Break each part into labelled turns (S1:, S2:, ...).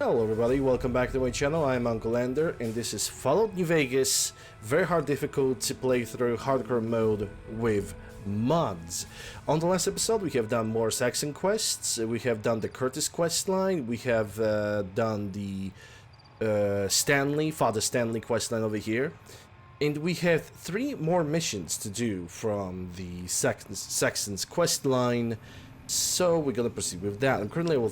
S1: Hello everybody, welcome back to my channel. I'm Uncle Ender and this is Fallout New Vegas. Very hard difficult to play through hardcore mode with mods. On the last episode we have done more Saxon quests, we have done the Curtis quest line, we have done the Father Stanley quest line over here. And we have 3 more missions to do from the Saxon's quest line. So we're gonna proceed with that. I'm currently level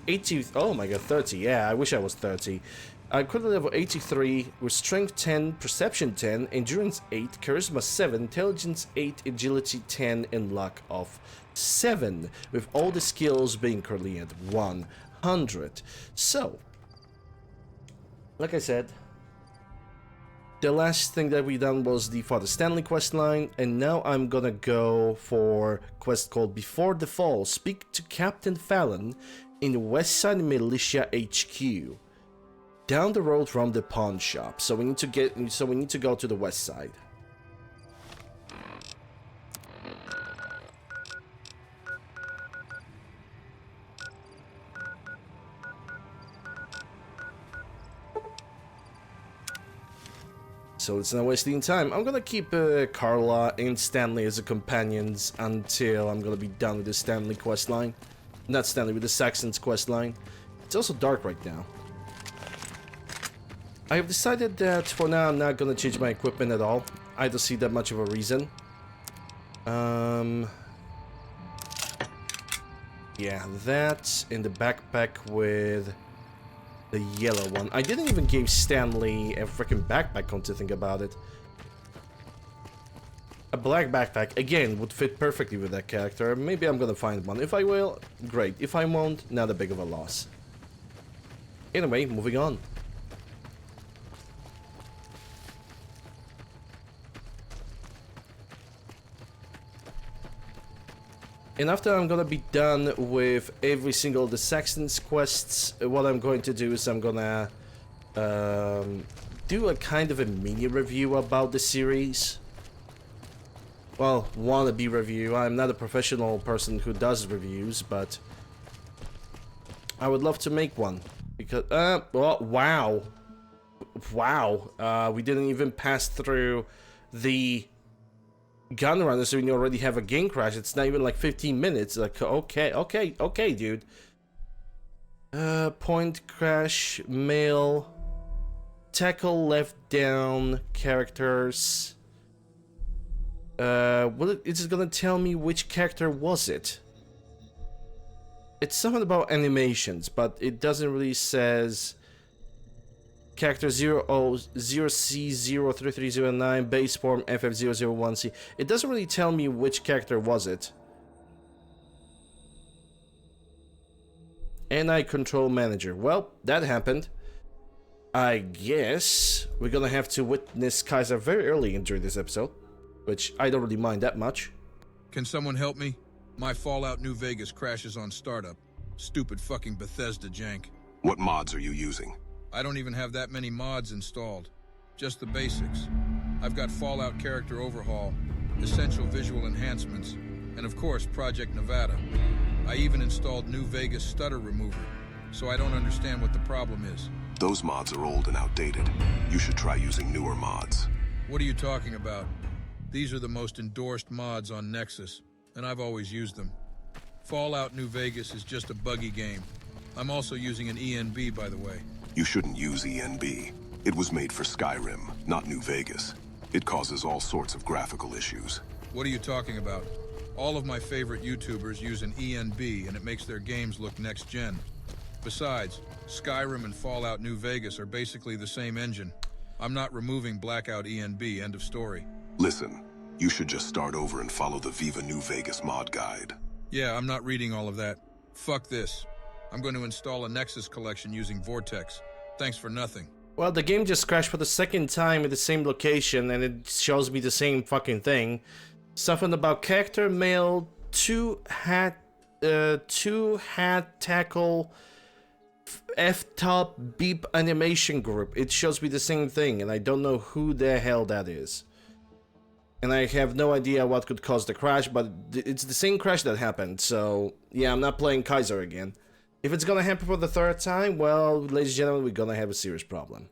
S1: 80, oh my god, 30, yeah, I wish I was 30. I'm currently level 83, with Strength 10, Perception 10, Endurance 8, Charisma 7, Intelligence 8, Agility 10, and Luck of 7, with all the skills being currently at 100. So, like I said, the last thing that we done was the Father Stanley quest line, and now I'm gonna go for a quest called Before the Fall. Speak to Captain Fallon in Westside Militia HQ, down the road from the pawn shop. So we need to go to the west side. So it's not wasting time. I'm gonna keep Carla and Stanley as the companions until I'm gonna be done with the Stanley quest line. Not Stanley, with the Saxon's quest line. It's also dark right now. I have decided that for now I'm not gonna change my equipment at all. I don't see that much of a reason. Yeah, that in the backpack with the yellow one. I didn't even give Stanley a freaking backpack, come to think about it. A black backpack, again, would fit perfectly with that character. Maybe I'm gonna find one. If I will, great. If I won't, not a big of a loss. Anyway, moving on. And after I'm gonna be done with every single of the Saxon's quests, what I'm going to do is I'm gonna do a kind of a mini review about the series. Well, wannabe review. I'm not a professional person who does reviews, but I would love to make one. Because, well, wow. Wow, we didn't even pass through the gun runner, so we already have a game crash. It's not even like 15 minutes. Like, okay, dude. Point crash, mail, tackle left down, characters. It's gonna tell me which character was it. It's something about animations, but it doesn't really says character 0C03309, base form FF001C. It doesn't really tell me which character was it. NI control manager. Well, that happened. I guess we're gonna have to witness Kaiser very early during this episode, which I don't really mind that much.
S2: Can someone help me? My Fallout New Vegas crashes on startup. Stupid fucking Bethesda jank.
S3: What mods are you using?
S2: I don't even have that many mods installed. Just the basics. I've got Fallout Character Overhaul, Essential Visual Enhancements, and of course Project Nevada. I even installed New Vegas Stutter Remover, so I don't understand what the problem is.
S3: Those mods are old and outdated. You should try using newer mods.
S2: What are you talking about? These are the most endorsed mods on Nexus, and I've always used them. Fallout New Vegas is just a buggy game. I'm also using an ENB, by the way.
S3: You shouldn't use ENB. It was made for Skyrim, not New Vegas. It causes all sorts of graphical issues.
S2: What are you talking about? All of my favorite YouTubers use an ENB and it makes their games look next gen. Besides, Skyrim and Fallout New Vegas are basically the same engine. I'm not removing Blackout ENB, end of story.
S3: Listen, you should just start over and follow the Viva New Vegas mod guide.
S2: Yeah, I'm not reading all of that. Fuck this. I'm going to install a Nexus collection using Vortex. Thanks for nothing.
S1: Well, the game just crashed for the second time at the same location, and it shows me the same fucking thing. Something about character mail, two hat tackle, F-top beep animation group. It shows me the same thing, and I don't know who the hell that is. And I have no idea what could cause the crash, but it's the same crash that happened, so yeah, I'm not playing Kaiser again. If it's gonna happen for the third time, well, ladies and gentlemen, we're gonna have a serious problem.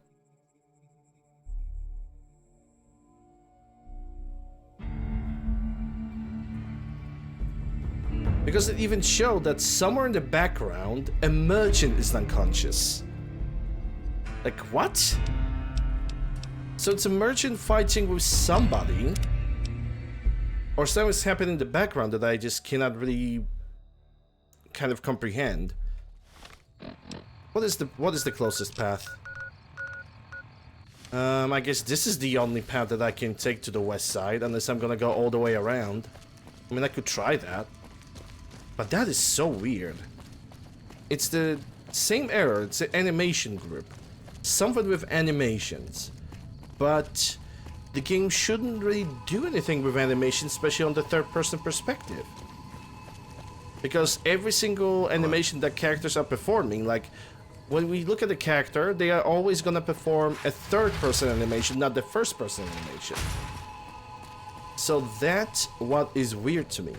S1: Because it even showed that somewhere in the background, a merchant is unconscious. Like, what? So it's a merchant fighting with somebody, or something's happening in the background that I just cannot really kind of comprehend. What is the closest path? I guess this is the only path that I can take to the west side, unless I'm gonna go all the way around. I mean, I could try that. But that is so weird. It's the same error, it's an animation group. Something with animations. But the game shouldn't really do anything with animation, especially on the third-person perspective. Because every single animation that characters are performing, like, when we look at a character, they are always gonna perform a third-person animation, not the first-person animation. So that's what is weird to me.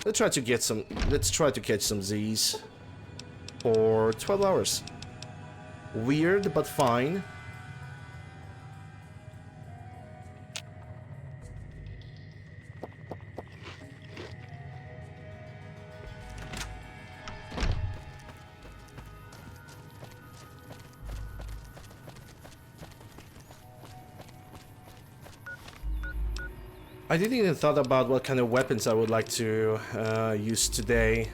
S1: Let's try to catch some Z's for 12 hours. Weird, but fine. I didn't even thought about what kind of weapons I would like to use today.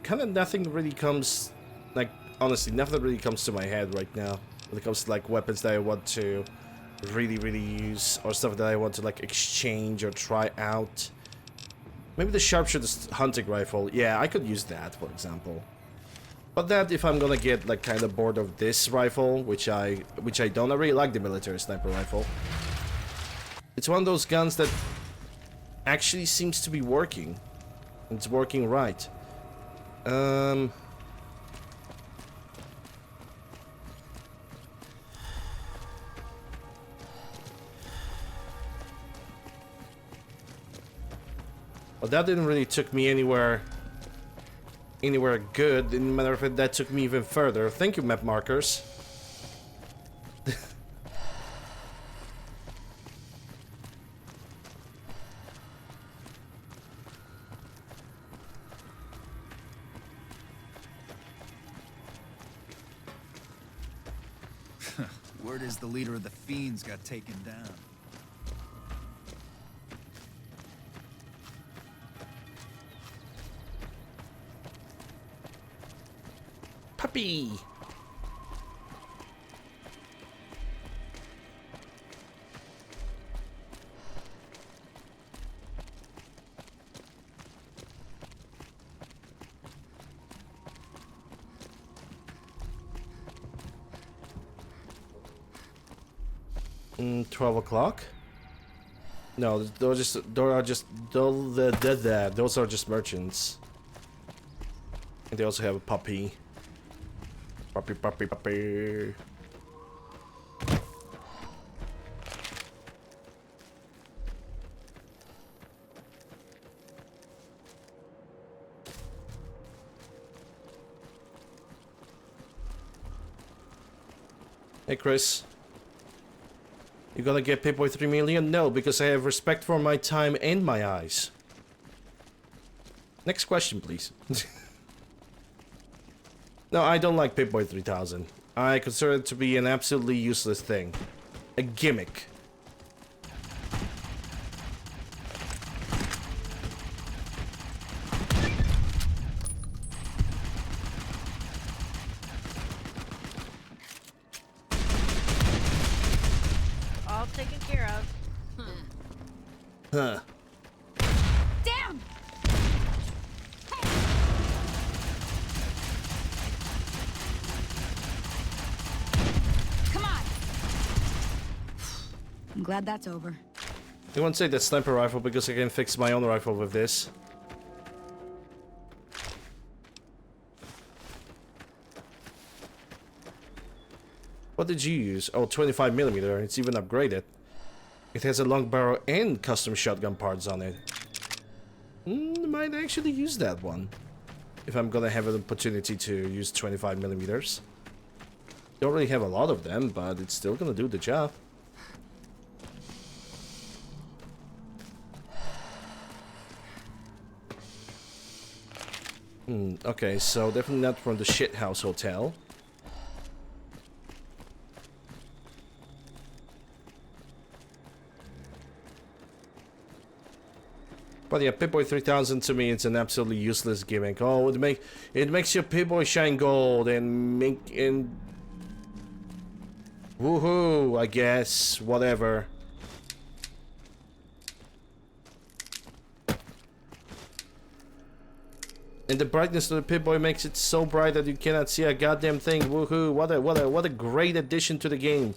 S1: Kind of nothing really comes, like, honestly, nothing really comes to my head right now when it comes to, like, weapons that I want to really use, or stuff that I want to, like, exchange or try out. Maybe the sharpshooter's hunting rifle. Yeah, I could use that, for example. But that, if I'm gonna get, like, kind of bored of this rifle, which I don't. I really like the military sniper rifle. It's one of those guns that actually seems to be working. It's working right. Well, that didn't really took me anywhere good. In matter of fact, that took me even further. Thank you, map markers.
S4: Word is the leader of the Fiends got taken down.
S1: Puppy! Mm, 12 o'clock? No, those are just merchants. And they also have a puppy. Puppy. Hey, Chris. You gonna get Pip-Boy 3 million? No, because I have respect for my time and my eyes. Next question, please. No, I don't like Pip-Boy 3000. I consider it to be an absolutely useless thing. A gimmick.
S5: All taken care of.
S1: Huh.
S5: Damn! Come on!
S6: I'm glad that's over.
S1: You won't say that sniper rifle because I can fix my own rifle with this. What did you use? Oh, 25mm. It's even upgraded. It has a long barrel and custom shotgun parts on it. Might might actually use that one. If I'm gonna have an opportunity to use 25 millimeters. Don't really have a lot of them, but it's still gonna do the job. Okay, so definitely not from the shithouse hotel. But yeah, Pip-Boy 3000 to me, it's an absolutely useless gimmick. Oh, it makes your Pip-Boy shine gold and woohoo, I guess, whatever. And the brightness of the Pip-Boy makes it so bright that you cannot see a goddamn thing. Woohoo! What a great addition to the game.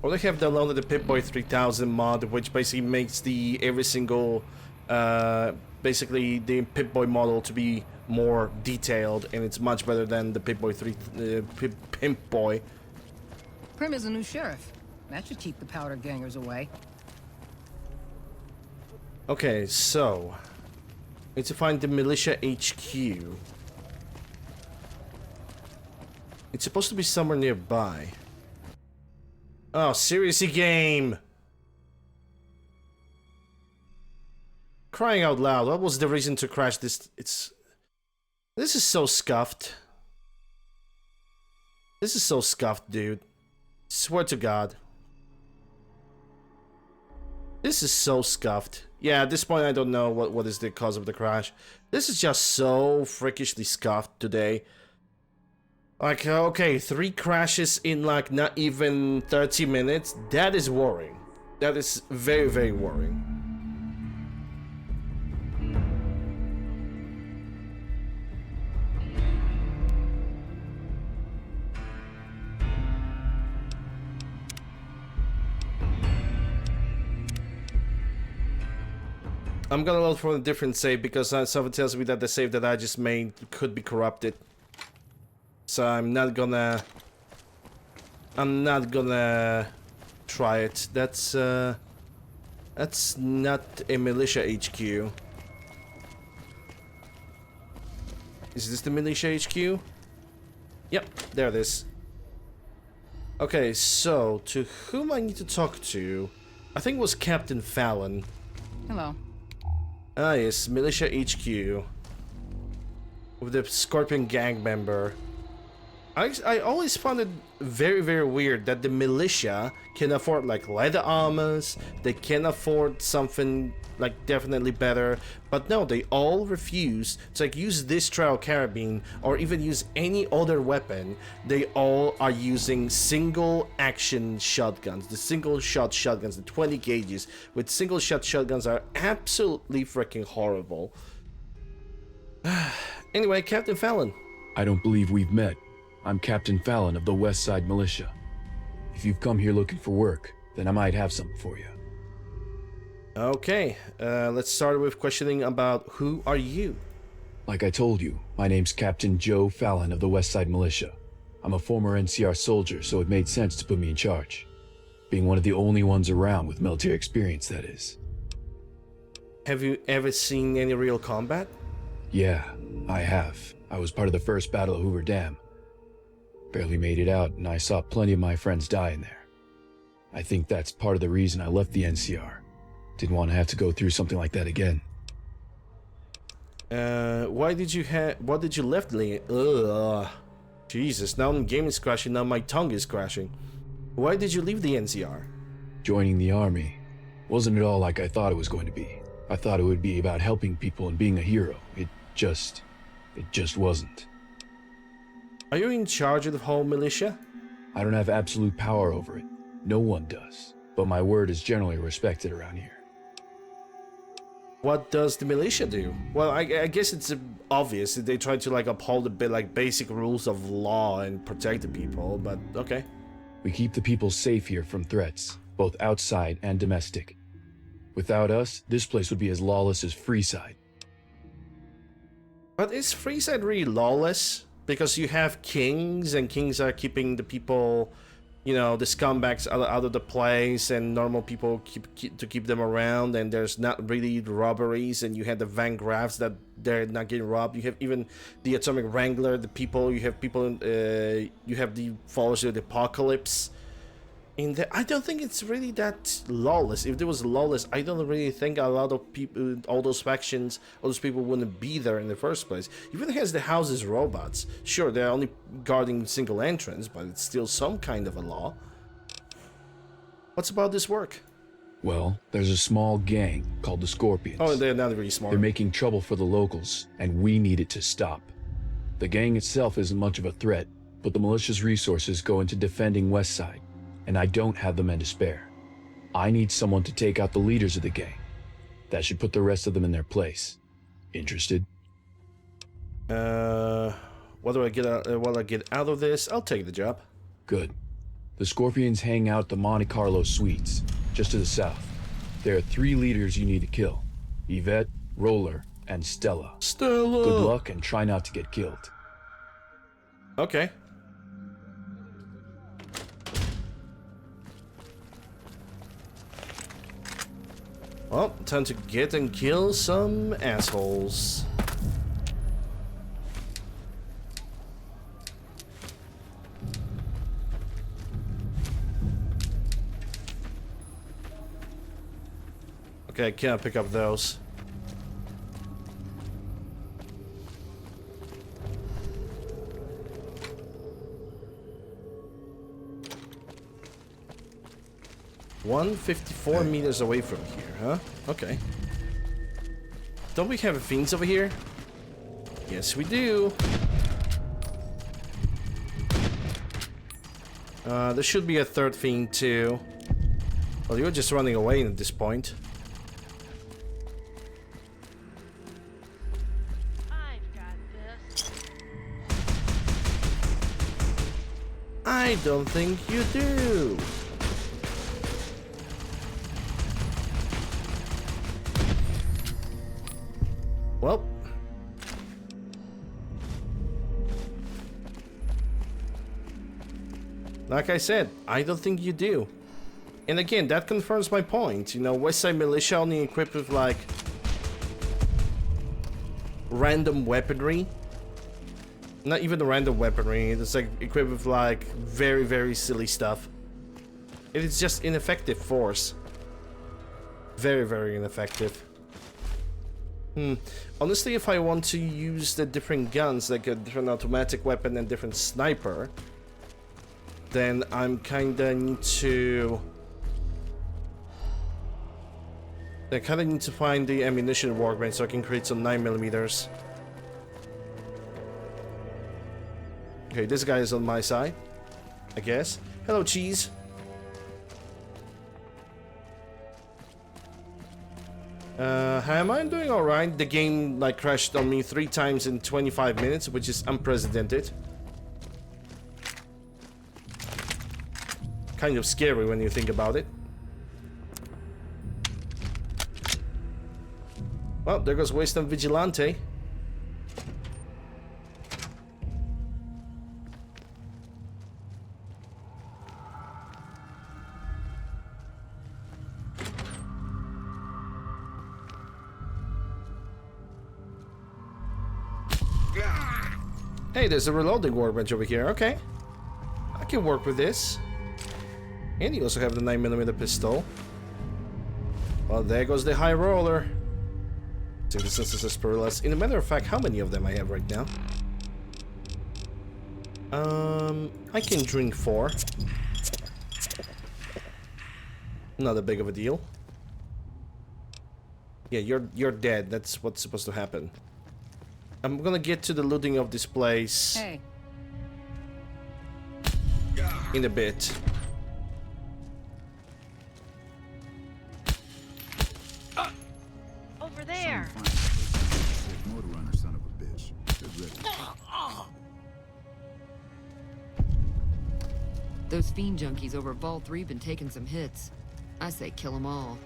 S1: Well, they have downloaded the Pip-Boy 3000 mod, which basically makes the every single, basically the Pip-Boy model to be more detailed, and it's much better than the Pip-Boy Pimp-Boy.
S6: Prim is a new sheriff. That should keep the powder gangers away.
S1: Okay, so need to find the militia HQ. It's supposed to be somewhere nearby. Oh, seriously, game! Crying out loud, what was the reason to crash this? This is so scuffed. This is so scuffed, dude. Swear to God. This is so scuffed. Yeah, at this point I don't know what is the cause of the crash. This is just so freakishly scuffed today. Like, okay, 3 crashes in like not even 30 minutes. That is worrying. That is very, very worrying. I'm gonna load for a different save because something tells me that the save that I just made could be corrupted. So I'm not gonna try it. That's not a militia HQ. Is this the militia HQ? Yep, there it is. Okay, so to whom I need to talk to? I think it was Captain Fallon.
S6: Hello.
S1: Ah yes, militia HQ. With the Scorpion gang member. I always found it very, very weird that the militia can afford like leather armors, they can afford something like definitely better, but no, they all refuse to like use this trial carabine or even use any other weapon. They all are using single action shotguns, the single shot shotguns, the 20 gauges with single shot shotguns are absolutely freaking horrible. Anyway, Captain Fallon.
S7: I don't believe we've met. I'm Captain Fallon of the West Side Militia. If you've come here looking for work, then I might have something for you.
S1: Okay, let's start with questioning about who are you?
S7: Like I told you, my name's Captain Joe Fallon of the West Side Militia. I'm a former NCR soldier, so it made sense to put me in charge. Being one of the only ones around with military experience, that is.
S1: Have you ever seen any real combat?
S7: Yeah, I have. I was part of the first Battle of Hoover Dam. Barely made it out, and I saw plenty of my friends die in there. I think that's part of the reason I left the NCR. Didn't want to have to go through something like that again.
S1: What did you left, Lee? Ugh. Jesus, now the game is crashing, now my tongue is crashing. Why did you leave the NCR?
S7: Joining the army wasn't at all like I thought it was going to be. I thought it would be about helping people and being a hero. It just wasn't.
S1: Are you in charge of the whole militia?
S7: I don't have absolute power over it. No one does. But my word is generally respected around here.
S1: What does the militia do? Well, I guess it's obvious that they try to like uphold a bit like basic rules of law and protect the people, but okay.
S7: We keep the people safe here from threats, both outside and domestic. Without us, this place would be as lawless as Freeside.
S1: But is Freeside really lawless? Because you have kings, and kings are keeping the people, you know, the scumbags out of the place, and normal people keep them around, and there's not really robberies, and you have the Van Graffs that they're not getting robbed. You have even the Atomic Wrangler, the people, you have people, you have the followers of the Apocalypse. I don't think it's really that lawless. If there was lawless, I don't really think a lot of people, all those factions, all those people wouldn't be there in the first place. Even has the houses robots. Sure, they're only guarding single entrance, but it's still some kind of a law. What's about this work?
S7: Well, there's a small gang called the Scorpions.
S1: Oh, they're not really smart.
S7: They're making trouble for the locals, and we need it to stop. The gang itself isn't much of a threat, but the militia's resources go into defending Westside, and I don't have the men to spare. I need someone to take out the leaders of the gang. That should put the rest of them in their place. Interested?
S1: What do I get out of this? I'll take the job.
S7: Good. The Scorpions hang out at the Monte Carlo Suites, just to the south. There are 3 leaders you need to kill: Yvette, Roller, and Stella.
S1: Stella!
S7: Good luck and try not to get killed.
S1: Okay. Well, time to get and kill some assholes. Okay, I can't pick up those. $154 meters away from here, huh? Okay. Don't we have fiends over here? Yes, we do. There should be a third fiend too. Well, you're just running away at this point.
S5: I've got this.
S1: I don't think you do. Well, like I said, I don't think you do. And again, that confirms my point. You know, Westside Militia only equipped with like random weaponry. Not even random weaponry, it's like equipped with like very, very silly stuff. It is just ineffective force. Very, very ineffective. Honestly, if I want to use the different guns, like a different automatic weapon and different sniper, then I'm kinda need to... I kinda need to find the ammunition workbench so I can create some 9mm. Okay, this guy is on my side, I guess. Hello, cheese. Am I doing alright? The game like crashed on me 3 times in 25 minutes, which is unprecedented. Kind of scary when you think about it. Well, there goes Wasteland Vigilante. Hey, there's a reloading workbench over here. Okay. I can work with this. And you also have the 9mm pistol. Well, there goes the high roller. Synthesis is perilous. In a matter of fact, how many of them I have right now? I can drink 4. Not a big of a deal. Yeah, you're dead. That's what's supposed to happen. I'm gonna get to the looting of this place in a bit.
S5: Over there.
S4: Motor runner, son of a bitch. Good ready.
S8: Those fiend junkies over at Vault 3 been taking some hits. I say kill them all.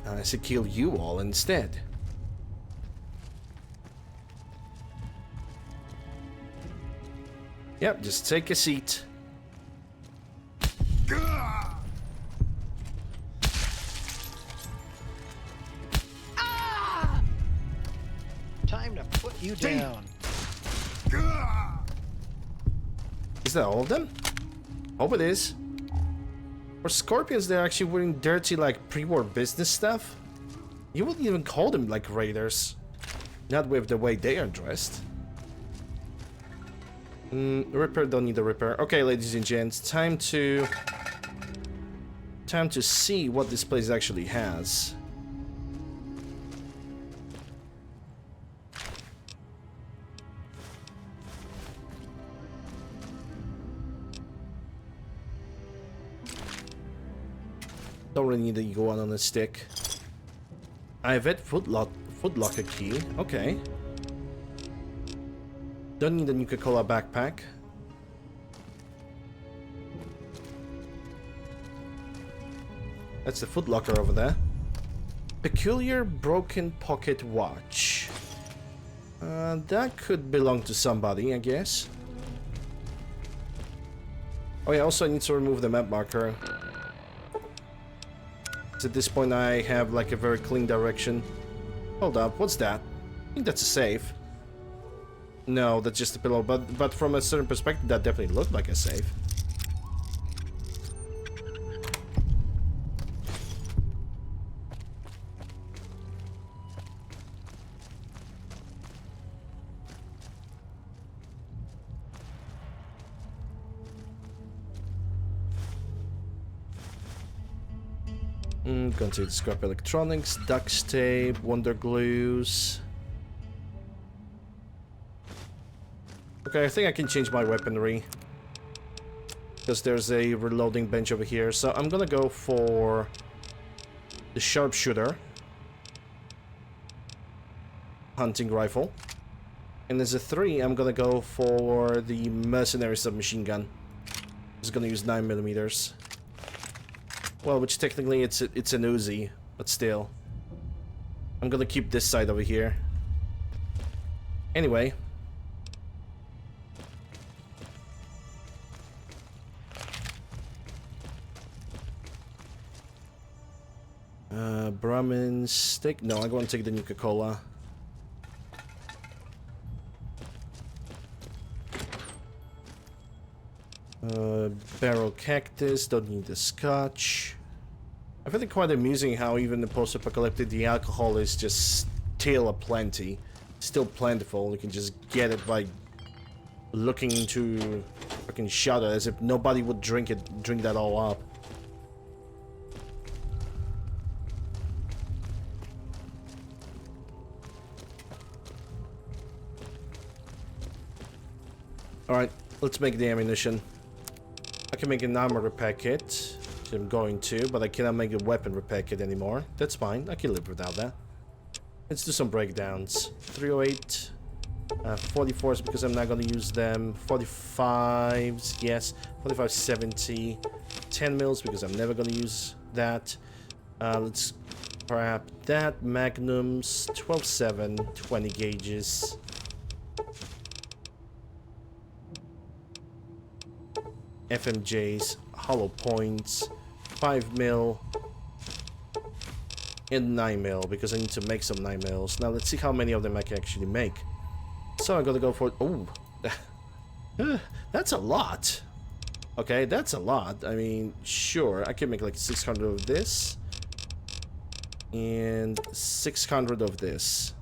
S1: I should kill you all instead. Yep, just take a seat.
S9: Time to put you down.
S1: Is that all of them? Hope it is. For scorpions, they're actually wearing dirty, like, pre-war business stuff. You wouldn't even call them, like, raiders. Not with the way they are dressed. Ripper, don't need a Ripper. Okay, ladies and gents, time to see what this place actually has. Don't really need the Ego one on a stick. I have it footlocker key. Okay. Don't need a Nuka-Cola backpack. That's the footlocker over there. Peculiar broken pocket watch. That could belong to somebody, I guess. Oh yeah, also I need to remove the map marker. At this point I have like a very clean direction. Hold up, what's that? I think that's a safe. No, that's just a pillow, but from a certain perspective that definitely looked like a safe. Going to scrap electronics, duct tape, wonder glues. Okay, I think I can change my weaponry. Because there's a reloading bench over here. So I'm gonna go for the sharpshooter. Hunting rifle. And as a 3, I'm gonna go for the mercenary submachine gun. Just gonna use 9mm. Well, which technically it's an Uzi, but still. I'm gonna keep this side over here. Anyway. Brahmin stick. No, I'm going to take the Nuka-Cola. Barrel cactus, don't need the scotch. I find it quite amusing how even the post-apocalyptic, the alcohol is just still aplenty. Still plentiful, you can just get it by looking into fucking shutter as if nobody would drink that all up. Alright, let's make the ammunition. I can make an armor repair kit, which I'm going to, but I cannot make a weapon repair kit anymore. That's fine, I can live without that. Let's do some breakdowns. 308, 44s because I'm not going to use them. 45s, yes. 4570, 10 mils because I'm never going to use that. Let's grab that. Magnums, 12.7, 20 gauges. FMJs, hollow points, 5 mil, and 9 mil because I need to make some 9 mils. Now let's see how many of them I can actually make. So I'm gonna go for, oh, that's a lot. Okay, that's a lot. I mean, sure, I can make like 600 of this and 600 of this.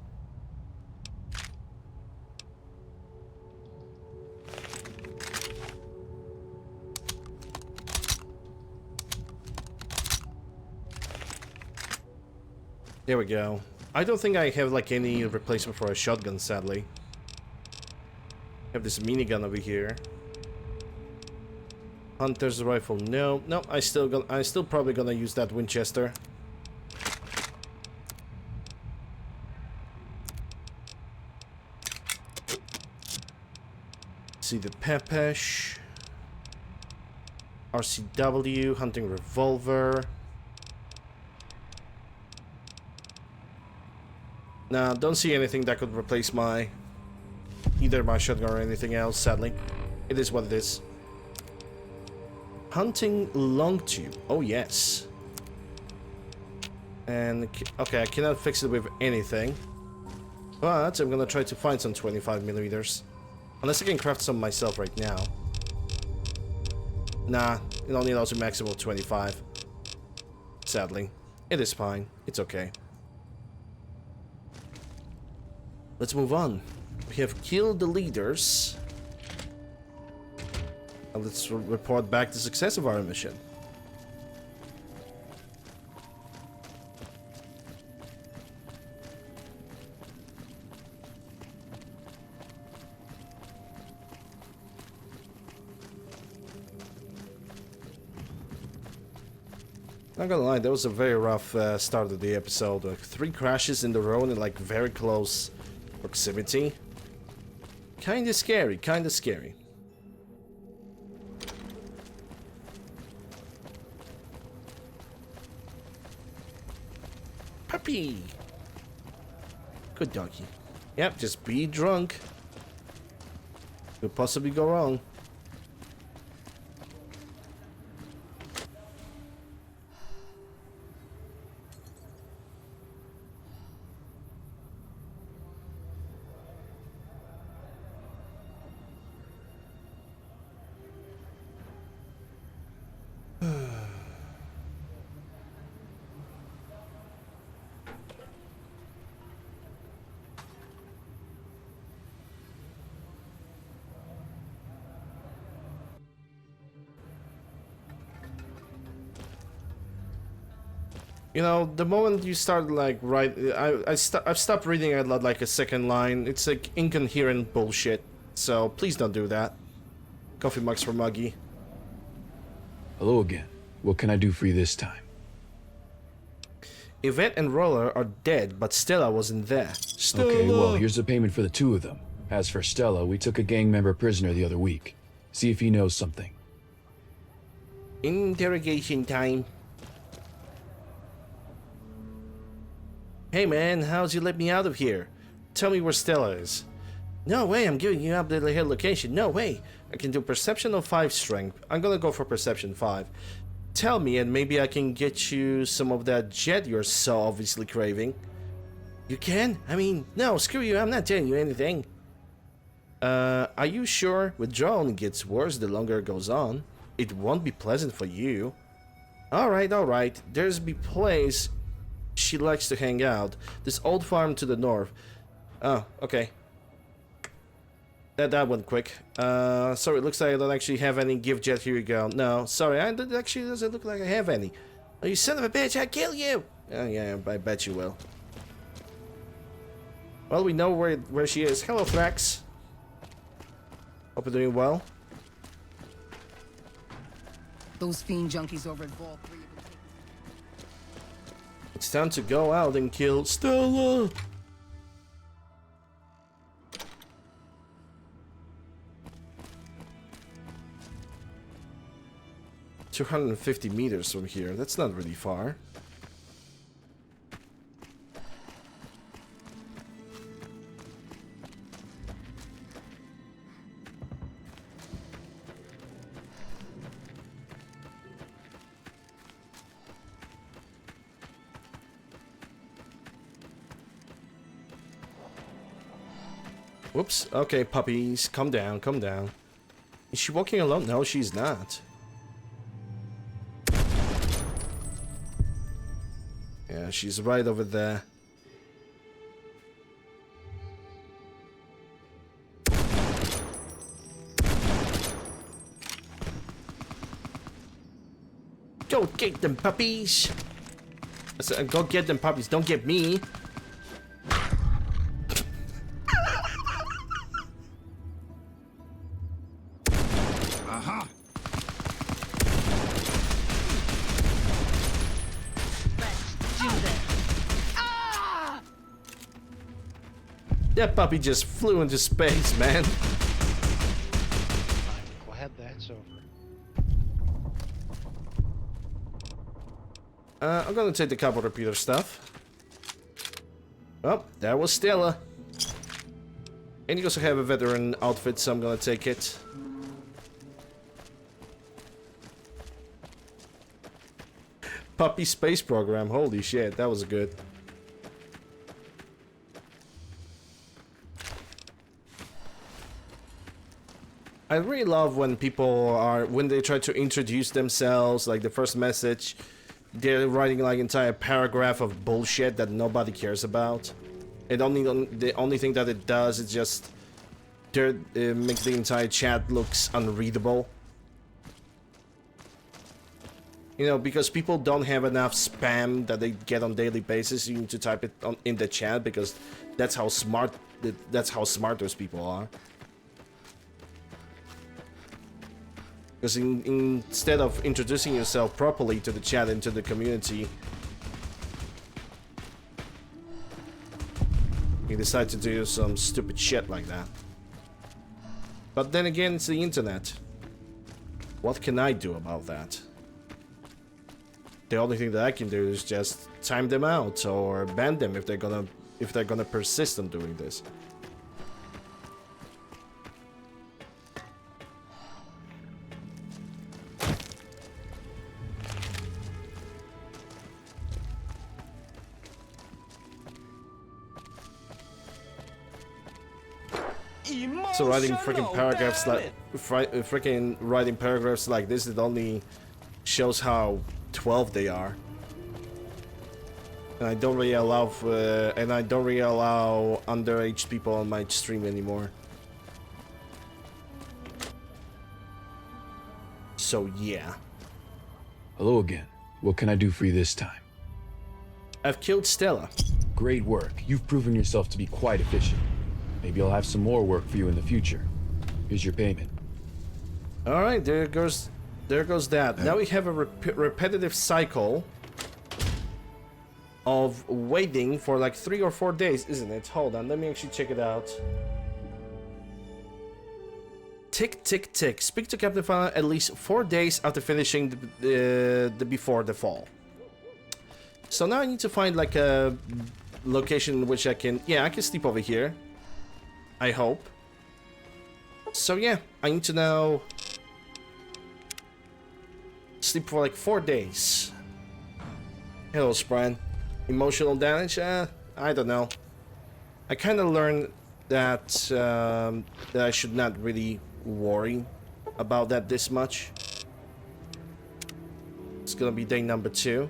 S1: There we go. I don't think I have like any replacement for a shotgun, sadly. I have this minigun over here. Hunter's rifle, no. No, I still probably gonna use that Winchester. See the Pepesh. RCW, hunting revolver. Nah, don't see anything that could replace either my shotgun or anything else, sadly. It is what it is. Hunting long tube. Oh, yes. And, okay, I cannot fix it with anything. But I'm gonna try to find some 25mm. Unless I can craft some myself right now. Nah, it only allows a maximum of 25. Sadly. It is fine. It's okay. Let's move on. We have killed the leaders. And let's report back the success of our mission. Not gonna lie, that was a very rough start of the episode. Like 3 crashes in the row in like very close proximity. Kinda scary, kinda scary. Puppy! Good doggy. Yep, just be drunk. Could possibly go wrong. You know, the moment you start like I've stopped reading out loud like a second line. It's like incoherent bullshit. So please don't do that. Coffee mugs for Muggy.
S7: Hello again. What can I do for you this time?
S1: Yvette and Roller are dead, but Stella wasn't there. Stella!
S7: Okay, well, here's the payment for the 2 of them. As for Stella, we took a gang member prisoner the other week. See if he knows something.
S1: Interrogation time. Hey man, how'd you let me out of here? Tell me where Stella is. No way, I'm giving you up the location. No way. I can do perception of 5 strength. I'm gonna go for perception 5. Tell me and maybe I can get you some of that jet you're so obviously craving. You can? I mean, no, screw you, I'm not telling you anything. Are you sure? Withdrawal only gets worse the longer it goes on. It won't be pleasant for you. Alright. There's a place she likes to hang out. This old farm to the north. Oh, okay. That went quick. Sorry, it looks like I don't actually have any gift jet. Here you go. No, sorry, it actually doesn't look like I have any. Oh, you son of a bitch, I'll kill you! Oh, yeah, I bet you will. Well, we know where she is. Hello, Thrax. Hope you're doing well.
S6: Those fiend junkies over at Vault 3.
S1: It's time to go out and kill Stella! 250 meters from here. That's not really far. Whoops. Okay, puppies. Calm down, calm down. Is she walking alone? No, she's not. Yeah, she's right over there. Go get them puppies! I said, go get them puppies, don't get me! That puppy just flew into space, man.
S9: Go ahead, that's over.
S1: I'm gonna take the couple repeater stuff. Oh, that was Stella. And you also have a veteran outfit, so I'm gonna take it. Puppy space program. Holy shit, that was good. I really love when people are, when they try to introduce themselves, like the first message, they're writing like entire paragraph of bullshit that nobody cares about. The only thing that it does is just makes the entire chat looks unreadable. You know, because people don't have enough spam that they get on daily basis. You need to type it in the chat because that's how smart those people are. Because instead of introducing yourself properly to the chat and to the community, you decide to do some stupid shit like that. But then again, it's the internet. What can I do about that? The only thing that I can do is just time them out or ban them if they're gonna persist on doing this. So writing freaking paragraphs like freaking writing paragraphs like this, it only shows how 12 they are. And I don't really allow underage people on my stream anymore. So yeah.
S7: Hello again. What can I do for you this time?
S1: I've killed Stella.
S7: Great work. You've proven yourself to be quite efficient. Maybe I'll have some more work for you in the future. Here's your payment.
S1: All right, there goes that. Now we have a repetitive cycle of waiting for like 3 or 4 days, isn't it? Hold on, let me actually check it out. Tick, tick, tick. Speak to Captain Fana at least 4 days after finishing the Before the Fall. So now I need to find like a location in which I can sleep over here. I hope. So yeah, I need to now sleep for like 4 days. Hello, Spran. Emotional damage? I don't know. I kind of learned that that I should not really worry about that this much. It's gonna be day number 2.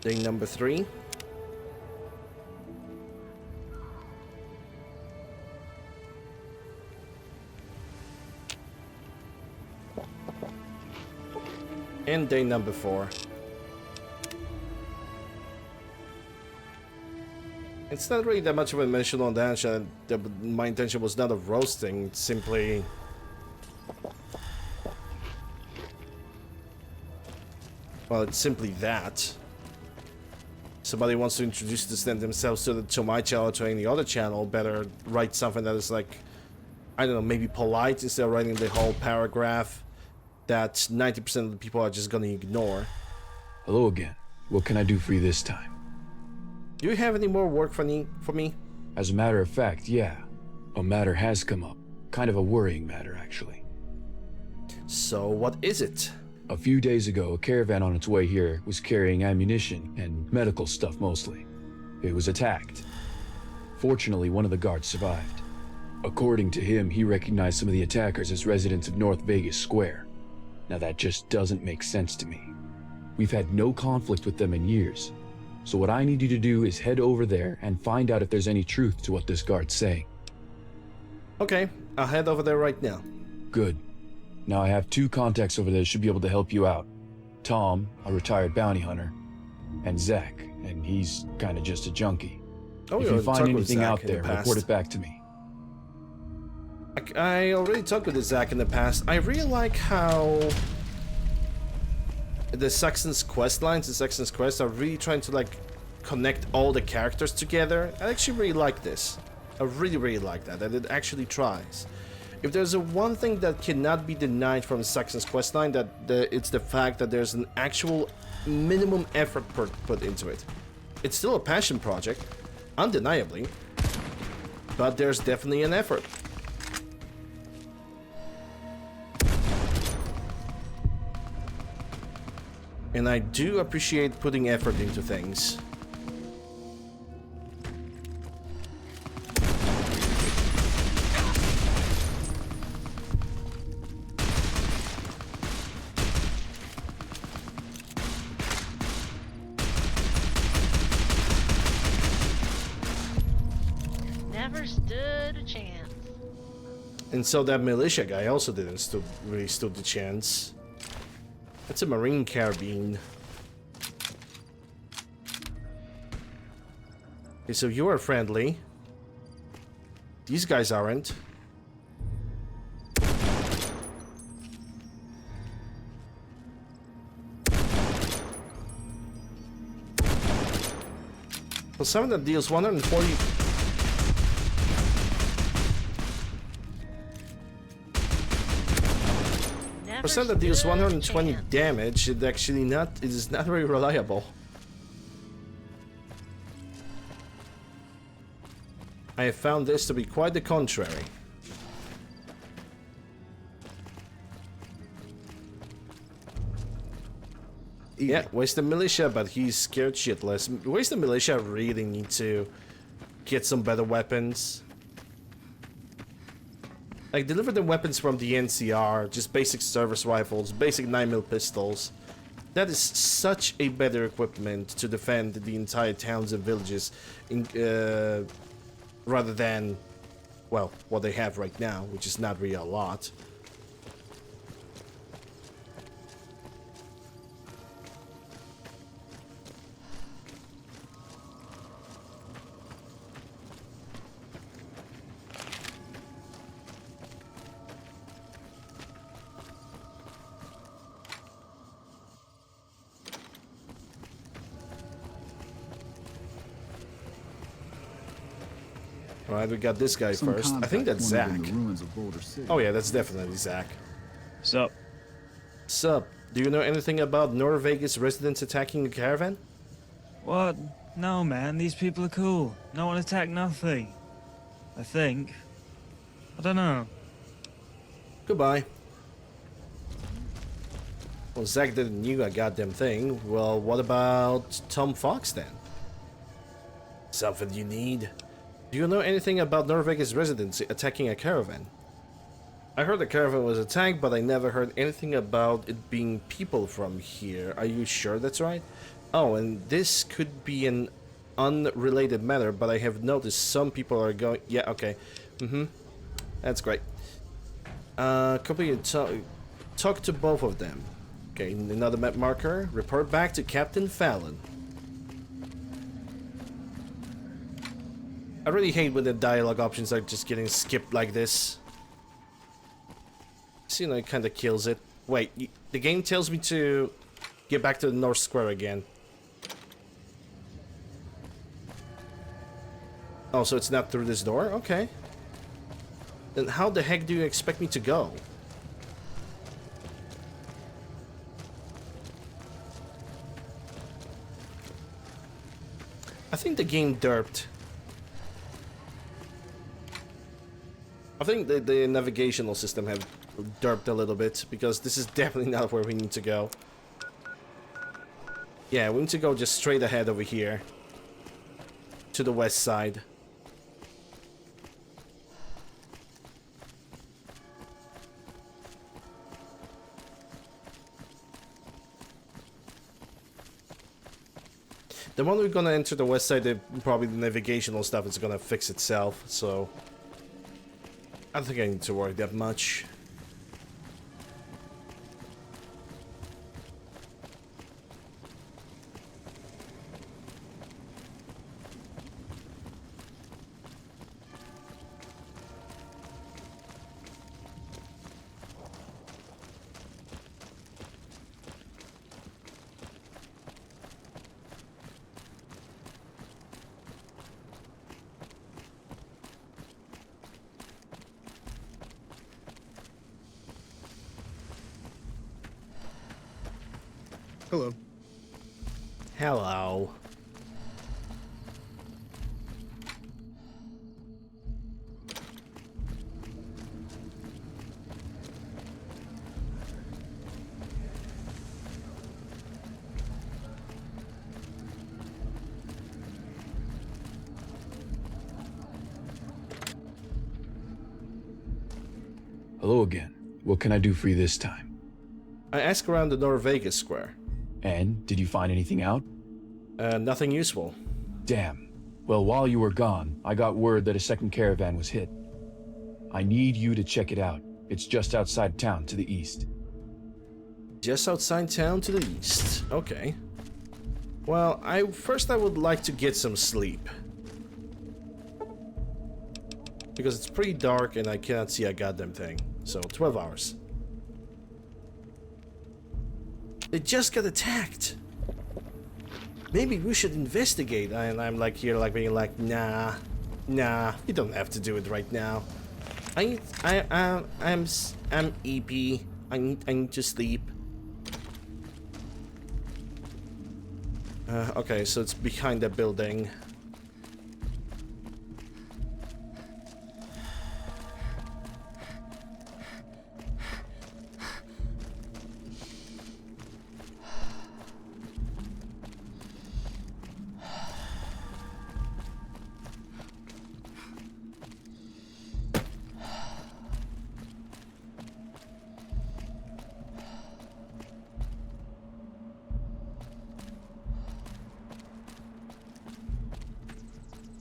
S1: Day number 3. And day number 4. It's not really that much of a emotional damage. My intention was not of roasting, it's simply... Well, it's simply that. Somebody wants to introduce themselves to my channel or to any other channel, better write something that is like, I don't know, maybe polite instead of writing the whole paragraph that 90% of the people are just gonna ignore.
S7: Hello again. What can I do for you this time?
S1: Do you have any more work for me?
S7: As a matter of fact, yeah. A matter has come up. Kind of a worrying matter, actually.
S1: So what is it?
S7: A few days ago, a caravan on its way here was carrying ammunition and medical stuff mostly. It was attacked. Fortunately, one of the guards survived. According to him, he recognized some of the attackers as residents of North Vegas Square. Now that just doesn't make sense to me. We've had no conflict with them in years. So what I need you to do is head over there and find out if there's any truth to what this guard's saying.
S1: Okay, I'll head over there right now.
S7: Good. Now I have 2 contacts over there that should be able to help you out. Tom, a retired bounty hunter, and Zach, and he's kind of just a junkie.
S1: Oh,
S7: if you find anything out there, report it back to me.
S1: I already talked with Zach in the past. I really like how the Saxon's quest lines, the Saxon's quest are really trying to like connect all the characters together. I actually really like this. I really like that it actually tries. If there's one thing that cannot be denied from Saxon's questline, it's the fact that there's an actual minimum effort put into it. It's still a passion project, undeniably, but there's definitely an effort. And I do appreciate putting effort into things.
S5: Never stood a chance.
S1: And so that militia guy also didn't really stood the chance. That's a Marine carbine. Okay, so you are friendly. These guys aren't. Well, someone that deals 140... percent that deals 120 damage, it is not very reliable. I have found this to be quite the contrary. Yeah, where's the militia? But he's scared shitless. Where's the militia? Really need to get some better weapons. Like, deliver the weapons from the NCR, just basic service rifles, basic 9mm pistols. That is such a better equipment to defend the entire towns and villages, rather than, well, what they have right now, which is not really a lot. Alright, we got this guy first. I think that's Zach. Oh yeah, that's definitely Zach.
S10: Sup?
S1: Sup? Do you know anything about North Vegas residents attacking a caravan?
S10: What? No, man. These people are cool. No one attacked nothing. I think. I don't know.
S1: Goodbye. Well, Zach didn't knew a goddamn thing. Well, what about Tom Fox then? Something you need? Do you know anything about North Vegas residents attacking a caravan? I heard the caravan was attacked, but I never heard anything about it being people from here. Are you sure that's right? Oh, and this could be an unrelated matter, but I have noticed some people are going... Yeah, okay. That's great. Talk to both of them. Okay, another map marker. Report back to Captain Fallon. I really hate when the dialogue options are just getting skipped like this. So, you know, it kind of kills it. Wait, the game tells me to get back to the North Square again. Oh, so it's not through this door? Okay. Then how the heck do you expect me to go? I think the game derped. I think the navigational system have derped a little bit, because this is definitely not where we need to go. Yeah, we need to go just straight ahead over here. To the west side. The moment we're gonna enter the west side, probably the navigational stuff is gonna fix itself, so... I don't think I need to worry that much.
S11: Hello.
S1: Hello.
S7: Hello again. What can I do for you this time?
S1: I asked around the North Vegas square.
S7: And, did you find anything out?
S1: Nothing useful.
S7: Damn. Well, while you were gone, I got word that a second caravan was hit. I need you to check it out. It's just outside town to the east.
S1: Just outside town to the east. Okay. Well, first I would like to get some sleep. Because it's pretty dark and I cannot see a goddamn thing. So, 12 hours. They just got attacked. Maybe we should investigate. And I'm like here, like being like, nah, you don't have to do it right now. I'm EP. I need to sleep. Okay, so it's behind that building.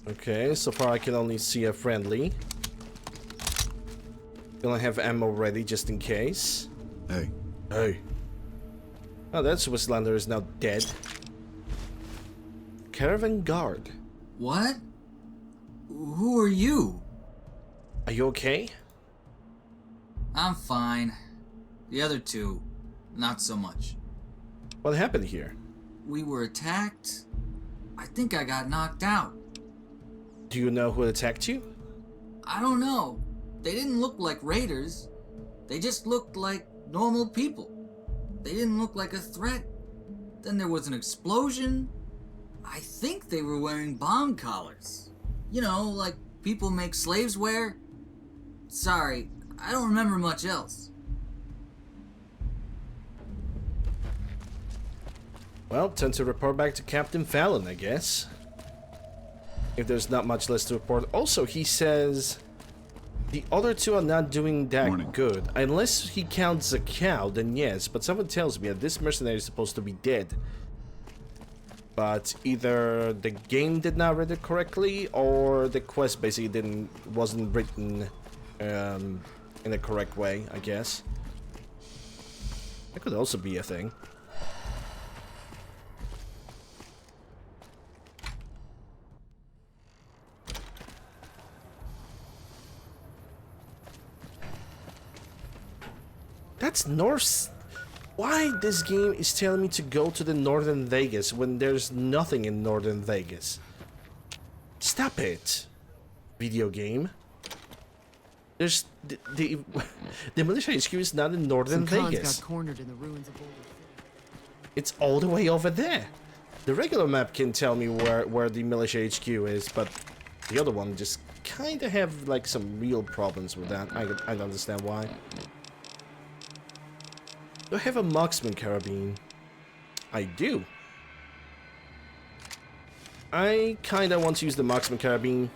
S1: Okay, so far I can only see a friendly. Gonna have ammo ready just in case.
S4: Hey.
S1: Hey. Oh, that Swisslander is now dead. Caravan guard.
S11: What? Who are you?
S1: Are you okay?
S11: I'm fine. The other two, not so much.
S1: What happened here?
S11: We were attacked. I think I got knocked out.
S1: Do you know who attacked you?
S11: I don't know. They didn't look like raiders. They just looked like normal people. They didn't look like a threat. Then there was an explosion. I think they were wearing bomb collars. You know, like people make slaves wear. Sorry, I don't remember much else.
S1: Well, time to report back to Captain Fallon, I guess. If there's not much less to report. Also, he says the other two are not doing that good. Unless he counts a cow, then yes. But someone tells me that this mercenary is supposed to be dead. But either the game did not read it correctly, or the quest basically wasn't written in the correct way, I guess. That could also be a thing. That's North. Why this game is telling me to go to the Northern Vegas when there's nothing in Northern Vegas? Stop it, video game. There's the militia HQ is not in Northern Vegas.
S8: Got cornered in the ruins of Boulder City.
S1: It's all the way over there. The regular map can tell me where the militia HQ is, but the other one just kind of have like some real problems with that. I don't understand why. Do I have a marksman carabine? I do. I kinda want to use the marksman carabine.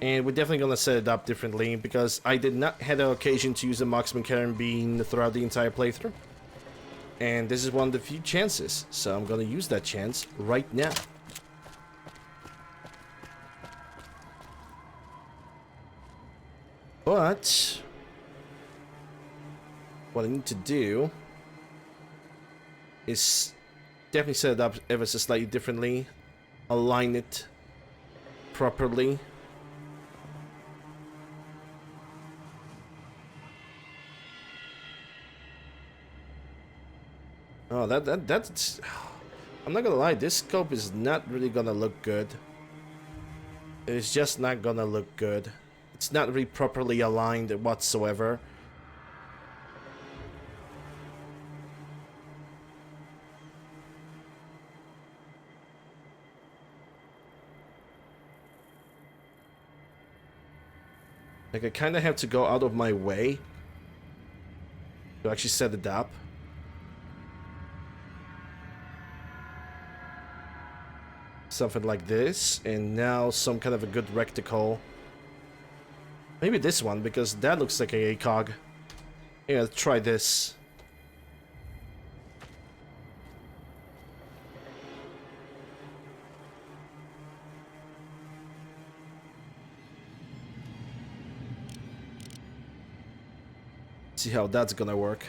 S1: And we're definitely gonna set it up differently because I did not have the occasion to use the marksman carabine throughout the entire playthrough. And this is one of the few chances, so I'm gonna use that chance right now. But what I need to do is definitely set it up ever so slightly differently, align it properly. Oh, that's... I'm not gonna lie, this scope is not really gonna look good. It's just not gonna look good. It's not really properly aligned whatsoever. Like, I kind of have to go out of my way to actually set it up. Something like this, and now some kind of a good reticle. Maybe this one, because that looks like a ACOG. Yeah, try this. See how that's gonna work.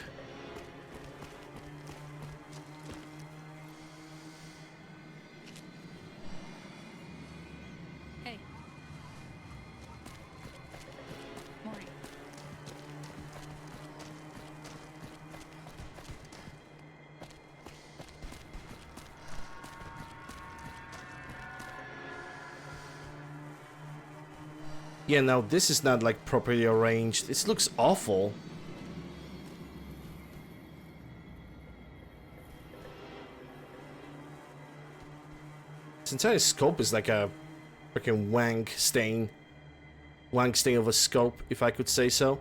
S6: Hey. Morning.
S1: Yeah, now this is not like properly arranged. This looks awful. This entire scope is like a freaking wank stain. Wank stain of a scope, if I could say so.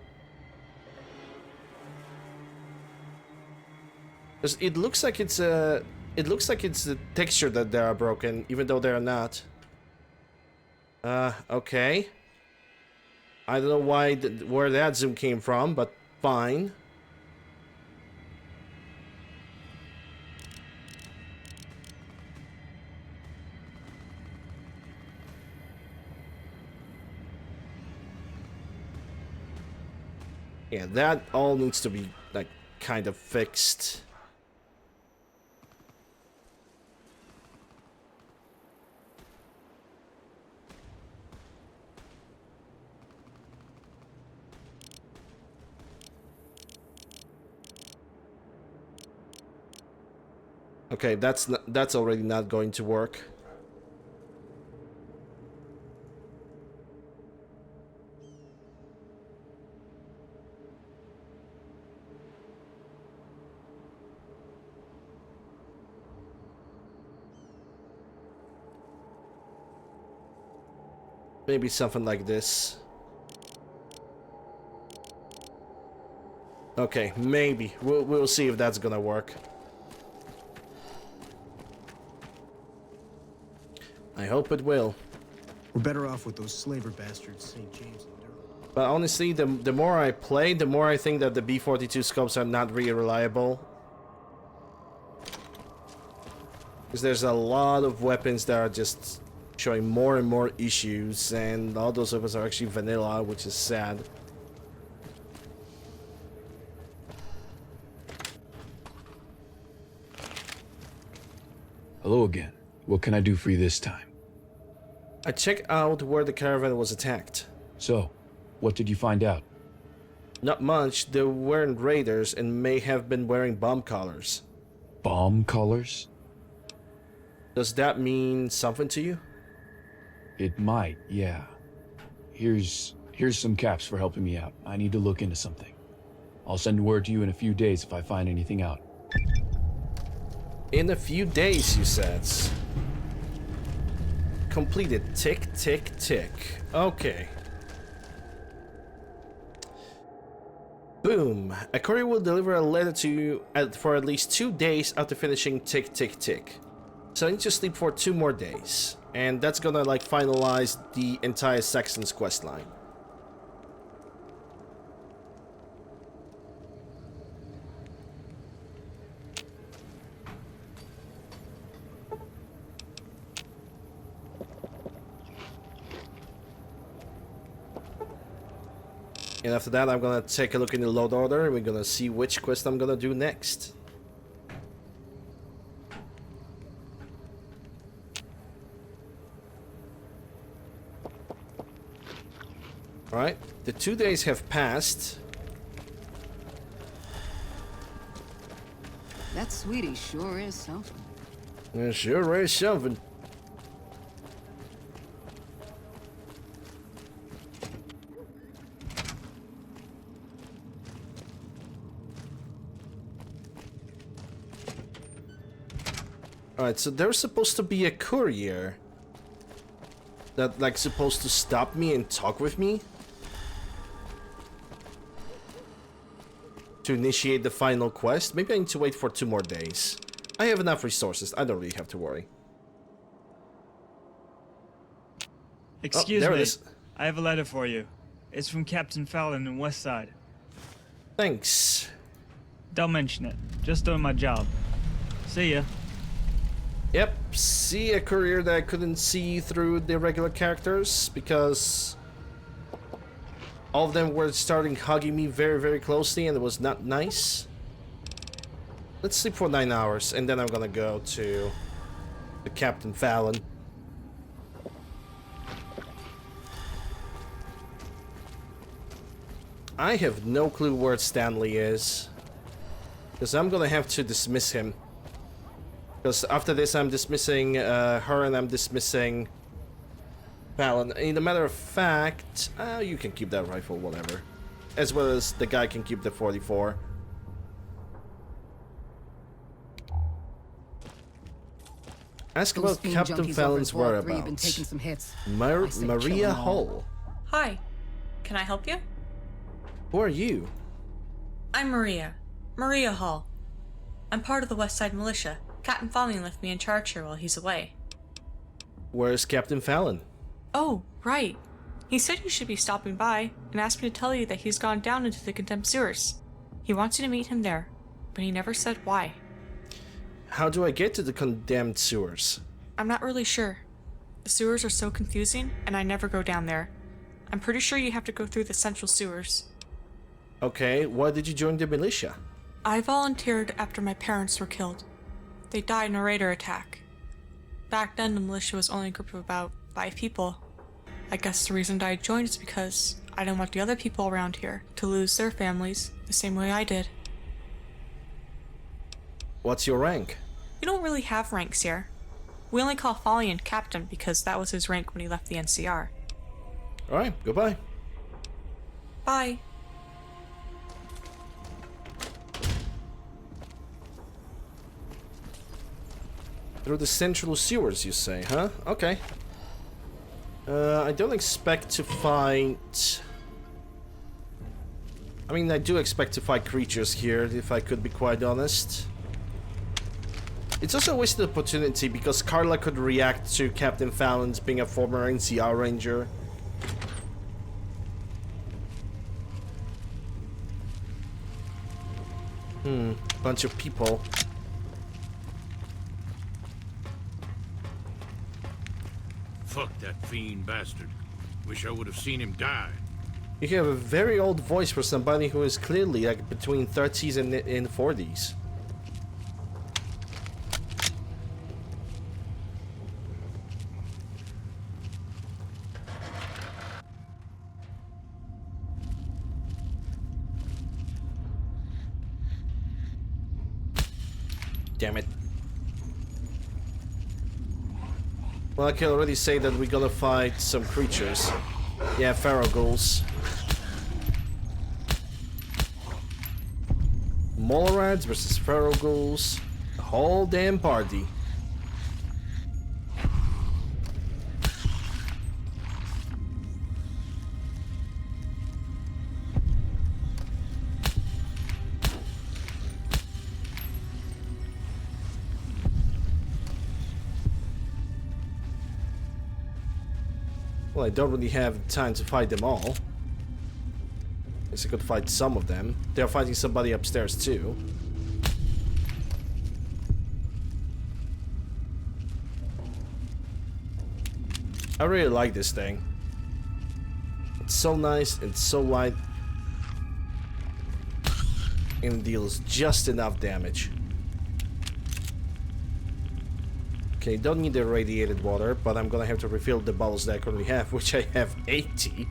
S1: 'Cause it looks like it's a... It looks like it's the texture that they are broken, even though they are not. Okay. I don't know why where that zoom came from, but fine. Yeah, that all needs to be like kind of fixed. Okay, that's already not going to work. Maybe something like this. Okay, maybe. We'll see if that's gonna work. I hope it will.
S12: We're better off with those slaver bastards, St. James and Durham.
S1: But honestly, the more I play, the more I think that the B-42 scopes are not really reliable. Because there's a lot of weapons that are just showing more and more issues, and all those weapons are actually vanilla, which is sad.
S7: Hello again. What can I do for you this time?
S1: I checked out where the caravan was attacked.
S7: So, what did you find out?
S1: Not much. They weren't raiders and may have been wearing bomb collars.
S7: Bomb collars?
S1: Does that mean something to you?
S7: It might, yeah. Here's some caps for helping me out. I need to look into something. I'll send word to you in a few days if I find anything out.
S1: In a few days, you said. Completed. Tick, tick, tick. Okay. Boom. A courier will deliver a letter to you for at least 2 days after finishing tick, tick, tick. So I need to sleep for 2 more days. And that's gonna like finalize the entire Saxon's questline. And after that, I'm gonna take a look in the load order. We're gonna see which quest I'm gonna do next. Alright, the 2 days have passed.
S6: That sweetie sure is something.
S1: It sure is something. Alright, so there's supposed to be a courier that like supposed to stop me and talk with me to initiate the final quest. Maybe I need to wait for 2 more days. I have enough resources. I don't really have to worry.
S10: Excuse
S1: there
S10: me.
S1: it is.
S10: I have a letter for you. It's from Captain Fallon in Westside.
S1: Thanks.
S10: Don't mention it. Just doing my job. See ya.
S1: Yep, see a career that I couldn't see through the regular characters because all of them were starting hugging me very, very closely and it was not nice. Let's sleep for 9 hours and then I'm gonna go to the Captain Fallon. I have no clue where Stanley is because I'm gonna have to dismiss him. Because after this, I'm dismissing her and I'm dismissing Fallon. In a matter of fact, you can keep that rifle, whatever. As well as the guy can keep the 44. Ask
S6: Those
S1: about
S6: fiend
S1: Captain
S6: junkies
S1: Fallon's
S6: over at Vault 3 have been
S1: whereabouts.
S6: taking some hits.
S1: Maria
S6: I say kill 'em all.
S1: Hull.
S13: Hi. Can I help you?
S1: Who are you?
S13: I'm Maria. Maria Hall. I'm part of the West Side Militia. Captain Fallon left me in charge here while he's away.
S1: Where's Captain Fallon?
S13: Oh, right. He said you should be stopping by and asked me to tell you that he's gone down into the condemned sewers. He wants you to meet him there, but he never said why.
S1: How do I get to the condemned sewers?
S13: I'm not really sure. The sewers are so confusing, and I never go down there. I'm pretty sure you have to go through the central sewers.
S1: Okay, why did you join the militia?
S13: I volunteered after my parents were killed. They died in a raider attack. Back then, the militia was only a group of about 5 people. I guess the reason I joined is because I didn't want the other people around here to lose their families the same way I did.
S1: What's your rank?
S13: We don't really have ranks here. We only call Fallon Captain because that was his rank when he left the NCR.
S1: Alright, goodbye.
S13: Bye.
S1: Through the central sewers, you say, huh? Okay. I don't expect to fight... I mean, I do expect to fight creatures here, if I could be quite honest. It's also a wasted opportunity because Carla could react to Captain Fallon's being a former NCR ranger. Bunch of people.
S14: Fuck that fiend bastard. Wish I would have seen him die.
S1: You have a very old voice for somebody who is clearly like between 30s and 40s. Damn it. Well, I can already say that we're gonna fight some creatures. Yeah, Pharaoh ghouls. Molarads versus Pharaoh ghouls. The whole damn party. Well, I don't really have time to fight them all. Guess I could fight some of them. They're fighting somebody upstairs too. I really like this thing. It's so nice and so light. And deals just enough damage. Okay, don't need the irradiated water, but I'm gonna have to refill the bottles that I currently have, which I have 80.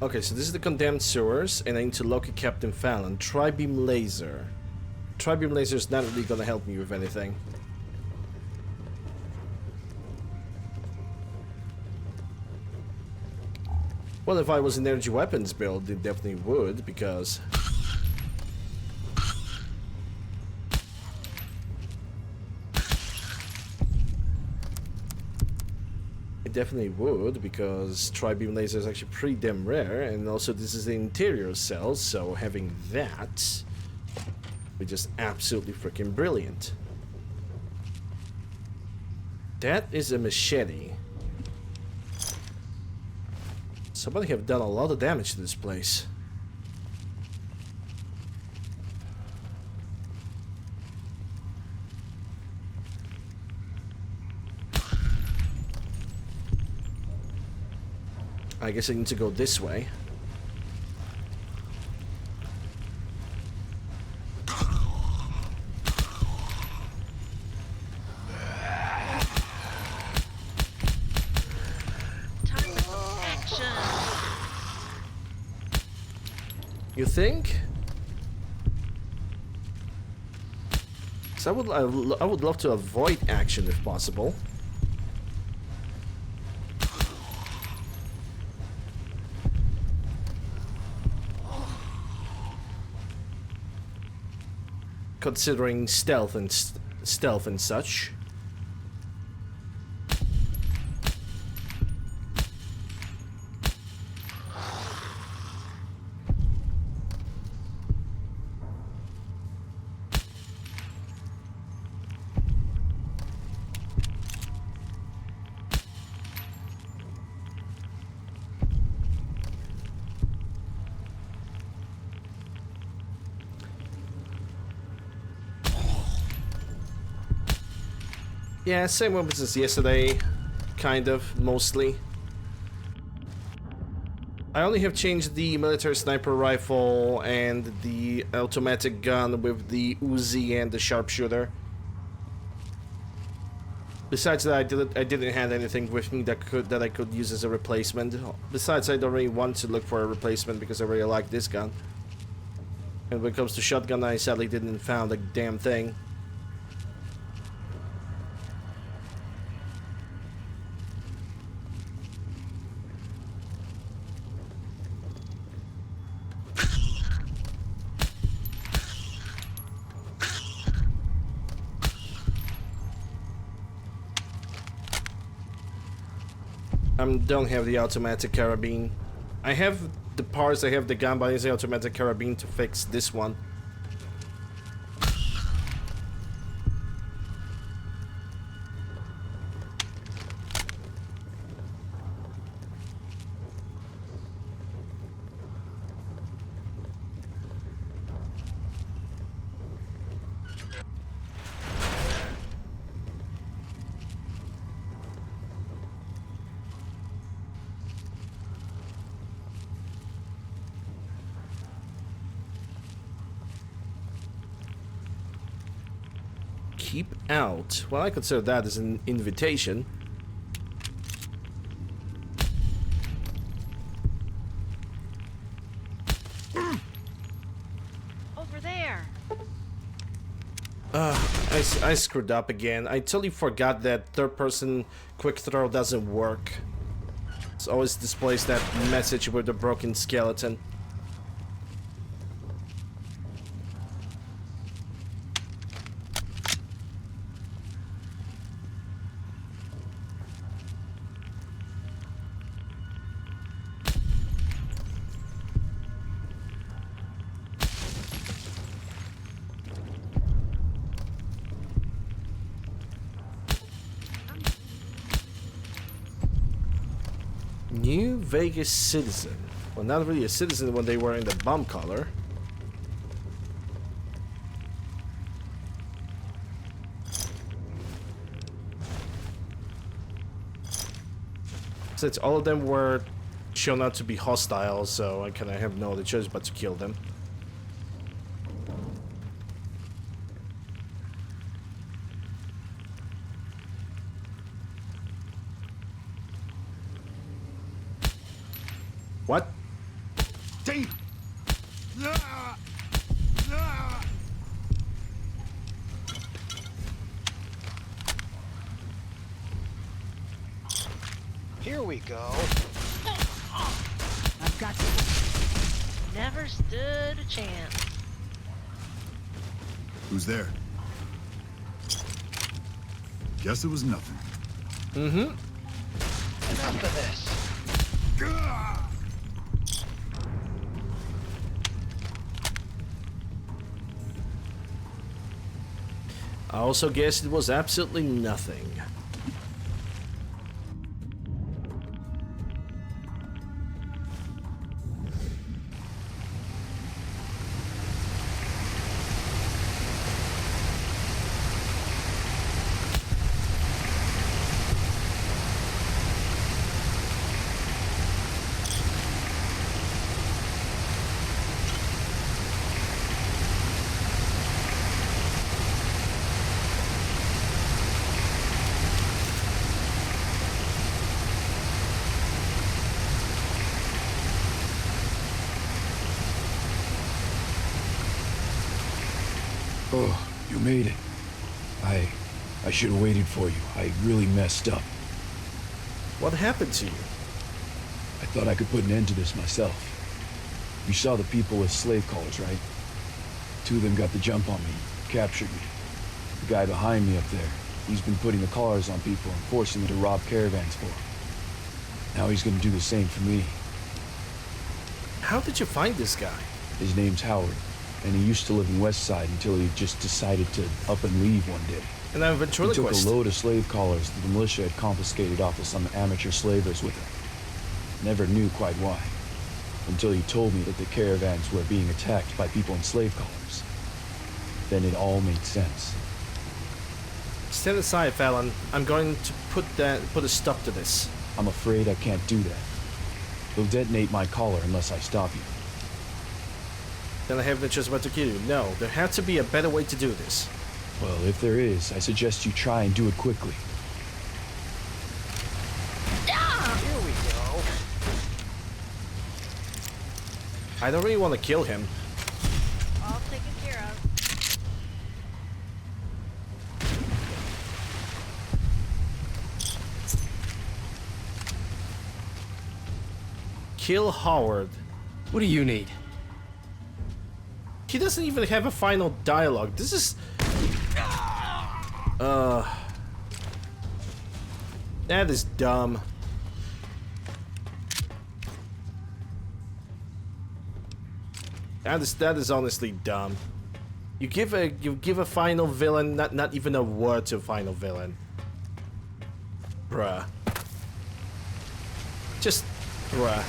S1: Okay, so this is the condemned sewers, and I need to locate Captain Fallon. Tri-beam laser. Tri-beam laser is not really gonna help me with anything. Well, if I was an energy weapons build, it definitely would, because... It definitely would, because tri-beam laser is actually pretty damn rare, and also this is the interior cell, so having that would just absolutely freaking brilliant. That is a machete. Somebody have done a lot of damage to this place. I guess I need to go this way.
S5: Time for some action.
S1: You think? So I would love to avoid action if possible. Considering stealth and such. Yeah, same weapons as yesterday, kind of, mostly. I only have changed the military sniper rifle and the automatic gun with the Uzi and the sharpshooter. Besides that, I didn't have anything with me that I could use as a replacement. Besides, I don't really want to look for a replacement because I really like this gun. And when it comes to shotgun, I sadly didn't found a damn thing. I don't have the automatic carabine. I have the parts, I have the gun, but I use the automatic carabine to fix this one. Keep out. Well, I consider that as an invitation.
S5: Over there.
S1: I screwed up again. I totally forgot that third-person quick throw doesn't work. It always displays that message with the broken skeleton. New Vegas citizen. Well, not really a citizen when they were in the bomb collar. Since all of them were shown out to be hostile, so I kind of have no other choice but to kill them. What?
S4: Damn!
S9: Here we go.
S6: I've got you.
S5: Never stood a chance.
S4: Who's there? Guess it was nothing.
S1: Mm-hmm.
S9: enough of this.
S1: I also guess it was absolutely nothing.
S7: Oh, you made it. I should have waited for you. I really messed up.
S1: What happened to you?
S7: I thought I could put an end to this myself. You saw the people with slave collars, right? 2 of them got the jump on me, captured me. The guy behind me up there, he's been putting the collars on people and forcing them to rob caravans for him. Now he's gonna do the same for me.
S1: How did you find this guy?
S7: His name's Howard, and he used to live in West Side until he just decided to up and leave one day.
S1: And I'm
S7: He took
S1: ventriloquist.
S7: a load of slave collars that the militia had confiscated off of some amateur slavers with him. Never knew quite why, until he told me that the caravans were being attacked by people in slave collars. Then it all made sense.
S1: Stand aside, Fallon. I'm going to put a stop to this.
S7: I'm afraid I can't do that. They'll detonate my collar unless I stop you.
S1: Then I have no choice but to kill you. No, there has to be a better way to do this.
S7: Well, if there is, I suggest you try and do it quickly.
S9: Here we go.
S1: I don't really want to kill him.
S5: All taken care of.
S1: Kill Howard.
S15: What do you need?
S1: He doesn't even have a final dialogue. This is... That is dumb. That is honestly dumb. You give a final villain not even a word to a final villain. Bruh. Just bruh.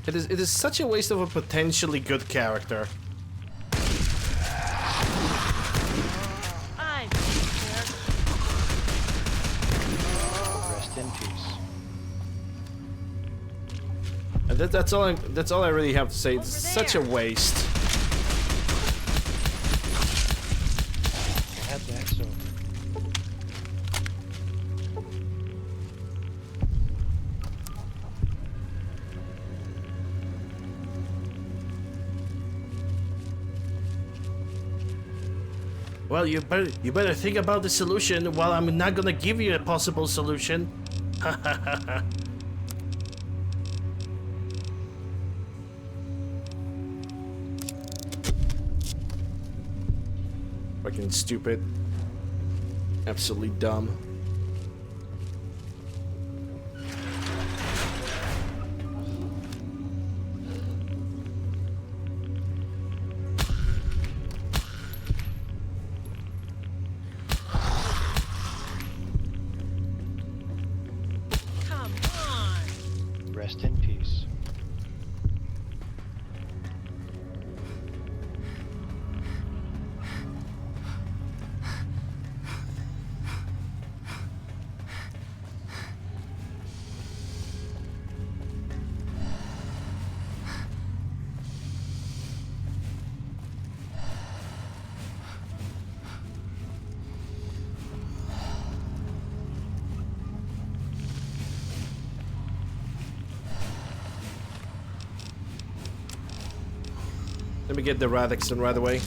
S1: It is such a waste of a potentially good character.
S5: I'm
S9: Rest in peace.
S1: And that's all I really have to say. It's such a waste.
S9: Glad that's over.
S1: Well, you better think about the solution while I'm not gonna give you a possible solution. Fucking stupid. Absolutely dumb.
S5: Come on.
S9: Rest in peace.
S1: Let me get the Radix done right away.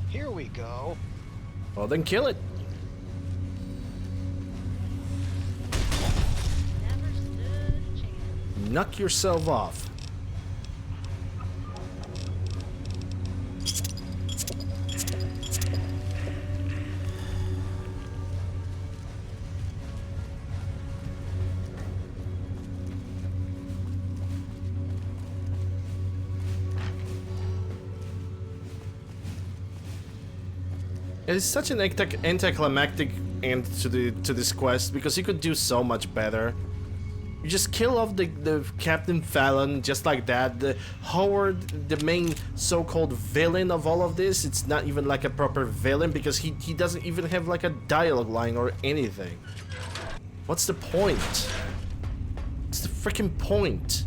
S9: Here we go.
S1: Well, then kill it.
S5: Never stood a chance.
S1: Knock yourself off. It's such an anticlimactic end to this quest because you could do so much better. You just kill off the Captain Fallon just like that. The Howard, the main so-called villain of all of this, it's not even like a proper villain because he doesn't even have like a dialogue line or anything. What's the point? What's the freaking point?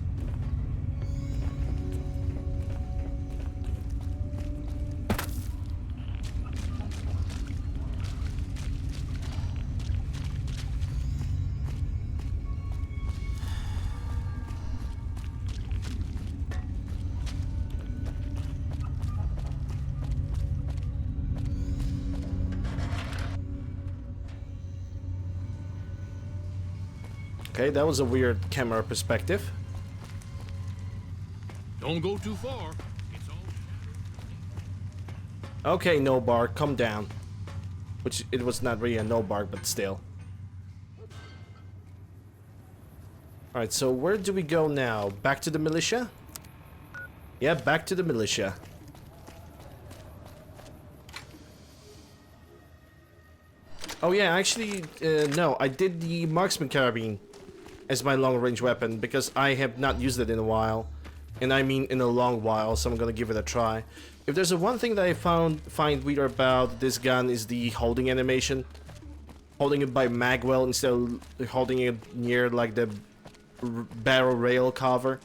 S1: Okay, that was a weird camera perspective.
S14: Don't go too far. It's all...
S1: Okay, no bark, come down. Which it was not really a no bark, but still. Alright, so where do we go now? Back to the militia? Yeah, back to the militia. Oh yeah, actually, no, I did the marksman carabine as my long-range weapon because I have not used it in a while, and I mean in a long while, so I'm gonna give it a try. If there's a one thing that I find weird about this gun is the holding animation. Holding it by magwell instead of holding it near like the barrel rail cover.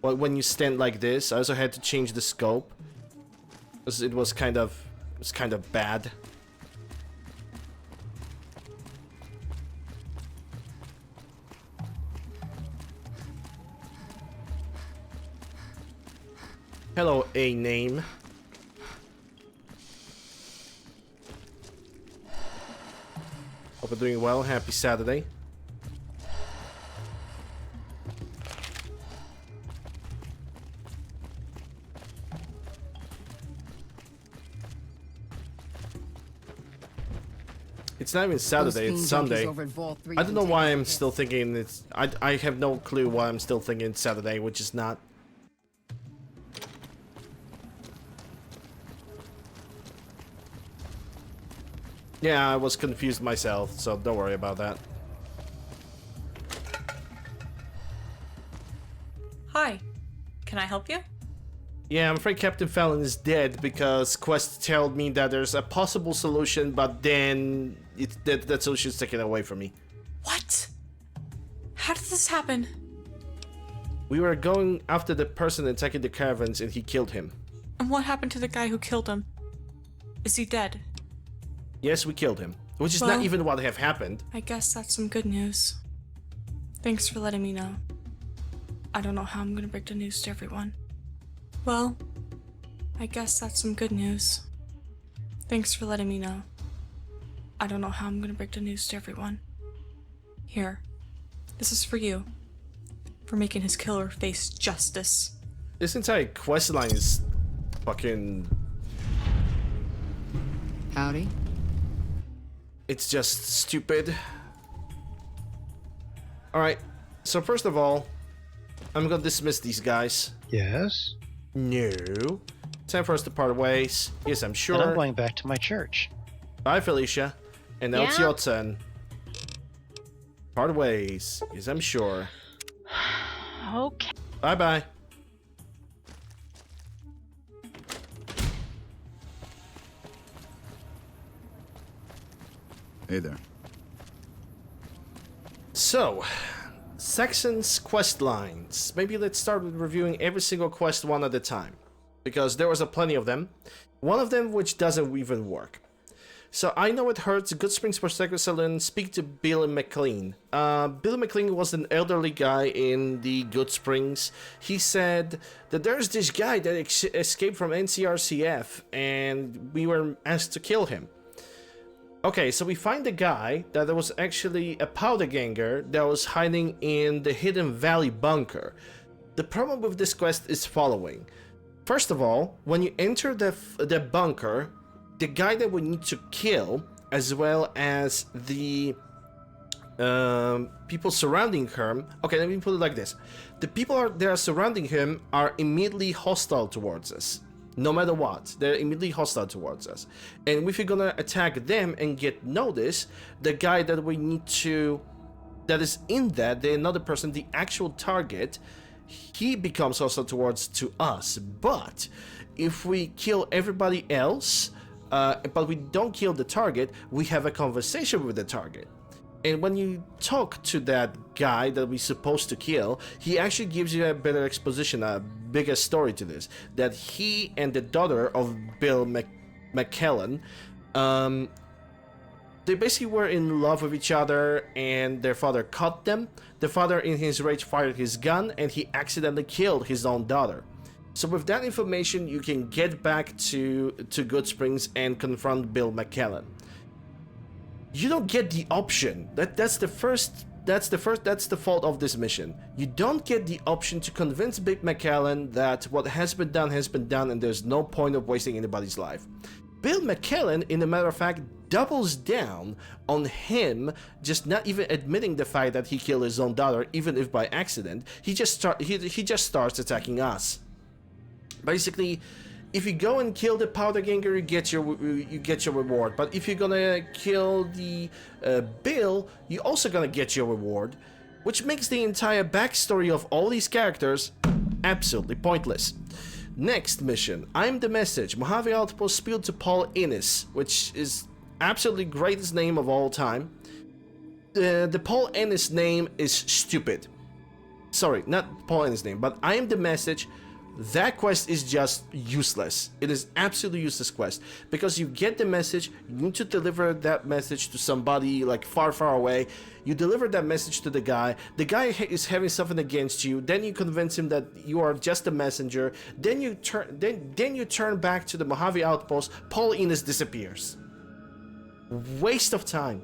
S1: But when you stand like this, I also had to change the scope because it was kind of bad. Hello, a name. Hope you're doing well. Happy Saturday. It's not even Saturday, it's Sunday. I don't know why I'm still thinking it's... I have no clue why I'm still thinking it's Saturday, which is not. Yeah, I was confused myself, so don't worry about that.
S13: Hi. Can I help you?
S1: Yeah, I'm afraid Captain Fallon is dead because Quest told me that there's a possible solution, but then that solution is taken away from me.
S13: What? How did this happen?
S1: We were going after the person attacking the caravans and he killed him.
S13: And what happened to the guy who killed him? Is he dead?
S1: Yes, we killed him. Which is not even what have happened.
S13: I guess that's some good news. Thanks for letting me know. I don't know how I'm gonna break the news to everyone. Well, I guess that's some good news. Thanks for letting me know. I don't know how I'm gonna break the news to everyone. Here, this is for you. For making his killer face justice.
S1: This entire quest line is fucking...
S8: Howdy.
S1: It's just stupid. Alright, so first of all, I'm gonna dismiss these guys.
S9: Yes?
S1: No. Time for us to part ways. Yes, I'm sure.
S9: And I'm going back to my church.
S1: Bye, Felicia. And now it's
S5: Yeah?
S1: your turn. Part ways. Yes, I'm sure.
S5: Okay.
S1: Bye-bye.
S4: Hey there.
S1: So, Saxon's quest lines. Maybe let's start with reviewing every single quest one at a time, because there was a plenty of them. One of them which doesn't even work. So I know it hurts. Good Springs Prosecco Saloon. Speak to Billy McLean. Billy McLean was an elderly guy in the Good Springs. He said that there's this guy that escaped from NCRCF, and we were asked to kill him. Okay, so we find a guy that was actually a powder ganger that was hiding in the Hidden Valley bunker. The problem with this quest is following. First of all, when you enter the bunker, the guy that we need to kill, as well as the people surrounding him... Okay, let me put it like this. The people that are surrounding him are immediately hostile towards us. No matter what, they're immediately hostile towards us. And if you're gonna attack them and get noticed, the guy that we need to, that is in that, the another person, the actual target, he becomes hostile towards to us. But if we kill everybody else, but we don't kill the target, we have a conversation with the target. And when you talk to that guy that we're supposed to kill, he actually gives you a better exposition, a bigger story to this. That he and the daughter of Bill McKellen, they basically were in love with each other, and their father caught them. The father, in his rage, fired his gun, and he accidentally killed his own daughter. So with that information, you can get back to Good Springs and confront Bill McKellen. You don't get the option. That's the fault of this mission. You don't get the option to convince Big McKellen that what has been done, and there's no point of wasting anybody's life. Bill McKellen, in a matter of fact, doubles down on him, just not even admitting the fact that he killed his own daughter, even if by accident. He just starts attacking us. Basically, if you go and kill the powder ganger, you get your reward. But if you're gonna kill the Bill, you're also gonna get your reward, which makes the entire backstory of all these characters absolutely pointless. Next mission, I'm the Message. Mojave Outpost spilled to Paul Ennis, which is absolutely greatest name of all time. The Paul Ennis name is stupid. Sorry, not Paul Ennis name, but I am the Message. That quest is just useless. It is absolutely useless quest, because you get the message, you need to deliver that message to somebody like far away. You deliver that message to the guy is having something against you, then you convince him that you are just a messenger, then you turn back to the Mojave Outpost. Paul Ennis disappears. Waste of time.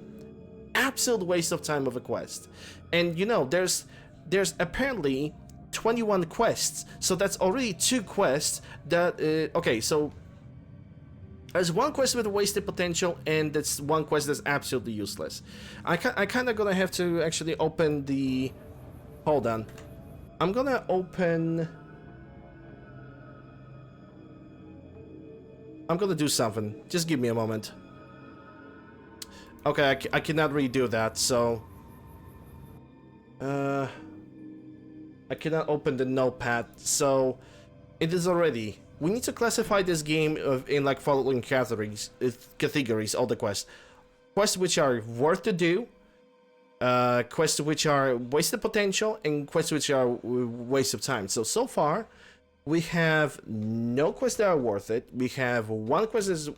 S1: Absolute waste of time of a quest. And you know, there's apparently 21 quests, so that's already 2 quests that okay, so there's 1 quest with wasted potential, and that's 1 quest that's absolutely useless. I kind of gonna have to actually open the, hold on, I'm gonna do something, just give me a moment. Okay, I cannot redo that, so I cannot open the notepad, so it is already. We need to classify this game in like following categories, all the quests. Quests which are worth to do, quests which are wasted potential, and quests which are waste of time. So far, we have no quests that are worth it. We have 1 quest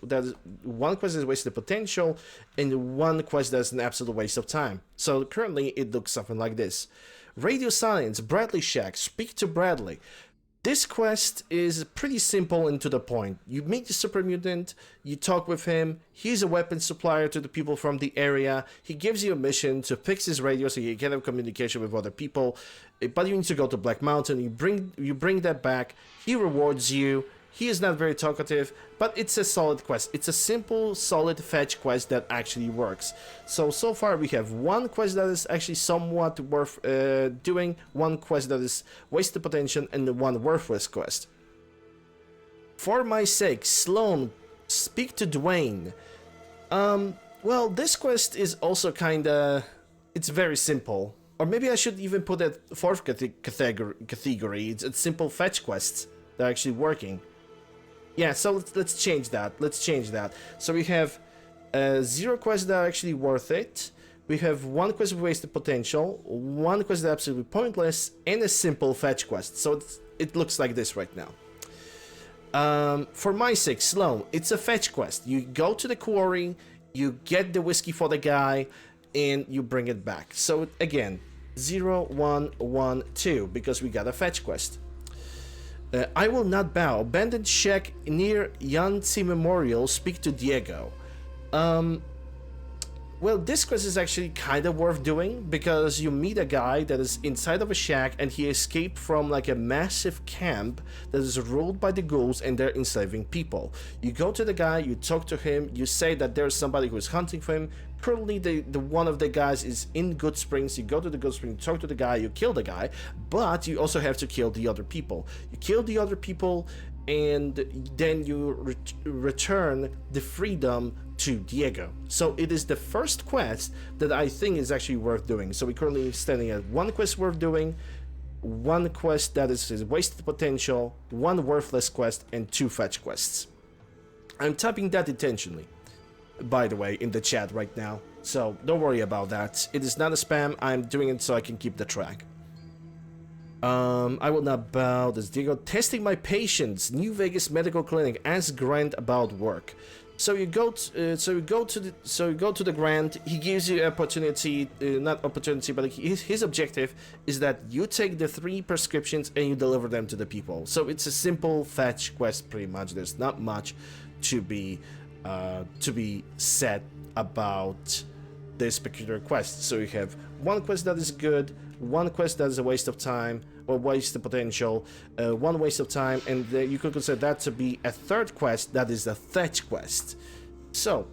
S1: one quest is wasted potential, and 1 quest that's an absolute waste of time. So currently, it looks something like this. Radio Silence, Bradley Shack, speak to Bradley. This quest is pretty simple and to the point. You meet the super mutant, you talk with him, he's a weapons supplier to the people from the area, he gives you a mission to fix his radio so you can have communication with other people, but you need to go to Black Mountain, you bring that back, he rewards you. He is not very talkative, but it's a solid quest. It's a simple, solid fetch quest that actually works. So far we have 1 quest that is actually somewhat worth doing, 1 quest that is wasted potential, and 1 worthless quest. For my sake, Sloan, speak to Dwayne. Well, this quest is also kinda, it's very simple. Or maybe I should even put a 4th category. It's simple fetch quests that are actually working. Yeah, so let's change that. So we have 0 quests that are actually worth it. We have 1 quest with wasted potential, 1 quest that's absolutely pointless, and a simple fetch quest. So it looks like this right now. For my sake, Sloan, it's a fetch quest. You go to the quarry, you get the whiskey for the guy, and you bring it back. So again, 0, 1, 1, 2, because we got a fetch quest. I will not bow. Abandoned shack near Yancy Memorial. Speak to Diego. Well, this quest is actually kind of worth doing, because you meet a guy that is inside of a shack and he escaped from like a massive camp that is ruled by the ghouls and they're enslaving people. You go to the guy, you talk to him, you say that there's somebody who is hunting for him. Currently, the one of the guys is in Good Springs. You go to the Good Springs, talk to the guy, you kill the guy, but you also have to kill the other people. You kill the other people, and then you return the freedom to Diego. So it is the first quest that I think is actually worth doing. So we're currently standing at 1 quest worth doing, 1 quest that is wasted potential, 1 worthless quest, and 2 fetch quests. I'm typing that intentionally, by the way, in the chat right now, so don't worry about that. It is not a spam. I'm doing it so I can keep the track. I will not bow. This Diego. Testing my patients. New Vegas Medical Clinic. Ask Grant about work. So you go to the Grant. He gives you opportunity, not opportunity, but his objective is that you take the 3 prescriptions and you deliver them to the people. So it's a simple fetch quest, pretty much. There's not much to be said about this particular quest. So you have 1 quest that is good, 1 quest that is a waste of time or waste of potential, 1 waste of time, and you could consider that to be a 3rd quest that is a fetch quest. So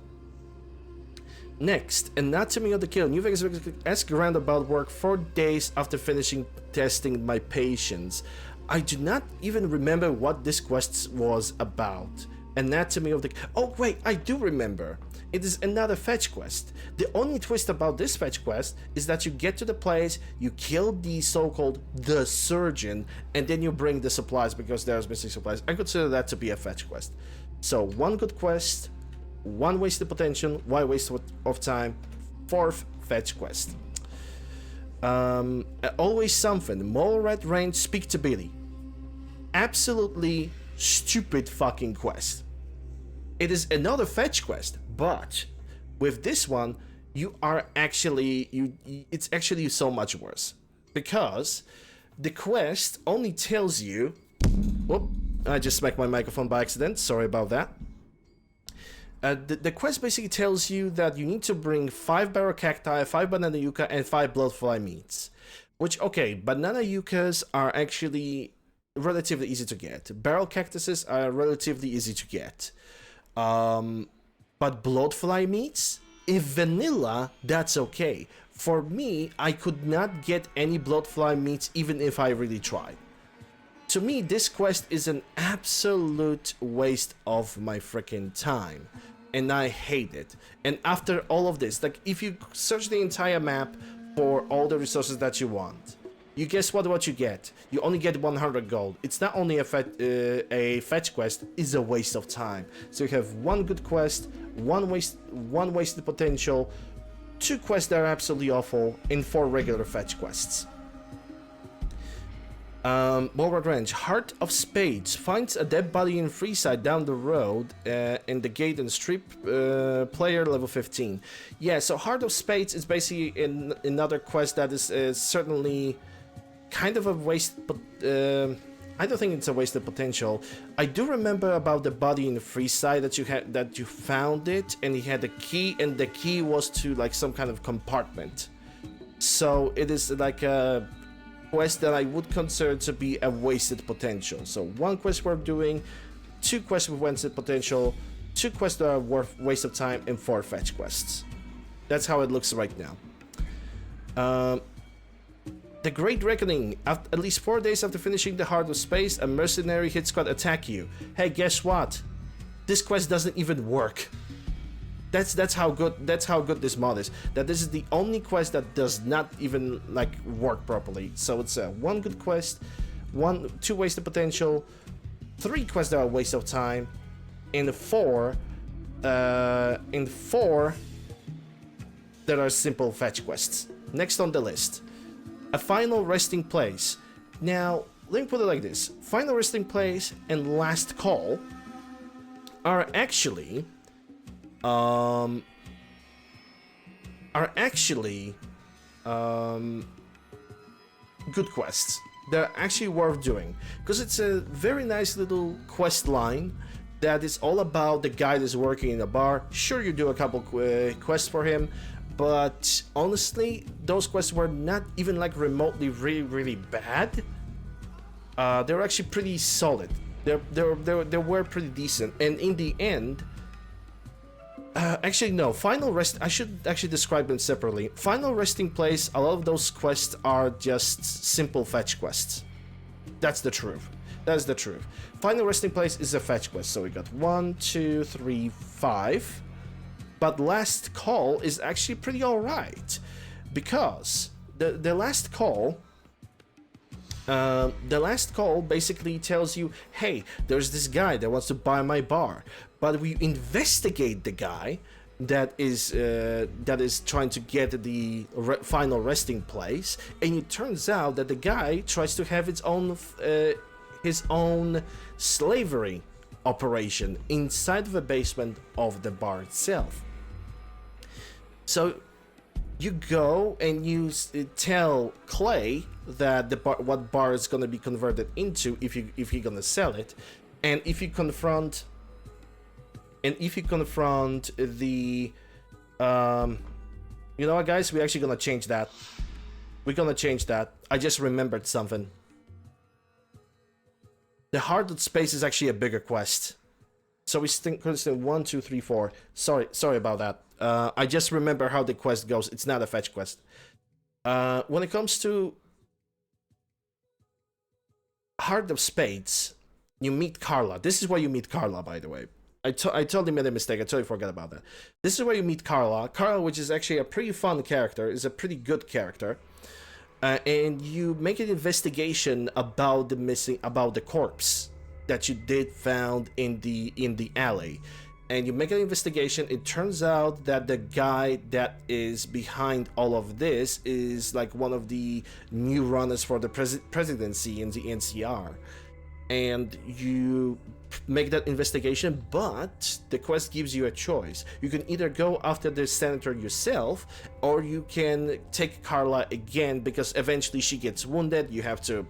S1: next, Anatomy of the Kill. New Vegas. Ask around about work 4 days after finishing testing my patients. I do not even remember what this quest was about. Anatomy of the... Oh wait, I do remember. It is another fetch quest. The only twist about this fetch quest is that you get to the place, you kill the so-called the surgeon, and then you bring the supplies because there's missing supplies. I consider that to be a fetch quest. So 1 good quest, 1 wasted potential, 1 waste of time, 4th fetch quest. Always something. Mole Rat Range. Speak to Billy. Absolutely stupid fucking quest. It is another fetch quest, but with this one you are actually it's actually so much worse, because the quest only tells you... Whoop, I just smacked my microphone by accident, sorry about that. The quest basically tells you that you need to bring 5 barrel cacti, 5 banana yucca, and 5 bloodfly meats, which, okay, banana yuccas are actually relatively easy to get. Barrel cactuses are relatively easy to get. But bloodfly meats, if vanilla, that's okay. For me, I could not get any bloodfly meats even if I really tried. To me, this quest is an absolute waste of my freaking time, and I hate it. And after all of this, like, if you search the entire map for all the resources that you want, you guess what you get? You only get 100 gold. It's not only a fetch quest, it's a waste of time. So you have 1 good quest, 1 wasted potential, 2 quests that are absolutely awful, and 4 regular fetch quests. Bulwark Ranch. Heart of Spades. Finds a dead body in Freeside down the road in the gate and strip, player level 15. Yeah, so Heart of Spades is basically another quest that is certainly kind of a waste, but I don't think it's a wasted potential. I do remember about the body in Freeside that you found it and he had a key, and the key was to like some kind of compartment. So it is like a quest that I would consider to be a wasted potential. So 1 quest worth doing, 2 quests with wasted potential, 2 quests that are worth waste of time, and 4 fetch quests. That's how it looks right now. The Great Reckoning. At least 4 days after finishing the Heart of Space, a mercenary hit squad attack you. Hey, guess what? This quest doesn't even work. That's how good this mod is. That this is the only quest that does not even like work properly. So it's a 1 good quest, 2 wasted potential, 3 quests that are a waste of time, and 4 that are simple fetch quests. Next on the list, a Final Resting Place. Now, let me put it like this: Final Resting Place and Last Call are actually good quests. They're actually worth doing because it's a very nice little quest line that is all about the guy that's working in a bar. Sure, you do a couple quests for him, but honestly, those quests were not even like remotely really bad. They were actually pretty solid. They were pretty decent, and in the end, actually no, I should actually describe them separately. Final Resting Place, a lot of those quests are just simple fetch quests. That's the truth. That's the truth. Final resting place is a fetch quest. So we got 1, 2, 3, 5. But last call is actually pretty alright. Because the last call... the last call basically tells you, hey, there's this guy that wants to buy my bar. But we investigate the guy that is trying to get the final resting place, and it turns out that the guy tries to have his own slavery operation inside of the basement of the bar itself. So you go and you tell Clay that what bar is going to be converted into if you're going to sell it, and if you confront the you know what, guys, we're actually going to change that. We're going to change that. I just remembered something. The Heart of Space is actually a bigger quest. So we think 1, 2, 3, 4. Sorry about that. I just remember how the quest goes. It's not a fetch quest. When it comes to Heart of Spades, you meet Carla. This is where you meet Carla, by the way. I totally made a mistake. I totally forgot about that. This is where you meet Carla. Carla, which is actually a pretty fun character, is a pretty good character. And you make an investigation about the corpse that you did found in the alley. And you make an investigation. It turns out that the guy that is behind all of this is like one of the new runners for the presidency in the NCR. And you make that investigation, but the quest gives you a choice. You can either go after the senator yourself, or you can take Carla again, because eventually she gets wounded. You have to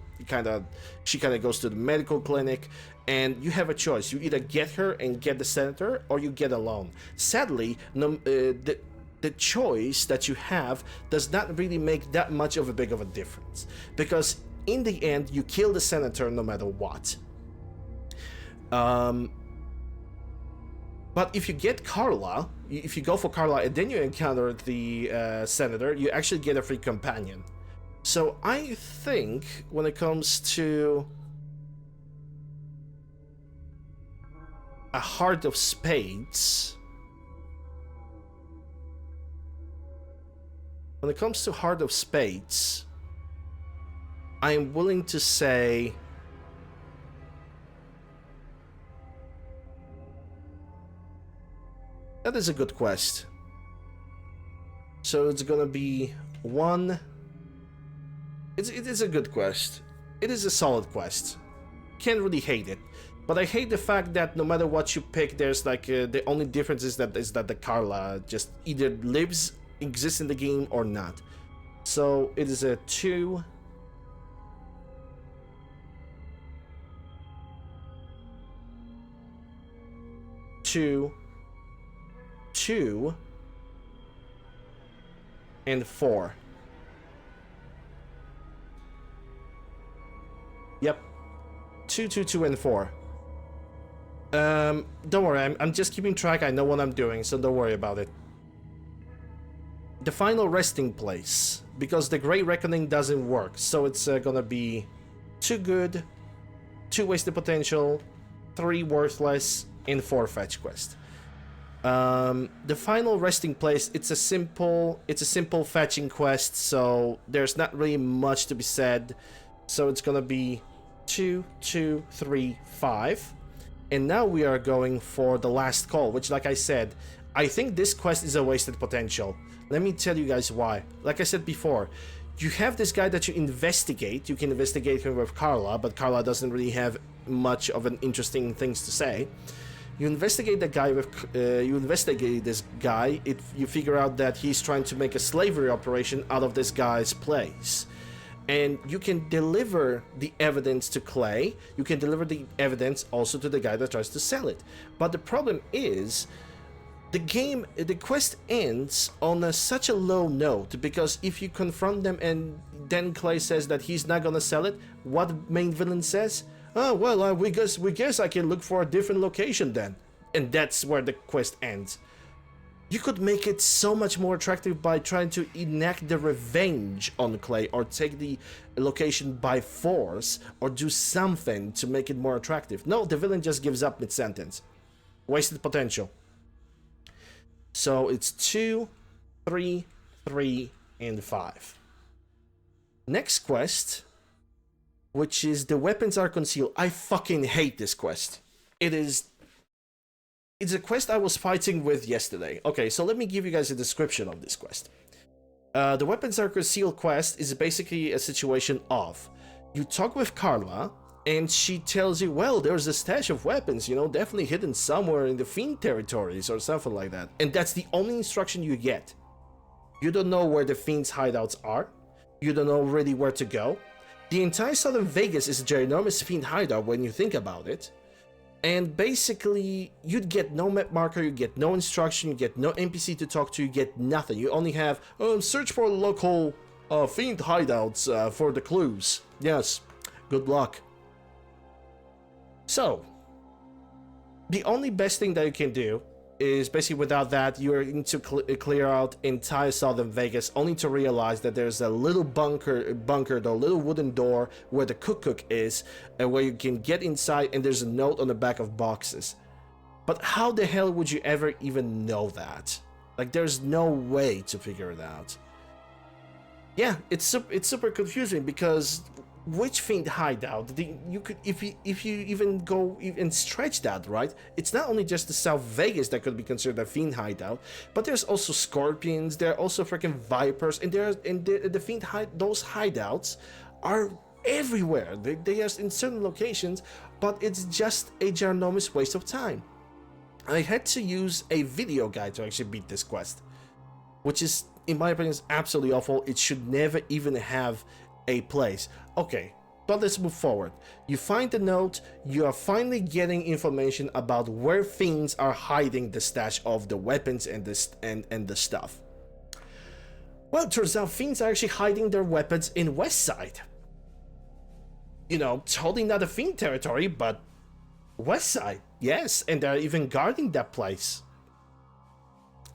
S1: she kind of goes to the medical clinic, and you have a choice. You either get her and get the senator, or you get alone. Sadly, the choice that you have does not really make that much of a big of a difference, because in the end you kill the senator no matter what. But if you get Carla, if you go for Carla and then you encounter the senator, you actually get a free companion. So I think when it comes to a Heart of Spades, I am willing to say that is a good quest. So it's gonna be 1. It is a good quest. It is a solid quest. Can't really hate it. But I hate the fact that no matter what you pick, there's like the only difference is that the Carla just either exists in the game or not. So it is a 2. Two and 4. Yep. 2, 2, 2, and 4. Don't worry, I'm just keeping track. I know what I'm doing, so don't worry about it. The final resting place, because the Great Reckoning doesn't work, so it's gonna be 2 good, 2 wasted potential, 3 worthless, and 4 fetch quest. The final resting place, it's a simple fetching quest, so there's not really much to be said. So it's gonna be 2, 2, 3, 5. And now we are going for the last call, which, like I said, I think this quest is a wasted potential. Let me tell you guys why. Like I said before, you have this guy that you investigate. You can investigate him with Carla, but Carla doesn't really have much of an interesting things to say. You investigate the guy you investigate this guy. You figure out that he's trying to make a slavery operation out of this guy's place. And you can deliver the evidence to Clay. You can deliver the evidence also to the guy that tries to sell it. But the problem is, the quest ends on such a low note, because if you confront them and then Clay says that he's not gonna sell it, what main villain says? Oh, well, we guess I can look for a different location then. And that's where the quest ends. You could make it so much more attractive by trying to enact the revenge on Clay, or take the location by force, or do something to make it more attractive. No, the villain just gives up mid-sentence. Wasted potential. So it's 2, 3, 3, and 5. Next quest, which is the weapons are concealed. I fucking hate this quest. It's a quest I was fighting with yesterday. Okay, so let me give you guys a description of this quest. The weapons are concealed quest is basically a situation of, you talk with Carla, and she tells you, well, there's a stash of weapons, you know, definitely hidden somewhere in the Fiend territories or something like that. And that's the only instruction you get. You don't know where the Fiend's hideouts are. You don't know really where to go. The entire southern Vegas is a ginormous Fiend hideout when you think about it. And basically, you'd get no map marker, you get no instruction, you get no NPC to talk to, you get nothing. You only have, search for local Fiend hideouts for the clues. Yes, good luck. So, the only best thing that you can do is basically without that, you're going to clear out entire southern Vegas, only to realize that there's a little bunker, the little wooden door where the cook is, and where you can get inside, and there's a note on the back of boxes. But how the hell would you ever even know that? Like, there's no way to figure it out. Yeah, it's super confusing, because which Fiend hideout? You could, if you even go and stretch that, right? It's not only just the South Vegas that could be considered a Fiend hideout, but there's also Scorpions. There are also freaking Vipers, and the Fiend those hideouts are everywhere. They are in certain locations, but it's just a ginormous waste of time. I had to use a video guide to actually beat this quest, which is, in my opinion, is absolutely awful. It should never even have a place. Okay, but let's move forward. You find the note, you are finally getting information about where Fiends are hiding the stash of the weapons and the stuff. Well, it turns out Fiends are actually hiding their weapons in Westside. You know, totally not a Fiend territory, but Westside, yes, and they're even guarding that place.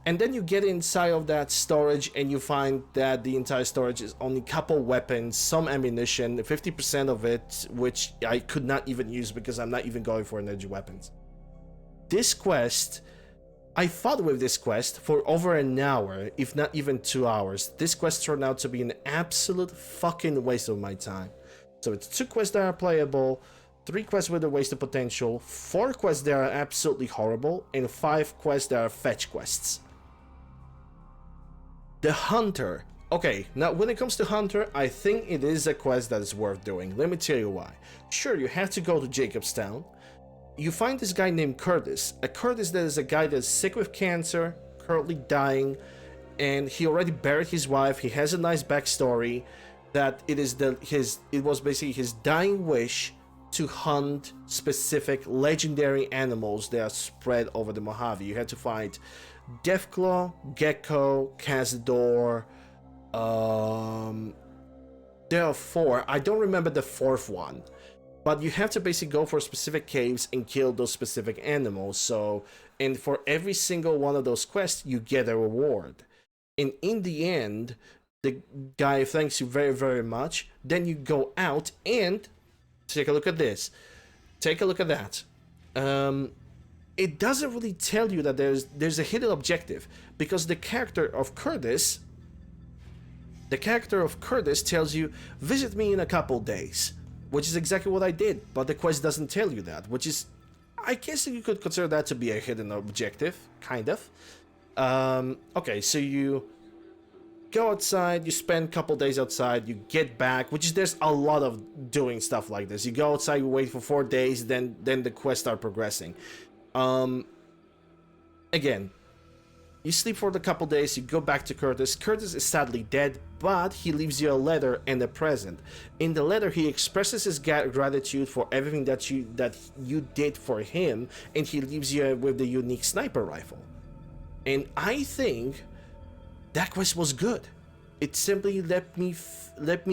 S1: And then you get inside of that storage and you find that the entire storage is only a couple weapons, some ammunition, 50% of it, which I could not even use because I'm not even going for energy weapons. This quest, I fought with this quest for over an hour, if not even 2 hours. This quest turned out to be an absolute fucking waste of my time. So it's 2 quests that are playable, 3 quests with a wasted potential, 4 quests that are absolutely horrible, and 5 quests that are fetch quests. The Hunter. Okay, now when it comes to Hunter, I think it is a quest that is worth doing. Let me tell you why. Sure, you have to go to Jacobstown. You find this guy named Curtis. Curtis that is a guy that's sick with cancer, currently dying, and he already buried his wife. He has a nice backstory that it was basically his dying wish to hunt specific legendary animals that are spread over the Mojave. You had to find Deathclaw, Gecko, Cazador. There are 4. I don't remember the 4th one, but you have to basically go for specific caves and kill those specific animals. So, and for every single one of those quests, you get a reward. And in the end, the guy thanks you very, very much. Then you go out and take a look at this. Take a look at that. It doesn't really tell you that there's a hidden objective, because the character of Curtis tells you, visit me in a couple days, which is exactly what I did, but the quest doesn't tell you that, which is, I guess you could consider that to be a hidden objective, kind of. Okay, so you go outside, you spend a couple days outside, you get back, which is, there's a lot of doing stuff like this. You go outside, you wait for 4 days, then the quests start progressing. Again, you sleep for a couple days, you go back to Curtis. Curtis is sadly dead, but he leaves you a letter and a present. In the letter, he expresses his gratitude for everything that you did for him, and he leaves you with the unique sniper rifle. And I think that quest was good. it simply let me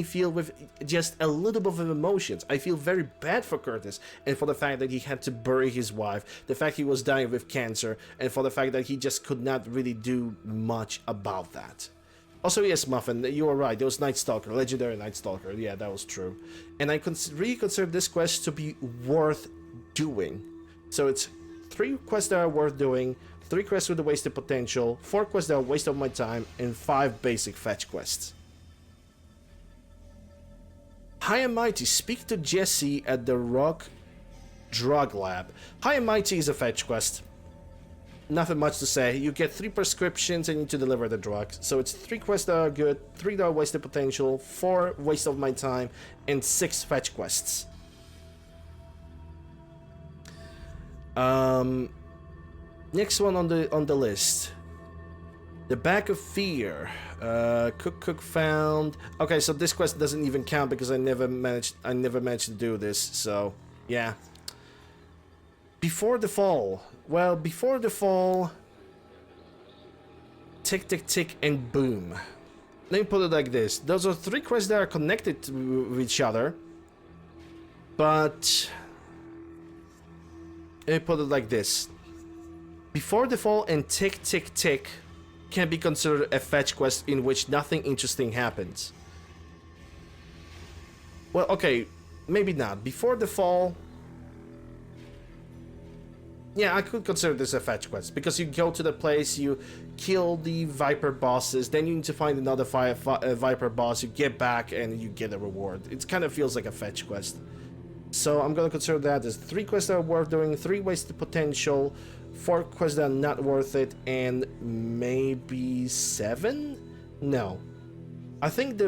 S1: feel with just a little bit of emotions. I feel very bad for Curtis, and for the fact that he had to bury his wife, the fact he was dying with cancer, and for the fact that he just could not really do much about that. Also, yes, Muffin, you were right. There was Night Stalker, legendary Night Stalker. Yeah, that was true. And I really consider this quest to be worth doing. So it's 3 quests that are worth doing, 3 quests with a wasted potential, 4 quests that are a waste of my time, and 5 basic fetch quests. High and Mighty, speak to Jesse at the Rock Drug Lab. High and Mighty is a fetch quest. Nothing much to say. You get 3 prescriptions and you need to deliver the drugs. So it's 3 quests that are good, 3 that are wasted potential, 4 waste of my time, and 6 fetch quests. Next one on the list. The Bag of Fear. Cook found. Okay, so this quest doesn't even count because I never managed to do this. So yeah. Before the Fall. Well, before the fall. Tick, tick, tick, and boom. Let me put it like this. Those are 3 quests that are connected with each other. But let me put it like this. Before the Fall and Tick, Tick, Tick can be considered a fetch quest in which nothing interesting happens. Well, okay, maybe not. Before the Fall... Yeah, I could consider this a fetch quest, because you go to the place, you kill the Viper bosses, then you need to find another Viper boss, you get back, and you get a reward. It kind of feels like a fetch quest. So I'm gonna consider that as 3 quests that are worth doing, 3 wasted potential, 4 quests that are not worth it, and maybe 7? No. I think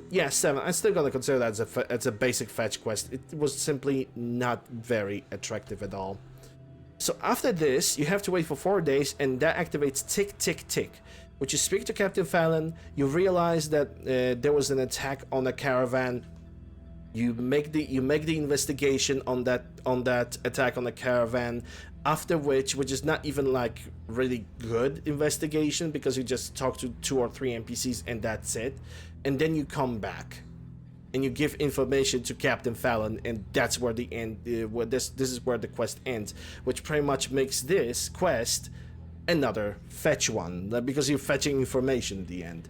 S1: yeah, 7. I'm still gonna consider that as a basic fetch quest. It was simply not very attractive at all. So after this, you have to wait for 4 days, and that activates Tick, Tick, Tick. Which you speak to Captain Fallon, you realize that there was an attack on a caravan. You make the investigation on that attack on the caravan. After which is not even like really good investigation, because you just talk to 2 or 3 NPCs and that's it. And then you come back. And you give information to Captain Fallon, and that's where the end. This is where the quest ends, which pretty much makes this quest another fetch one, because you're fetching information at the end.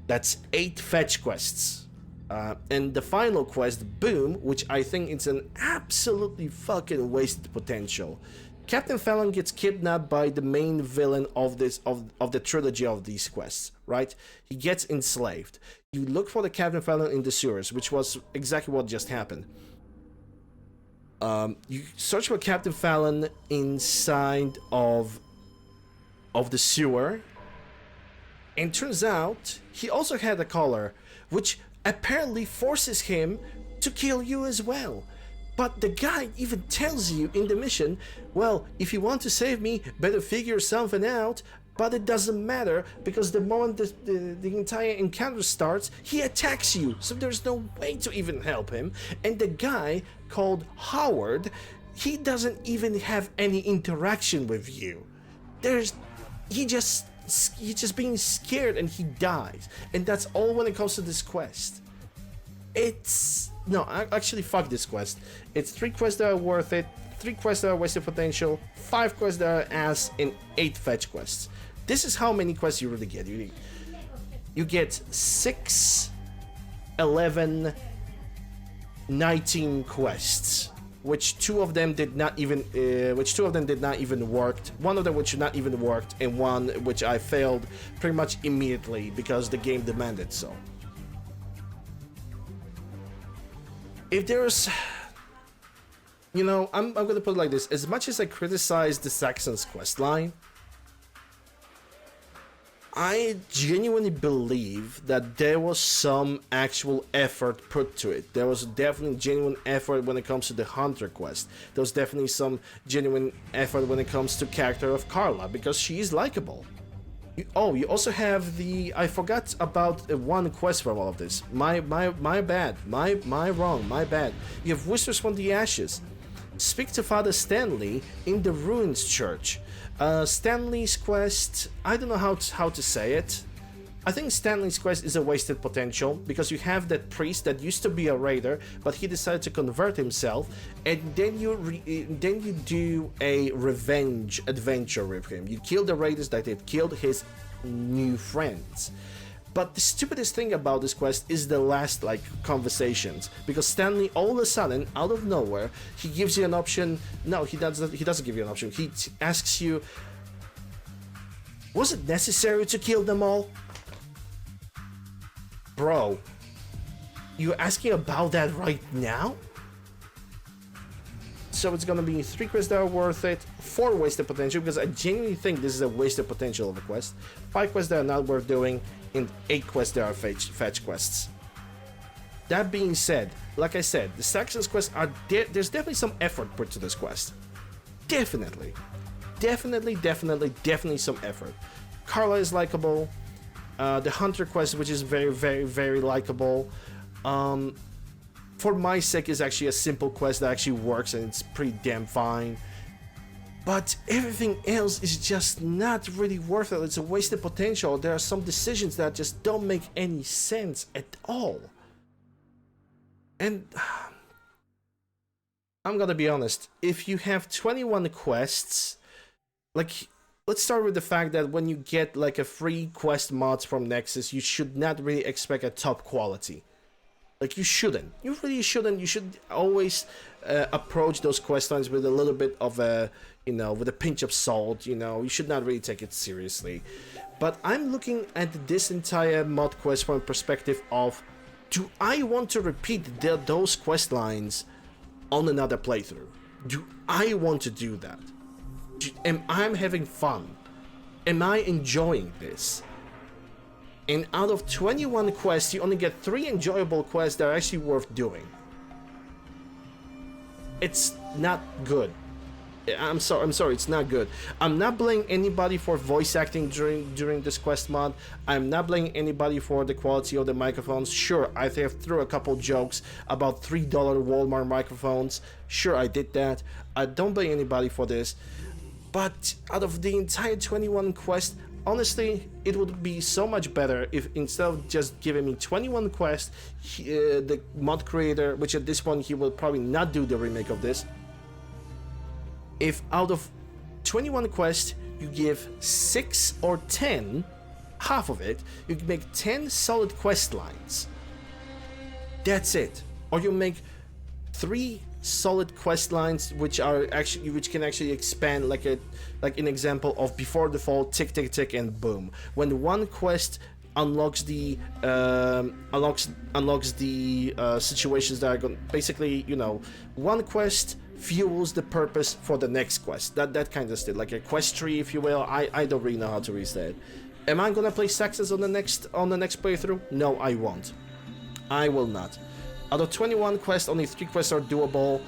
S1: That's 8 fetch quests, and the final quest, Boom, which I think it's an absolutely fucking wasted potential. Captain Fallon gets kidnapped by the main villain of the trilogy of these quests, right? He gets enslaved. You look for the Captain Fallon in the sewers, which was exactly what just happened. You search for Captain Fallon inside of the sewer, and turns out he also had a collar, which apparently forces him to kill you as well. But the guy even tells you in the mission, well, if you want to save me, better figure something out. But it doesn't matter, because the moment the entire encounter starts, he attacks you. So there's no way to even help him. And the guy called Howard, he doesn't even have any interaction with you. He's just being scared and he dies. And that's all when it comes to this quest. No, actually, fuck this quest. It's 3 quests that are worth it, 3 quests that are wasted potential, 5 quests that are ass, and 8 fetch quests. This is how many quests you really get. You get 6, 11, 19 quests, which 2 of them did not even worked. One of them which not even worked, and one which I failed pretty much immediately because the game demanded so. If there's, I'm gonna put it like this. As much as I criticize the Saxon's questline, I genuinely believe that there was some actual effort put to it. There was definitely genuine effort when it comes to the Hunter quest. There was definitely some genuine effort when it comes to character of Carla, because she is likable. You also have I forgot about one quest from all of this. My bad. My wrong. My bad. You have Whispers from the Ashes. Speak to Father Stanley in the Ruins Church. Stanley's quest, I don't know how to say it. I think Stanley's quest is a wasted potential because you have that priest that used to be a raider, but he decided to convert himself, and then you do a revenge adventure with him. You kill the raiders that had killed his new friends. But the stupidest thing about this quest is the last like conversations, because Stanley all of a sudden out of nowhere he gives you an option. No, he doesn't give you an option. He asks you, was it necessary to kill them all? Bro, you're asking about that right now? So it's gonna be 3 quests that are worth it, 4 wasted potential, because I genuinely think this is a wasted potential of a quest, 5 quests that are not worth doing, and 8 quests that are fetch quests. That being said, like I said, the Saxon's quests are there's definitely some effort put to this quest. Definitely some effort. Carla is likable. The Hunter quest, which is very likable. For my sake, is actually a simple quest that actually works and it's pretty damn fine. But everything else is just not really worth it. It's a wasted potential. There are some decisions that just don't make any sense at all. And I'm gonna be honest, if you have 21 quests, like, let's start with the fact that when you get like a free quest mods from Nexus, you should not really expect a top quality. Like, you shouldn't. You really shouldn't. You should always approach those quest lines with a little bit of a, you know, with a pinch of salt, you know. You should not really take it seriously. But I'm looking at this entire mod quest from a perspective of, do I want to repeat those quest lines on another playthrough? Do I want to do that? Am I having fun? Am I enjoying this? And out of 21 quests, you only get 3 enjoyable quests that are actually worth doing. It's not good. I'm sorry, it's not good. I'm not blaming anybody for voice acting during this quest mod. I'm not blaming anybody for the quality of the microphones. Sure, I have threw a couple jokes about $3 Walmart microphones. Sure, I did that. I don't blame anybody for this. But out of the entire 21 quests, honestly, it would be so much better if instead of just giving me 21 quests, the mod creator, which at this point he will probably not do the remake of this, if out of 21 quests you give 6 or 10, half of it, you can make 10 solid quest lines. That's it. Or you make 3 solid quest lines which can actually expand, like an example of before the fall, tick tick tick, and boom. When one quest unlocks the situations that are going, basically, you know, one quest fuels the purpose for the next quest. That kind of stuff, like a quest tree, if you will. I don't really know how to read that. Am I gonna play Saxons on the next playthrough? No, I won't. I will not. Out of 21 quests, only 3 quests are doable,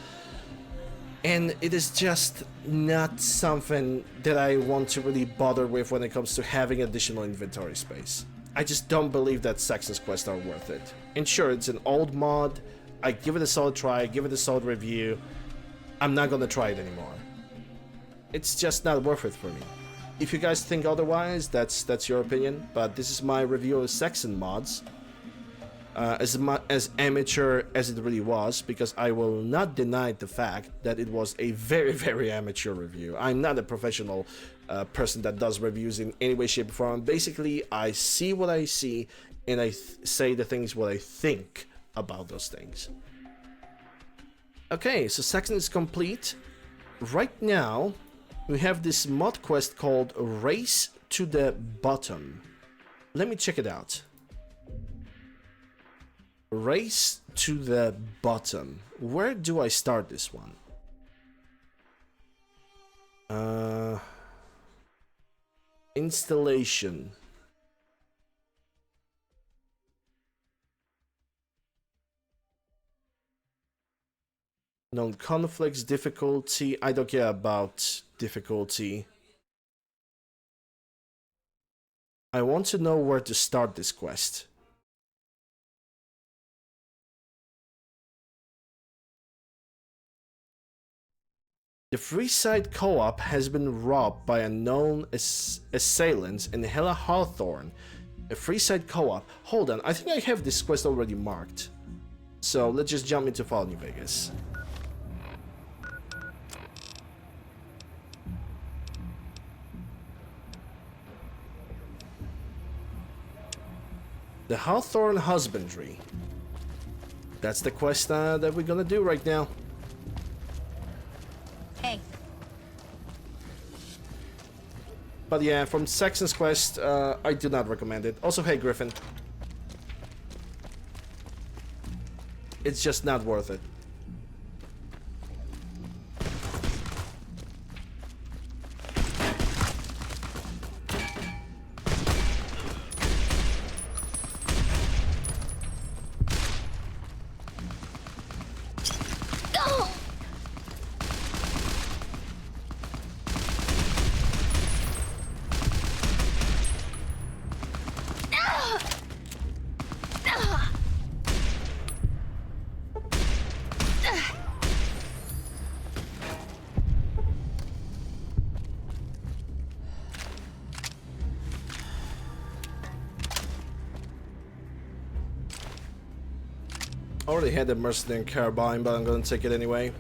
S1: and it is just not something that I want to really bother with when it comes to having additional inventory space. I just don't believe that Saxon's quests are worth it. And sure, it's an old mod. I give it a solid try, give it a solid review. I'm not gonna try it anymore. It's just not worth it for me. If you guys think otherwise, that's your opinion, but this is my review of Saxon mods. As amateur as it really was, because I will not deny the fact that it was a very amateur review. I'm not a professional person that does reviews in any way, shape, or form. Basically, I see what I see, and I say the things what I think about those things. Okay, so Saxon is complete. Right now, we have this mod quest called Race to the Bottom. Let me check it out. Race to the Bottom. Where do I start this one? Installation. Known conflicts, difficulty. I don't care about difficulty. I want to know where to start this quest. The Freeside Co-op has been robbed by unknown assailants, and Hella Hawthorne A Freeside co-op. Hold on, I think I have this quest already marked. So let's just jump into Fallout New Vegas. The Hawthorne Husbandry. That's the quest that we're gonna do right now.
S6: Hey.
S1: But yeah, from Saxon's quest, I do not recommend it. Also, hey Griffin. It's just not worth it. I already had the mercenary carbine, but I'm gonna take it anyway.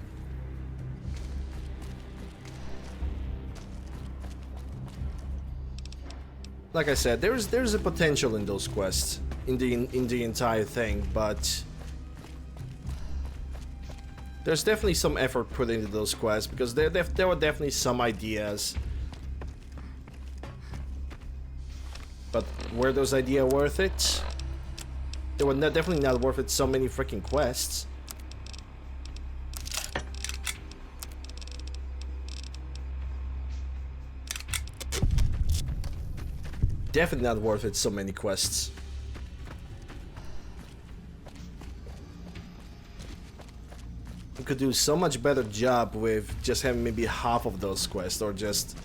S1: Like I said, there's a potential in those quests, in the entire thing, but there's definitely some effort put into those quests because there were definitely some ideas. But were those ideas worth it? They were definitely not worth it. So many freaking quests. Definitely not worth it. So many quests. You could do so much better job with just having maybe half of those quests, or just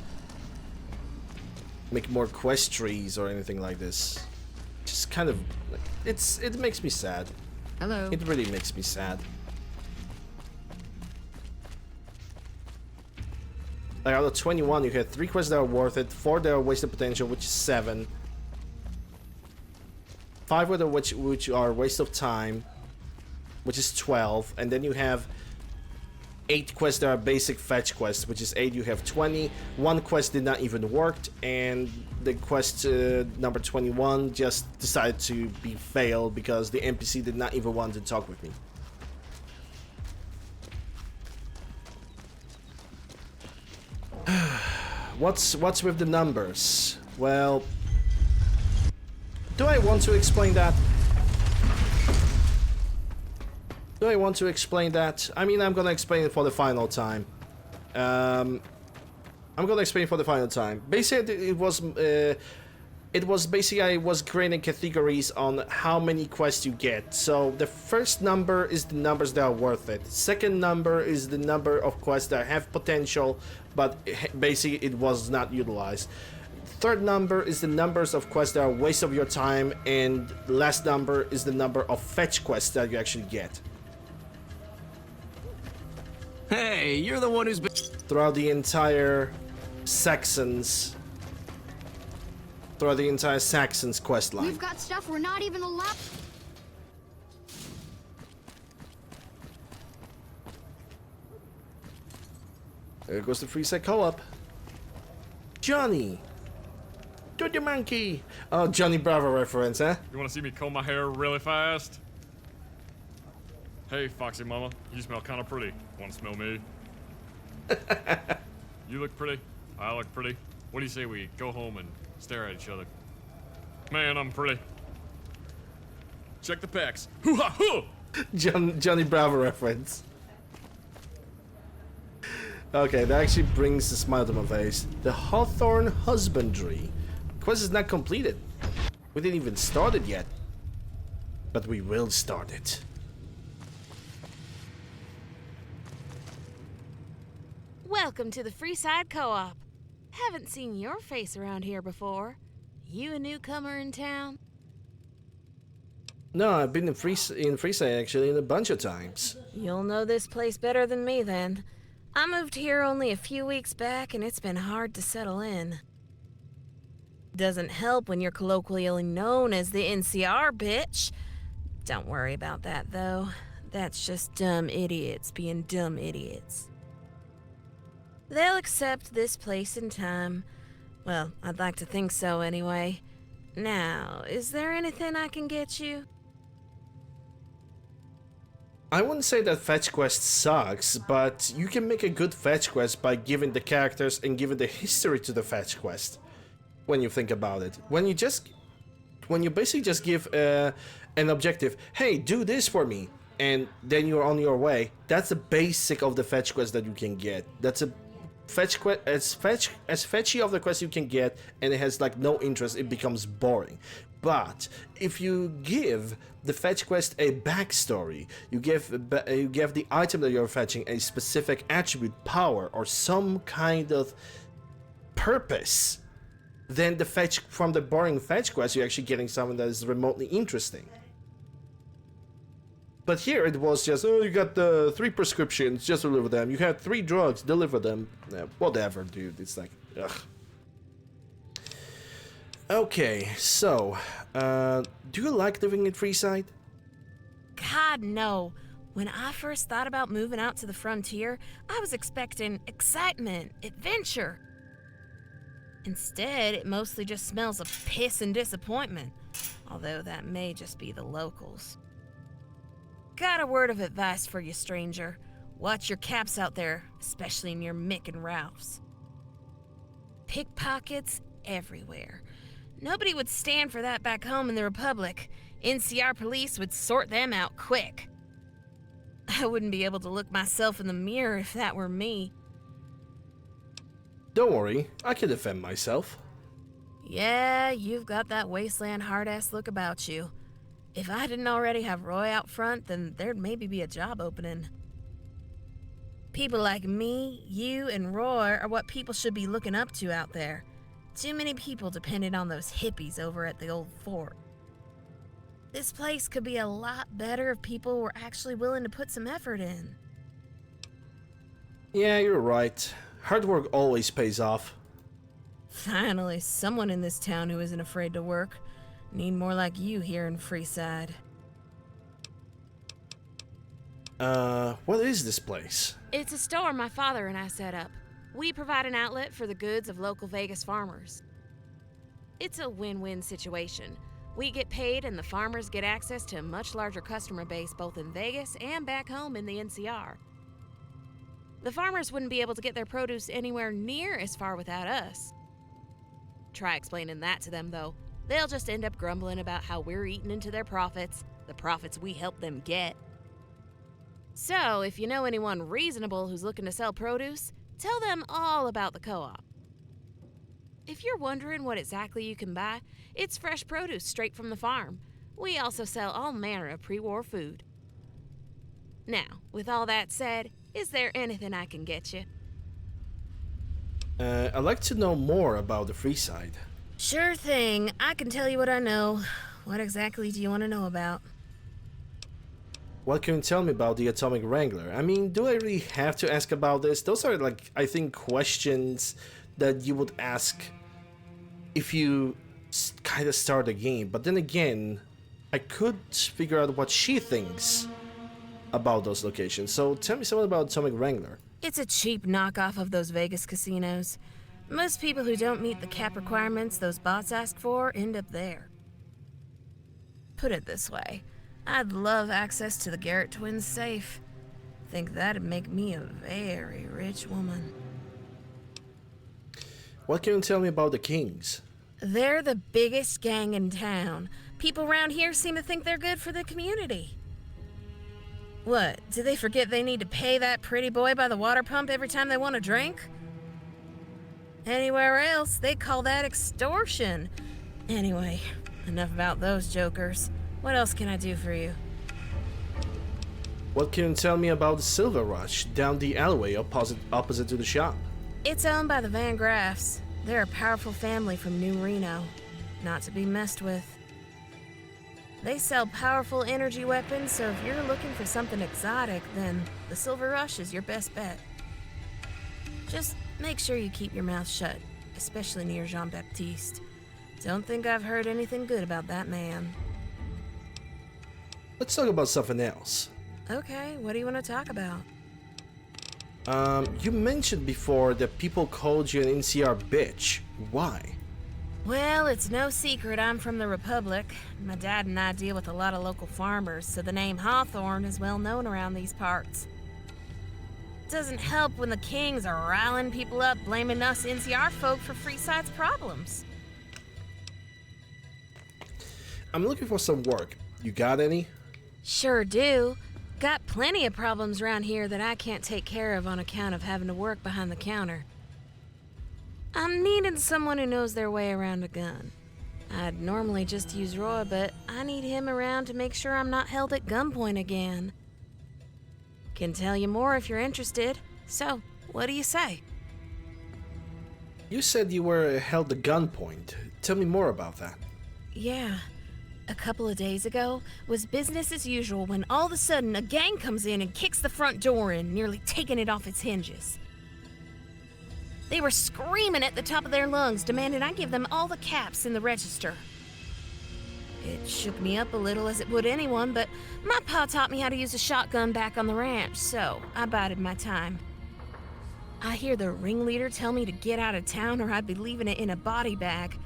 S1: make more quest trees or anything like this. Just kind of, it makes me sad.
S8: Hello.
S1: It really makes me sad. Like out of 21, you had 3 quests that are worth it, 4 that are wasted potential, which is 7. 5 of which are waste of time, which is 12, and then you have 8 quests that are basic fetch quests, which is 8. You have 20. 1 quest did not even work, and the quest number 21 just decided to be failed because the NPC did not even want to talk with me. What's with the numbers? Well, do I want to explain that? Do I want to explain that? I mean, I'm gonna explain it for the final time. I'm gonna explain for the final time. Basically, it was basically I was creating categories on how many quests you get. So the first number is the numbers that are worth it. Second number is the number of quests that have potential, but basically it was not utilized. Third number is the numbers of quests that are a waste of your time, and last number is the number of fetch quests that you actually get.
S15: Hey, you're the one who's been
S1: throughout the entire Saxons quest line.
S16: We've got stuff we're not even allowed.
S1: There goes the free set co-op. Johnny! Do the monkey! Oh, Johnny Bravo reference, huh?
S17: You wanna see me comb my hair really fast? Hey, Foxy Mama, you smell kinda pretty. Wanna smell me? You look pretty. I look pretty. What do you say we go home and stare at each other? Man, I'm pretty. Check the pecs. Hoo-ha-hoo!
S1: Johnny Bravo reference. Okay, that actually brings a smile to my face. The Hawthorne Husbandry. Quest is not completed. We didn't even start it yet. But we will start it.
S18: Welcome to the Freeside Co-op. Haven't seen your face around here before. You a newcomer in town?
S1: No, I've been in Freeside actually a bunch of times.
S18: You'll know this place better than me then. I moved here only a few weeks back and it's been hard to settle in. Doesn't help when you're colloquially known as the NCR, bitch. Don't worry about that, though. That's just dumb idiots being dumb idiots. They'll accept this place in time. Well, I'd like to think so anyway. Now, is there anything I can get you?
S1: I wouldn't say that fetch quest sucks, but you can make a good fetch quest by giving the characters and giving the history to the fetch quest. When you think about it, when you basically just give an objective, hey, do this for me, and then you're on your way. That's the basic of the fetch quest that you can get. That's a fetch quest as fetchy of the quest you can get, and it has like no interest. It becomes boring. But if you give the fetch quest a backstory, you give the item that you're fetching a specific attribute, power, or some kind of purpose, then the fetch from the boring fetch quest, you're actually getting something that is remotely interesting. But here it was just, oh, you got the 3 prescriptions, just deliver them. You had 3 drugs, deliver them. Whatever, dude. It's like, ugh. Okay, so, do you like living in Freeside?
S18: God, no. When I first thought about moving out to the frontier, I was expecting excitement, adventure. Instead, it mostly just smells of piss and disappointment. Although that may just be the locals. Got a word of advice for you, stranger. Watch your caps out there, especially near Mick and Ralph's. Pickpockets everywhere. Nobody would stand for that back home in the Republic. NCR police would sort them out quick. I wouldn't be able to look myself in the mirror if that were me.
S1: Don't worry, I can defend myself.
S18: Yeah, you've got that wasteland hard-ass look about you. If I didn't already have Roy out front, then there'd maybe be a job opening. People like me, you, and Roy are what people should be looking up to out there. Too many people depended on those hippies over at the old fort. This place could be a lot better if people were actually willing to put some effort in.
S1: Yeah, you're right. Hard work always pays off.
S18: Finally, someone in this town who isn't afraid to work. Need more like you here in Freeside.
S1: What is this place?
S18: It's a store my father and I set up. We provide an outlet for the goods of local Vegas farmers. It's a win-win situation. We get paid and the farmers get access to a much larger customer base both in Vegas and back home in the NCR. The farmers wouldn't be able to get their produce anywhere near as far without us. Try explaining that to them, though. They'll just end up grumbling about how we're eating into their profits, the profits we help them get. So, if you know anyone reasonable who's looking to sell produce, tell them all about the co-op. If you're wondering what exactly you can buy, it's fresh produce straight from the farm. We also sell all manner of pre-war food. Now, with all that said, is there anything I can get you?
S1: I'd like to know more about the Freeside.
S18: Sure thing. I can tell you what I know. What exactly do you want to know about?
S1: What can you tell me about the Atomic Wrangler? I mean, do I really have to ask about this? Those are, like, I think, questions that you would ask if you kind of start a game. But then again, I could figure out what she thinks about those locations. So tell me something about Atomic Wrangler.
S18: It's a cheap knockoff of those Vegas casinos. Most people who don't meet the cap requirements those bots ask for end up there. Put it this way, I'd love access to the Garrett twins' safe. Think that'd make me a very rich woman.
S1: What can you tell me about the Kings?
S18: They're the biggest gang in town. People around here seem to think they're good for the community. What, do they forget they need to pay that pretty boy by the water pump every time they want a drink? Anywhere else, they call that extortion. Anyway, enough about those jokers. What else can I do for you?
S1: What can you tell me about the Silver Rush down the alleyway opposite to the shop?
S18: It's owned by the Van Graffs. They're a powerful family from New Reno. Not to be messed with. They sell powerful energy weapons, so if you're looking for something exotic, then the Silver Rush is your best bet. Just make sure you keep your mouth shut, especially near Jean-Baptiste. Don't think I've heard anything good about that man.
S1: Let's talk about something else.
S18: Okay, what do you want to talk about?
S1: You mentioned before that people called you an NCR bitch. Why?
S18: Well, it's no secret I'm from the Republic. My dad and I deal with a lot of local farmers, so the name Hawthorne is well known around these parts. Doesn't help when the Kings are riling people up, blaming us NCR folk for Freeside's problems.
S1: I'm looking for some work. You got any?
S18: Sure do. Got plenty of problems around here that I can't take care of on account of having to work behind the counter. I'm needing someone who knows their way around a gun. I'd normally just use Roy, but I need him around to make sure I'm not held at gunpoint again. Can tell you more if you're interested. So, what do you say?
S1: You said you were held at gunpoint. Tell me more about that.
S18: Yeah. A couple of days ago was business as usual when all of a sudden a gang comes in and kicks the front door in, nearly taking it off its hinges. They were screaming at the top of their lungs, demanding I give them all the caps in the register. It shook me up a little, as it would anyone, but my pa taught me how to use a shotgun back on the ranch, so I bided my time. I hear the ringleader tell me to get out of town or I'd be leaving it in a body bag.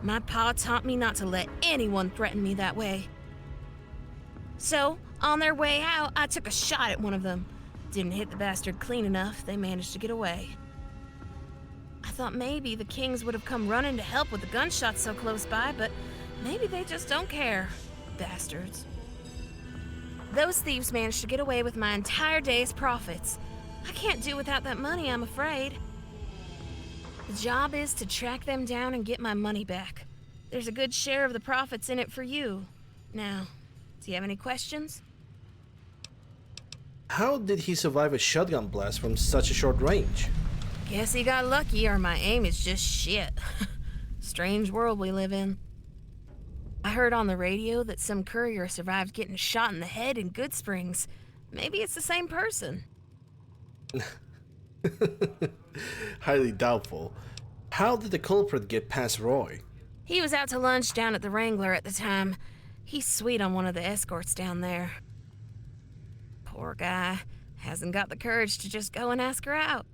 S18: My pa taught me not to let anyone threaten me that way. So, on their way out, I took a shot at one of them. Didn't hit the bastard clean enough, they managed to get away. I thought maybe the Kings would have come running to help with the gunshots so close by, but maybe they just don't care. Bastards. Those thieves managed to get away with my entire day's profits. I can't do without that money, I'm afraid. The job is to track them down and get my money back. There's a good share of the profits in it for you. Now, do you have any questions?
S1: How did he survive a shotgun blast from such a short range?
S18: Guess he got lucky, or my aim is just shit. Strange world we live in. I heard on the radio that some courier survived getting shot in the head in Good Springs. Maybe it's the same person.
S1: Highly doubtful. How did the culprit get past Roy?
S18: He was out to lunch down at the Wrangler at the time. He's sweet on one of the escorts down there. Poor guy. Hasn't got the courage to just go and ask her out.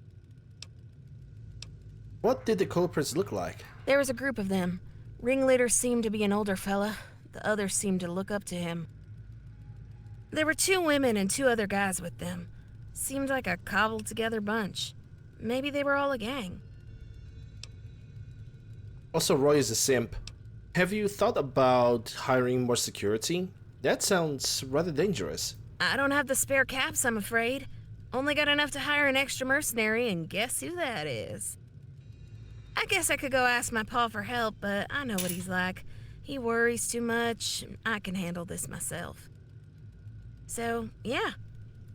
S1: What did the culprits look like?
S18: There was a group of them. Ringleader seemed to be an older fella. The others seemed to look up to him. There were 2 women and 2 other guys with them. Seemed like a cobbled-together bunch. Maybe they were all a gang.
S1: Also, Roy is a simp. Have you thought about hiring more security? That sounds rather dangerous.
S18: I don't have the spare caps, I'm afraid. Only got enough to hire an extra mercenary, and guess who that is? I guess I could go ask my pa for help, but I know what he's like. He worries too much. I can handle this myself. So, yeah.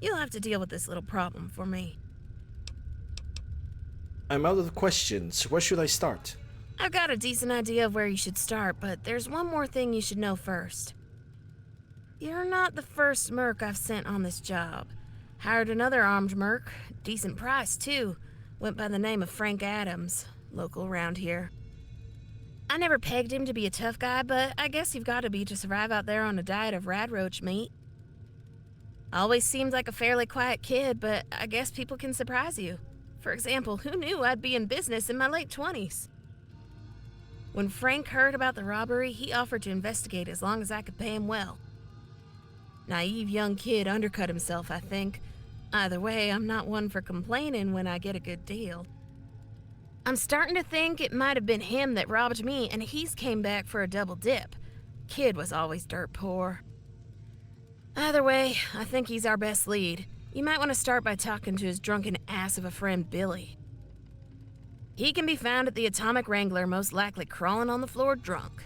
S18: You'll have to deal with this little problem for me.
S1: I'm out of questions. Where should I start?
S18: I've got a decent idea of where you should start, but there's one more thing you should know first. You're not the first merc I've sent on this job. Hired another armed merc. Decent price, too. Went by the name of Frank Adams. Local around here. I never pegged him to be a tough guy, but I guess you've got to be to survive out there on a diet of radroach meat. Always seemed like a fairly quiet kid, but I guess people can surprise you. For example, who knew I'd be in business in my late 20s? When Frank heard about the robbery, he offered to investigate as long as I could pay him well. Naive young kid undercut himself, I think. Either way, I'm not one for complaining when I get a good deal. I'm starting to think it might have been him that robbed me, and he's came back for a double dip. Kid was always dirt poor. Either way, I think he's our best lead. You might want to start by talking to his drunken ass of a friend, Billy. He can be found at the Atomic Wrangler, most likely crawling on the floor drunk.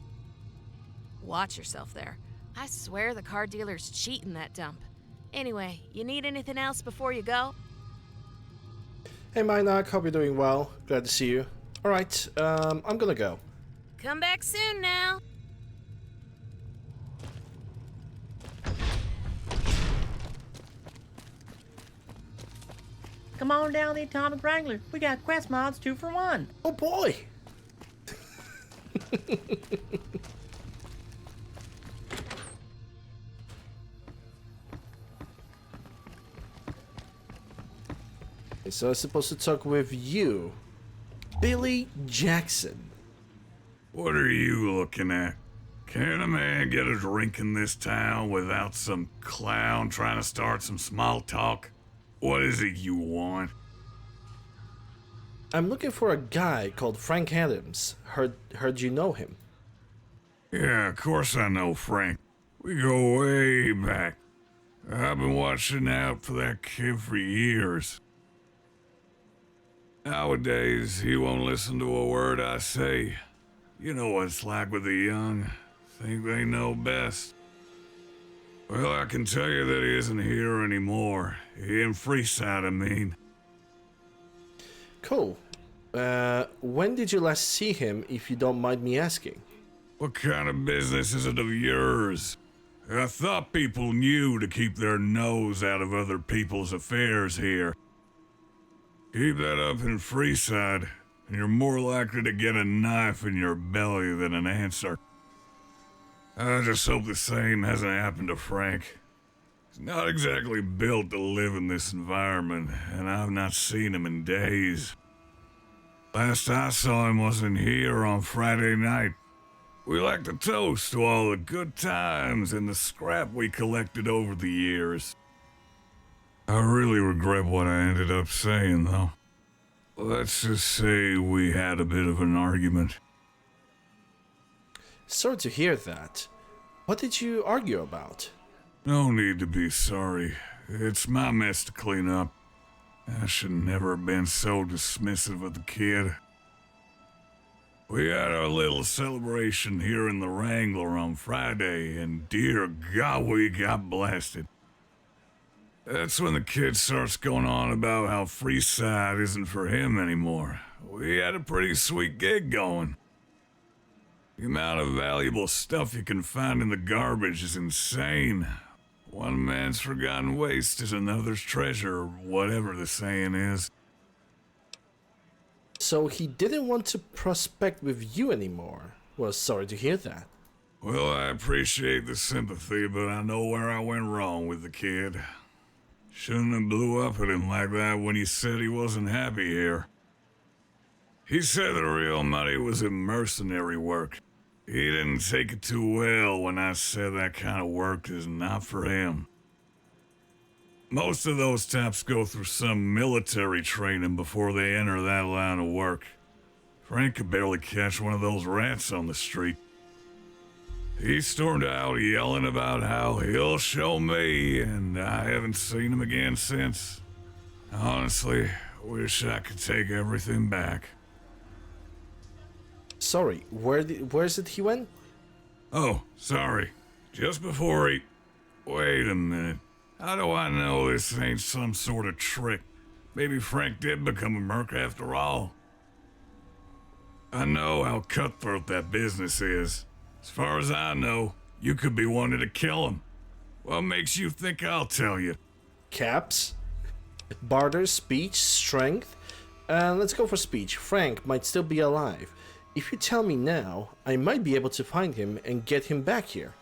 S18: Watch yourself there. I swear the car dealer's cheating that dump. Anyway, you need anything else before you go?
S1: Hey Minoc, hope you're doing well. Glad to see you. Alright, I'm gonna go.
S18: Come back soon now.
S19: Come on down the Atomic Wrangler. We got quest mods 2 for 1.
S1: Oh boy! So I'm supposed to talk with you, Billy Jackson.
S19: What are you looking at? Can a man get a drink in this town without some clown trying to start some small talk? What is it you want?
S1: I'm looking for a guy called Frank Adams. Heard you know him.
S19: Yeah, of course I know Frank. We go way back. I've been watching out for that kid for years. Nowadays, he won't listen to a word I say. You know what it's like with the young. Think they know best. Well, I can tell you that he isn't here anymore. In Freeside, I mean.
S1: Cool. When did you last see him, if you don't mind me asking?
S19: What kind of business is it of yours? I thought people knew to keep their nose out of other people's affairs here. Keep that up in Freeside, and you're more likely to get a knife in your belly than an answer. I just hope the same hasn't happened to Frank. He's not exactly built to live in this environment, and I've not seen him in days. Last I saw him wasn't here on Friday night. We like to toast to all the good times and the scrap we collected over the years. I really regret what I ended up saying, though. Let's just say we had a bit of an argument.
S1: Sorry to hear that. What did you argue about?
S19: No need to be sorry. It's my mess to clean up. I should never have been so dismissive of the kid. We had our little celebration here in the Wrangler on Friday, and dear God, we got blasted. That's when the kid starts going on about how Freeside isn't for him anymore. We had a pretty sweet gig going. The amount of valuable stuff you can find in the garbage is insane. One man's forgotten waste is another's treasure, or whatever the saying is.
S1: So he didn't want to prospect with you anymore. Well, sorry to hear that.
S19: Well, I appreciate the sympathy, but I know where I went wrong with the kid. Shouldn't have blew up at him like that when he said he wasn't happy here. He said the real money was in mercenary work. He didn't take it too well when I said that kind of work is not for him. Most of those types go through some military training before they enter that line of work. Frank could barely catch one of those rats on the street. He stormed out yelling about how he'll show me, and I haven't seen him again since. Honestly, wish I could take everything back.
S1: Sorry, where's it he went?
S19: Oh, sorry. Just before he... Wait a minute. How do I know this ain't some sort of trick? Maybe Frank did become a merc after all. I know how cutthroat that business is. As far as I know, you could be wanting to kill him. What makes you think I'll tell you?
S1: Caps? Barter, speech, strength? Let's go for speech. Frank might still be alive. If you tell me now, I might be able to find him and get him back here.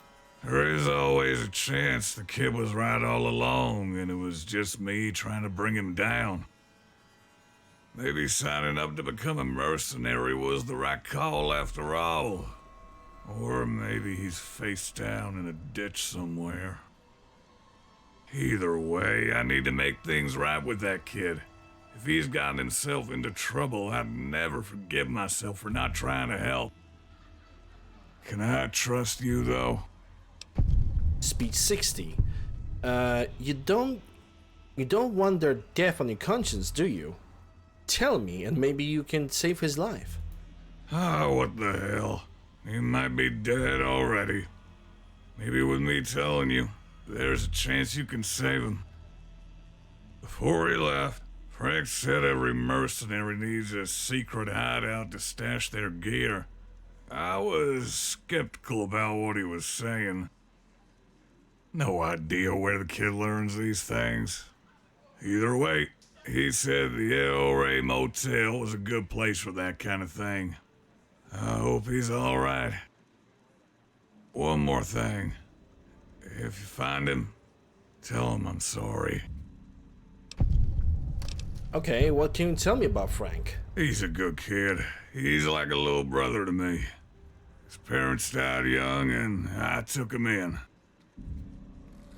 S19: There is always a chance the kid was right all along and it was just me trying to bring him down. Maybe signing up to become a mercenary was the right call after all. Or maybe he's face down in a ditch somewhere. Either way, I need to make things right with that kid. If he's gotten himself into trouble, I'd never forgive myself for not trying to help. Can I trust you, though?
S1: Speech 60. You don't want their death on your conscience, do you? Tell me, and maybe you can save his life.
S19: Ah, what the hell? He might be dead already. Maybe with me telling you, there's a chance you can save him. Before he left, Frank said every mercenary needs a secret hideout to stash their gear. I was skeptical about what he was saying. No idea where the kid learns these things. Either way, he said the El Rey Motel was a good place for that kind of thing. I hope he's all right. One more thing. If you find him, tell him I'm sorry.
S1: Okay, what can you tell me about Frank?
S19: He's a good kid. He's like a little brother to me. His parents died young, and I took him in.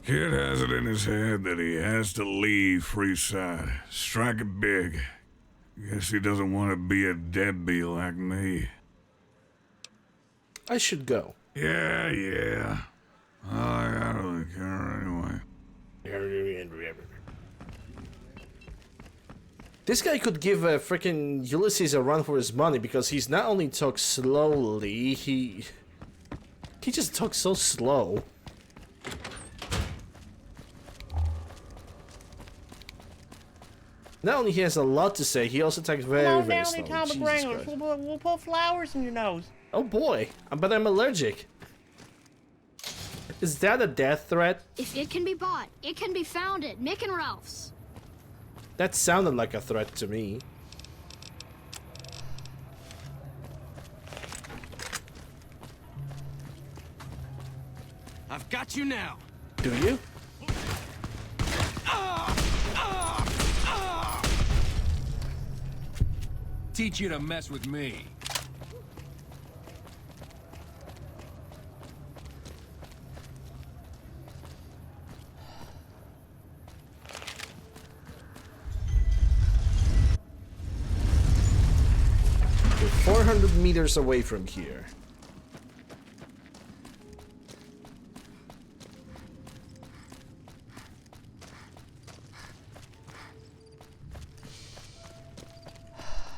S19: Kid has it in his head that he has to leave Freeside, strike it big. Guess he doesn't want to be a deadbeat like me.
S1: I should go.
S19: Yeah. I don't really care anyway.
S1: This guy could give a freaking Ulysses a run for his money because he's not only talks slowly, he just talks so slow. Not only he has a lot to say, he also talks very, very slowly. Jesus Christ.
S20: We'll put flowers in your nose.
S1: Oh boy, but I'm allergic. Is that a death threat?
S16: If it can be bought, it can be found at Mick and Ralph's.
S1: That sounded like a threat to me.
S15: I've got you now.
S1: Do you?
S15: Teach you to mess with me.
S1: We're 400 meters away from here.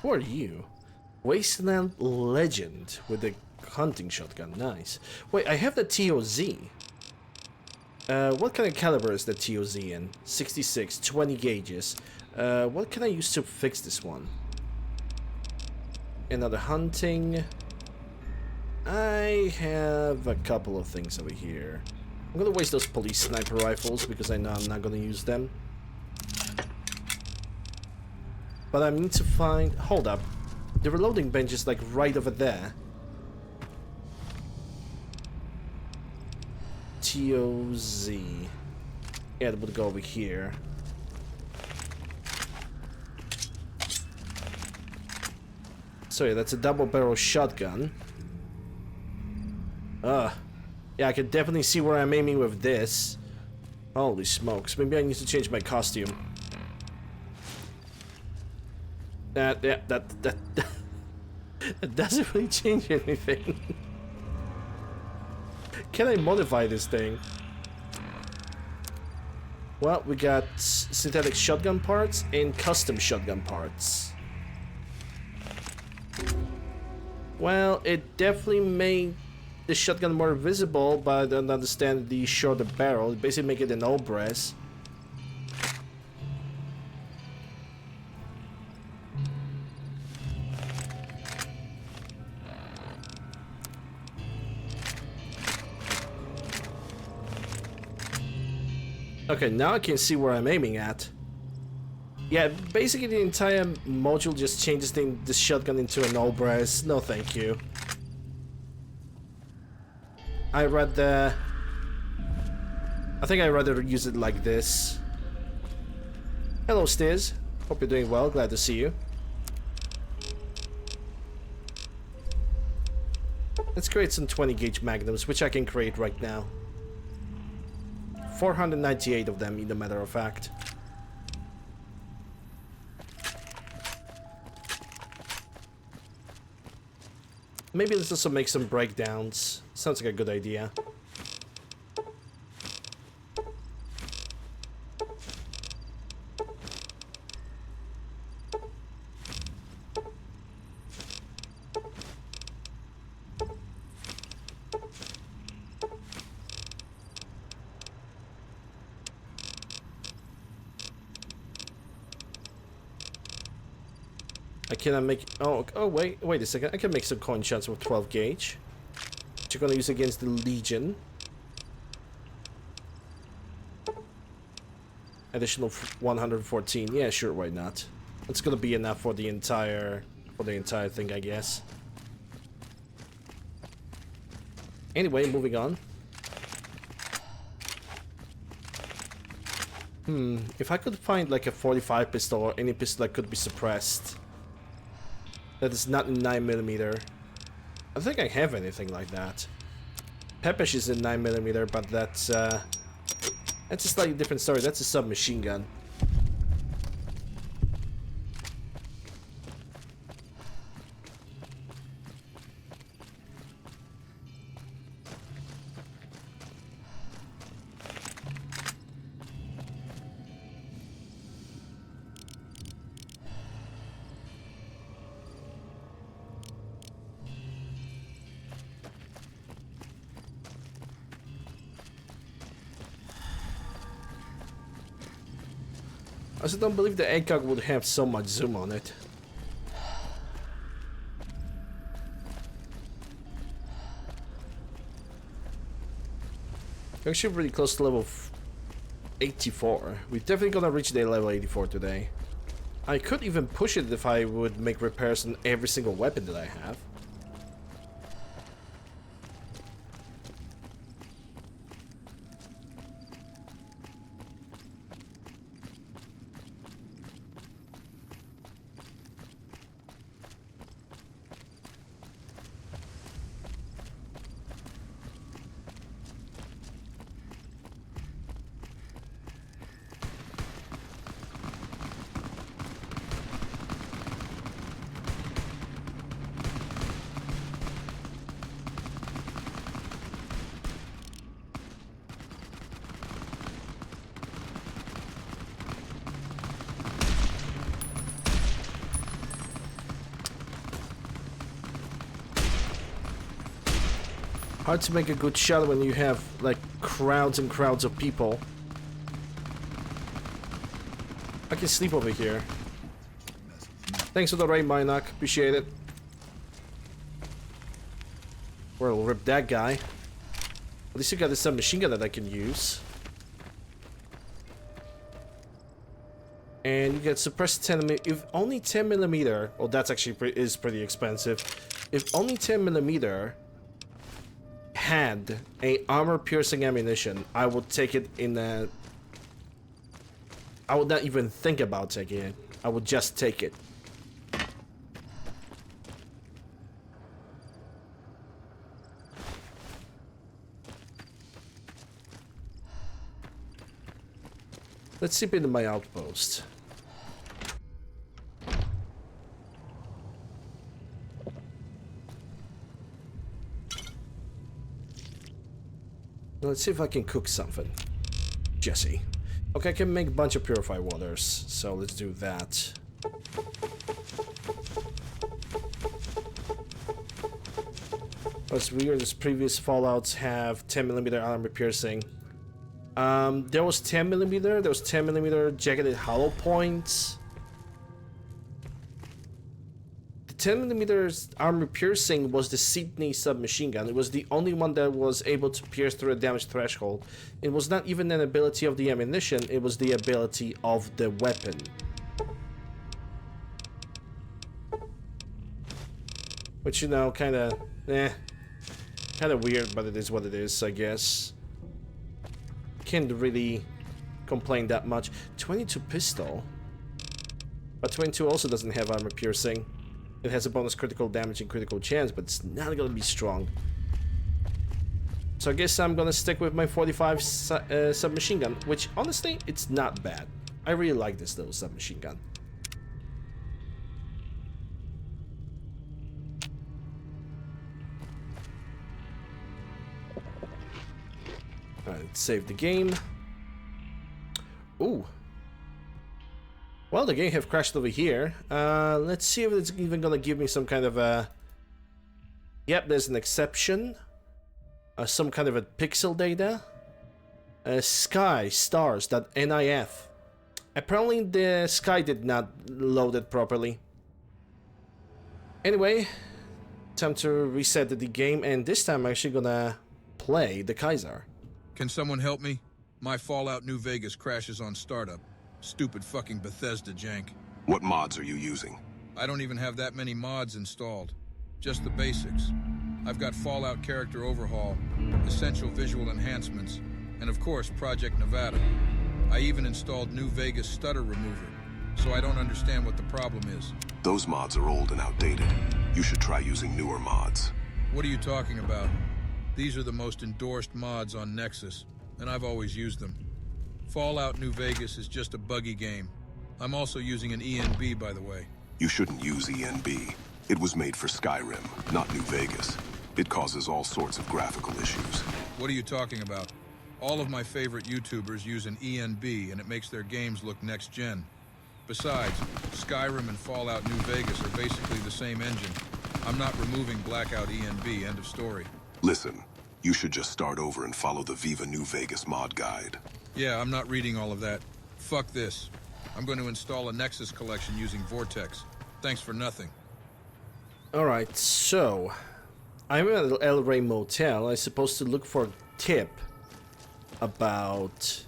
S1: Who are you? Wasteland Legend with a hunting shotgun. Nice. Wait, I have the TOZ. What kind of caliber is the TOZ in? 66, 20 gauges. What can I use to fix this one? Another hunting. I have a couple of things over here. I'm gonna waste those police sniper rifles because I know I'm not gonna use them. But I need to find... Hold up. The reloading bench is like right over there. TOZ. Yeah, it would go over here. So yeah, that's a double barrel shotgun. Yeah, I can definitely see where I'm aiming with this. Holy smokes, maybe I need to change my costume. That doesn't really change anything. Can I modify this thing? Well, we got synthetic shotgun parts and custom shotgun parts. Well, it definitely made the shotgun more visible, but I don't understand the shorter barrel. It basically make it an Obras. Okay, now I can see where I'm aiming at. Yeah, basically the entire module just changes the shotgun into an Obras. No thank you. I think I'd rather use it like this. Hello, Stiz. Hope you're doing well. Glad to see you. Let's create some 20 gauge magnums, which I can create right now. 498 of them, in a matter of fact. Maybe let's also make some breakdowns. Sounds like a good idea. I cannot make... Oh, wait a second. I can make some coin shots with 12 gauge. Which you're gonna use against the Legion. Additional 114. Yeah, sure, why not? It's gonna be enough for the entire thing, I guess. Anyway, moving on. If I could find like a 45 pistol or any pistol that could be suppressed that is not in 9mm. I think I have anything like that. Pepesh is in 9mm, but that's a slightly different story. That's a submachine gun. I also don't believe the ACOG would have so much zoom on it. We're actually pretty close to level 84. We're definitely gonna reach the level 84 today. I could even push it if I would make repairs on every single weapon that I have. Hard to make a good shot when you have like crowds and crowds of people. I can sleep over here. Thanks for the raid, Minoc. Appreciate it. Well, we'll rip that guy. At least you got this submachine gun that I can use. And you get suppressed 10mm. If only 10mm. Well, that's actually is pretty expensive. If only 10mm had a armor-piercing ammunition, I would take it in a... I would not even think about taking it. I would just take it. Let's zip into my outpost. Let's see if I can cook something. Jesse. Okay, I can make a bunch of purified waters, so let's do that. What's weird is previous Fallouts have 10mm armor piercing. There was 10mm, there was 10mm jacketed hollow points. The 10mm armor piercing was the Sydney submachine gun. It was the only one that was able to pierce through a damage threshold. It was not even an ability of the ammunition, it was the ability of the weapon. Which, you know, kinda weird, but it is what it is, I guess. Can't really complain that much. 22 pistol. But 22 also doesn't have armor piercing. It has a bonus critical damage and critical chance, but it's not gonna be strong. So I guess I'm gonna stick with my 45 submachine gun, which honestly, it's not bad. I really like this little submachine gun. Alright, let's save the game. Ooh. Well, the game have crashed over here. Let's see if it's even gonna give me some kind of a... Yep, there's an exception. Some kind of a pixel data. Sky, stars.nif. Apparently the sky did not load it properly. Anyway, time to reset the game, and this time I'm actually gonna play the Kaiser.
S2: Can someone help me? My Fallout New Vegas crashes on startup. Stupid fucking Bethesda jank.
S3: What mods are you using?
S2: I don't even have that many mods installed. Just the basics. I've got Fallout character overhaul, essential visual enhancements, and of course, Project Nevada. I even installed New Vegas stutter remover, so I don't understand what the problem is.
S3: Those mods are old and outdated. You should try using newer mods.
S2: What are you talking about? These are the most endorsed mods on Nexus, and I've always used them. Fallout New Vegas is just a buggy game. I'm also using an ENB, by the way.
S3: You shouldn't use ENB. It was made for Skyrim, not New Vegas. It causes all sorts of graphical issues.
S2: What are you talking about? All of my favorite YouTubers use an ENB, and it makes their games look next-gen. Besides, Skyrim and Fallout New Vegas are basically the same engine. I'm not removing Blackout ENB, end of story.
S3: Listen, you should just start over and follow the Viva New Vegas mod guide.
S2: Yeah, I'm not reading all of that. Fuck this. I'm going to install a Nexus collection using Vortex. Thanks for nothing.
S1: Alright, so I'm at El Rey Motel. I'm supposed to look for a tip about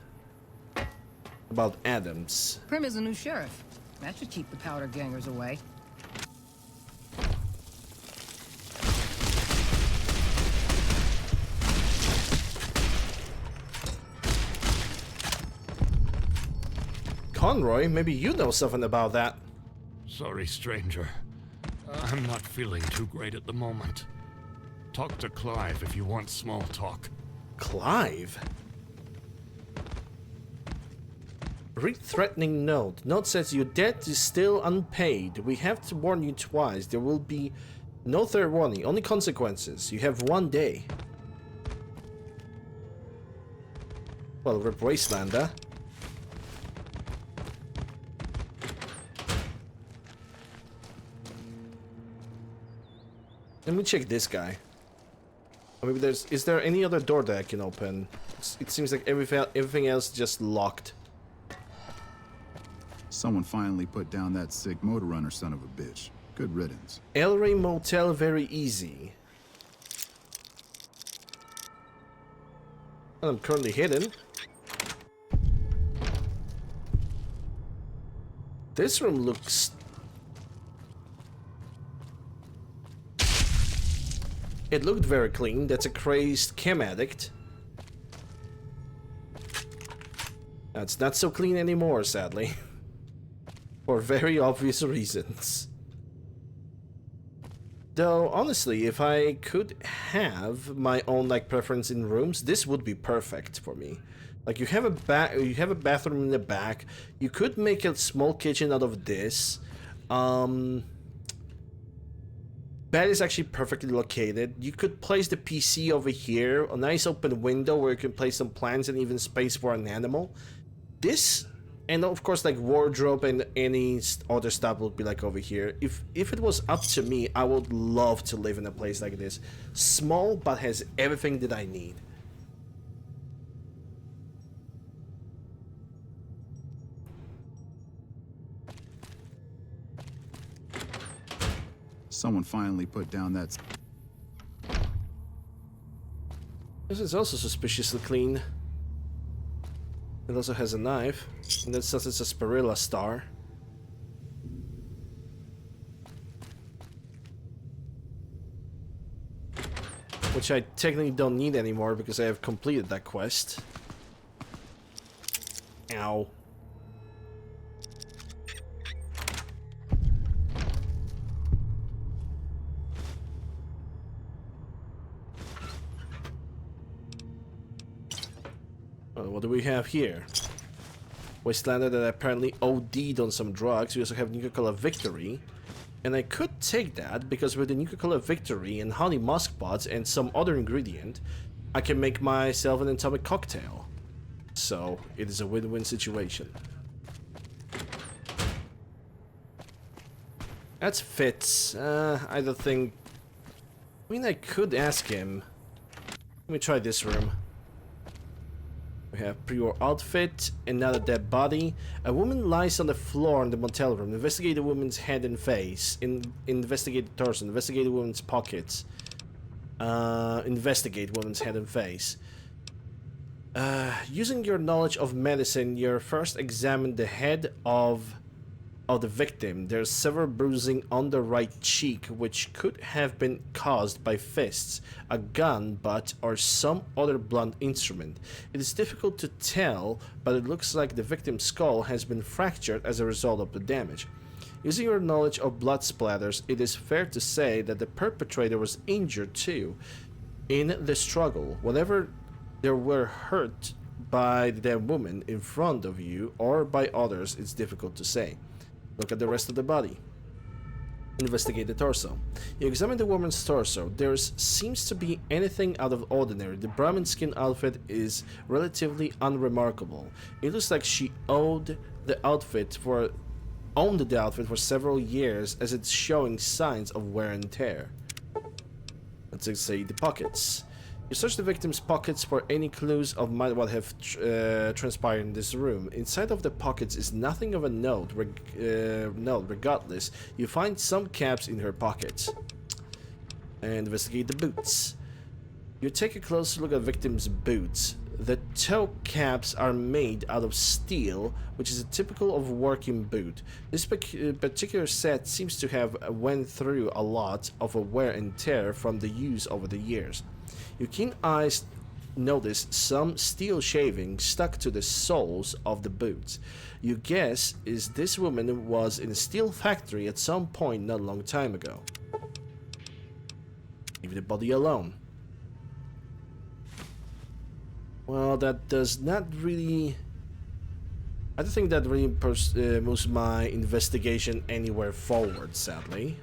S1: Adams.
S6: Prim is a new sheriff. That should keep the powder gangers away.
S1: Conroy, maybe you know something about that.
S14: Sorry, stranger. I'm not feeling too great at the moment. Talk to Clive if you want small talk.
S1: Clive? Read threatening note. Note says your debt is still unpaid. We have to warn you twice. There will be no third warning, only consequences. You have 1 day. Well, Rip Wastelander. Let me check this guy. Or maybe is there any other door that I can open? It seems like everything else just locked.
S4: Someone finally put down that sick motor runner son of a bitch. Good riddance.
S1: El Rey Motel, very easy. Well, I'm currently hidden. This room looks... It looked very clean. That's a crazed chem addict. That's not so clean anymore, sadly. For very obvious reasons. Though, honestly, if I could have my own, like, preference in rooms, this would be perfect for me. Like, you have a bathroom in the back. You could make a small kitchen out of this. Bed is actually perfectly located. You could place the PC over here, a nice open window where you can place some plants and even space for an animal. This, and of course, like, wardrobe and any other stuff would be like over here. If it was up to me, I would love to live in a place like this. Small, but has everything that I need.
S4: Someone finally put down that...
S1: This is also suspiciously clean. It also has a knife, and it says it's a Spirilla star. Which I technically don't need anymore because I have completed that quest. Ow. What do we have here? Wastelander that apparently OD'd on some drugs. We also have Nuka-Cola Victory. And I could take that, because with the Nuka-Cola Victory and honey musk pods and some other ingredient, I can make myself an atomic cocktail. So, it is a win-win situation. That's Fitz. I don't think... I mean, I could ask him. Let me try this room. We have pre-war outfit, another dead body. A woman lies on the floor in the motel room. Investigate the woman's head and face. Investigate the torso. Investigate the woman's pockets. Investigate woman's head and face. Using your knowledge of medicine, you first examine the head of of the victim, there's severe bruising on the right cheek, which could have been caused by fists, a gun butt, or some other blunt instrument. It is difficult to tell, but it looks like the victim's skull has been fractured as a result of the damage. Using your knowledge of blood splatters, it is fair to say that the perpetrator was injured too in the struggle. Whether they were hurt by the dead woman in front of you or by others, it's difficult to say. Look at the rest of the body. Investigate the torso. You examine the woman's torso. There seems to be anything out of ordinary. The Brahmin skin outfit is relatively unremarkable. It looks like she owned the outfit for several years, as it's showing signs of wear and tear. Let's say the pockets. You search the victim's pockets for any clues of what have transpired in this room. Inside of the pockets is nothing of a note. Regardless, you find some caps in her pockets. And investigate the boots. You take a closer look at the victim's boots. The toe caps are made out of steel, which is typical of working boot. This particular set seems to have went through a lot of a wear and tear from the use over the years. Your keen eyes notice some steel shavings stuck to the soles of the boots. You guess is this woman was in a steel factory at some point not a long time ago. Leave the body alone. Well, that does not really... I don't think that really moves my investigation anywhere forward, sadly.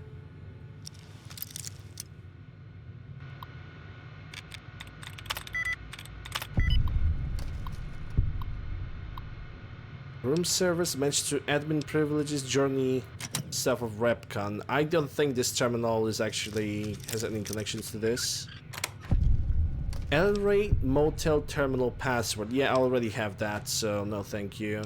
S1: Room service matched to admin privileges, journey south of Repcon. I don't think this terminal is actually has any connections to this. El Rey Motel terminal password. Yeah, I already have that, so no thank you.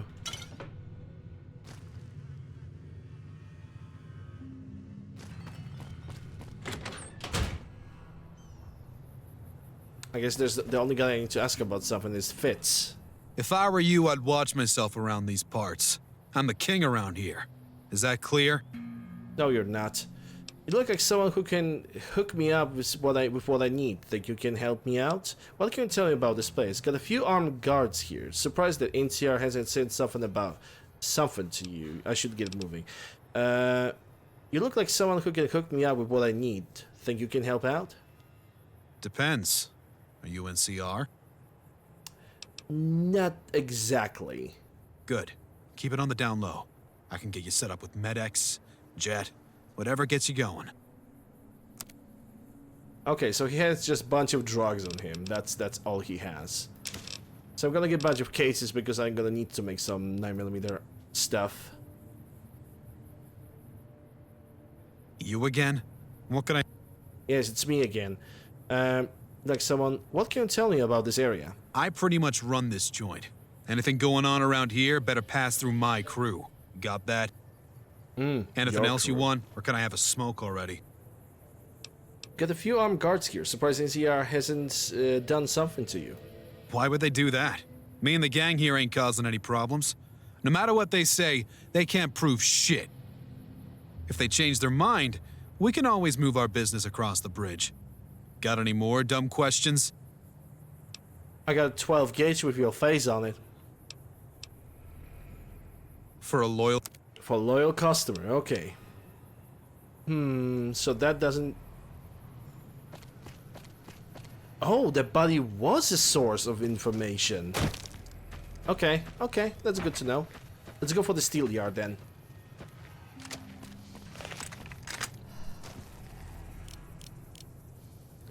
S1: I guess there's the only guy I need to ask about something is Fitz.
S21: If I were you, I'd watch myself around these parts. I'm the king around here. Is that clear?
S1: No, you're not. You look like someone who can hook me up with what I need. Think you can help me out? What can you tell me about this place? Got a few armed guards here. Surprised that NCR hasn't said something to you. I should get moving. You look like someone who can hook me up with what I need. Think you can help out?
S21: Depends. Are you NCR?
S1: Not exactly.
S21: Good. Keep it on the down low. I can get you set up with Med-X, Jet, whatever gets you going.
S1: Okay, so he has just a bunch of drugs on him. That's all he has. So I'm gonna get a bunch of cases because I'm gonna need to make some 9mm stuff.
S21: You again? What can I...
S1: Yes, it's me again. Like someone... What can you tell me about this area?
S21: I pretty much run this joint. Anything going on around here better pass through my crew. Got that? Anything else you want? Or can I have a smoke already?
S1: Got a few armed guards here. Surprised NCR hasn't done something to you.
S21: Why would they do that? Me and the gang here ain't causing any problems. No matter what they say, they can't prove shit. If they change their mind, we can always move our business across the bridge. Got any more dumb questions?
S1: I got a 12 gauge with your face on it.
S21: For a
S1: loyal customer, okay. So that doesn't... Oh, that body was a source of information. Okay, that's good to know. Let's go for the steel yard then.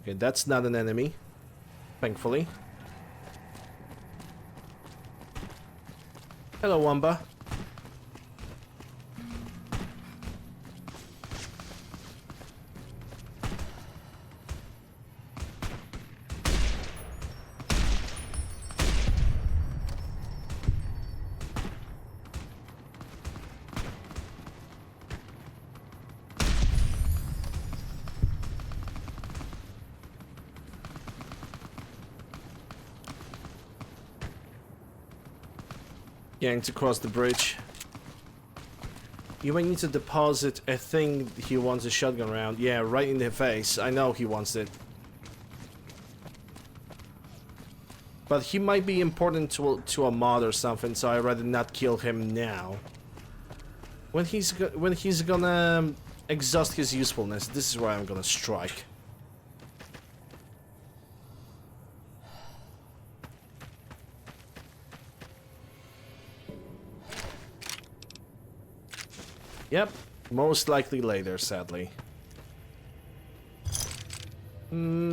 S1: Okay, that's not an enemy, thankfully. Hello, Wamba. Getting to cross the bridge. You might need to deposit a thing he wants a shotgun round. Yeah, right in the face. I know he wants it. But he might be important to a mod or something, so I'd rather not kill him now. When he's gonna exhaust his usefulness, this is where I'm gonna strike. Yep, most likely later, sadly.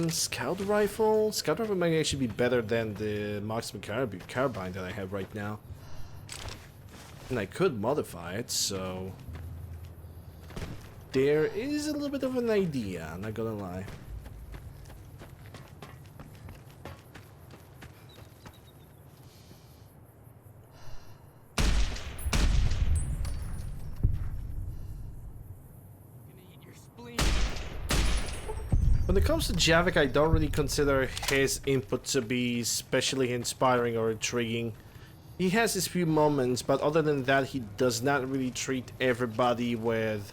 S1: Scout rifle? Scout rifle might actually be better than the marksman carbine that I have right now. And I could modify it, so... There is a little bit of an idea, I'm not gonna lie. When it comes to Javik, I don't really consider his input to be especially inspiring or intriguing. He has his few moments, but other than that, he does not really treat everybody with...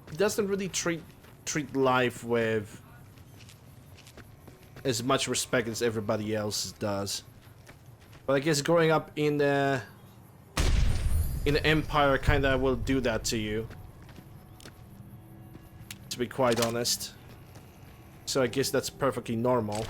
S1: He doesn't really treat life with as much respect as everybody else does. But I guess growing up in the Empire kinda will do that to you. To be quite honest. So I guess that's perfectly normal.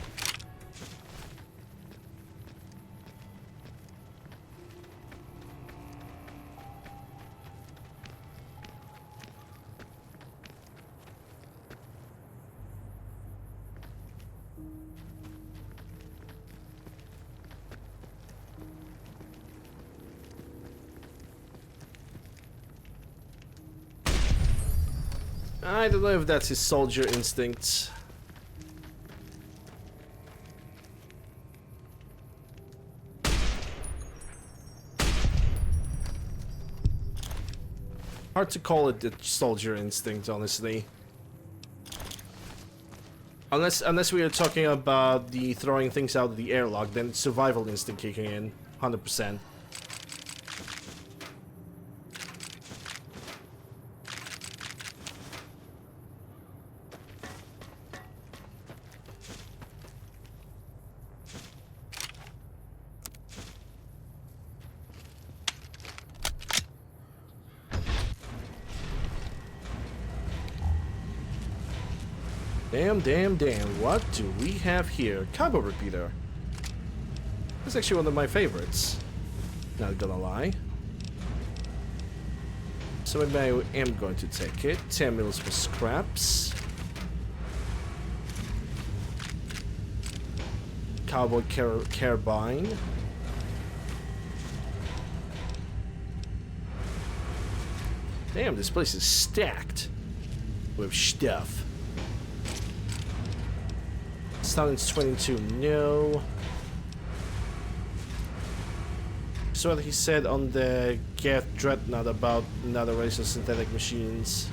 S1: I don't know if that's his soldier instincts. Hard to call it the soldier instinct, honestly. Unless we are talking about the throwing things out of the airlock, then it's survival instinct kicking in, 100%. Damn, what do we have here? Cabo repeater. That's actually one of my favorites. Not gonna lie. So maybe I am going to take it. 10 mils for scraps. Cowboy carbine. Damn, this place is stacked with stuff. Silence 22, no. So what he said on the Geth Dreadnought about another race of synthetic machines.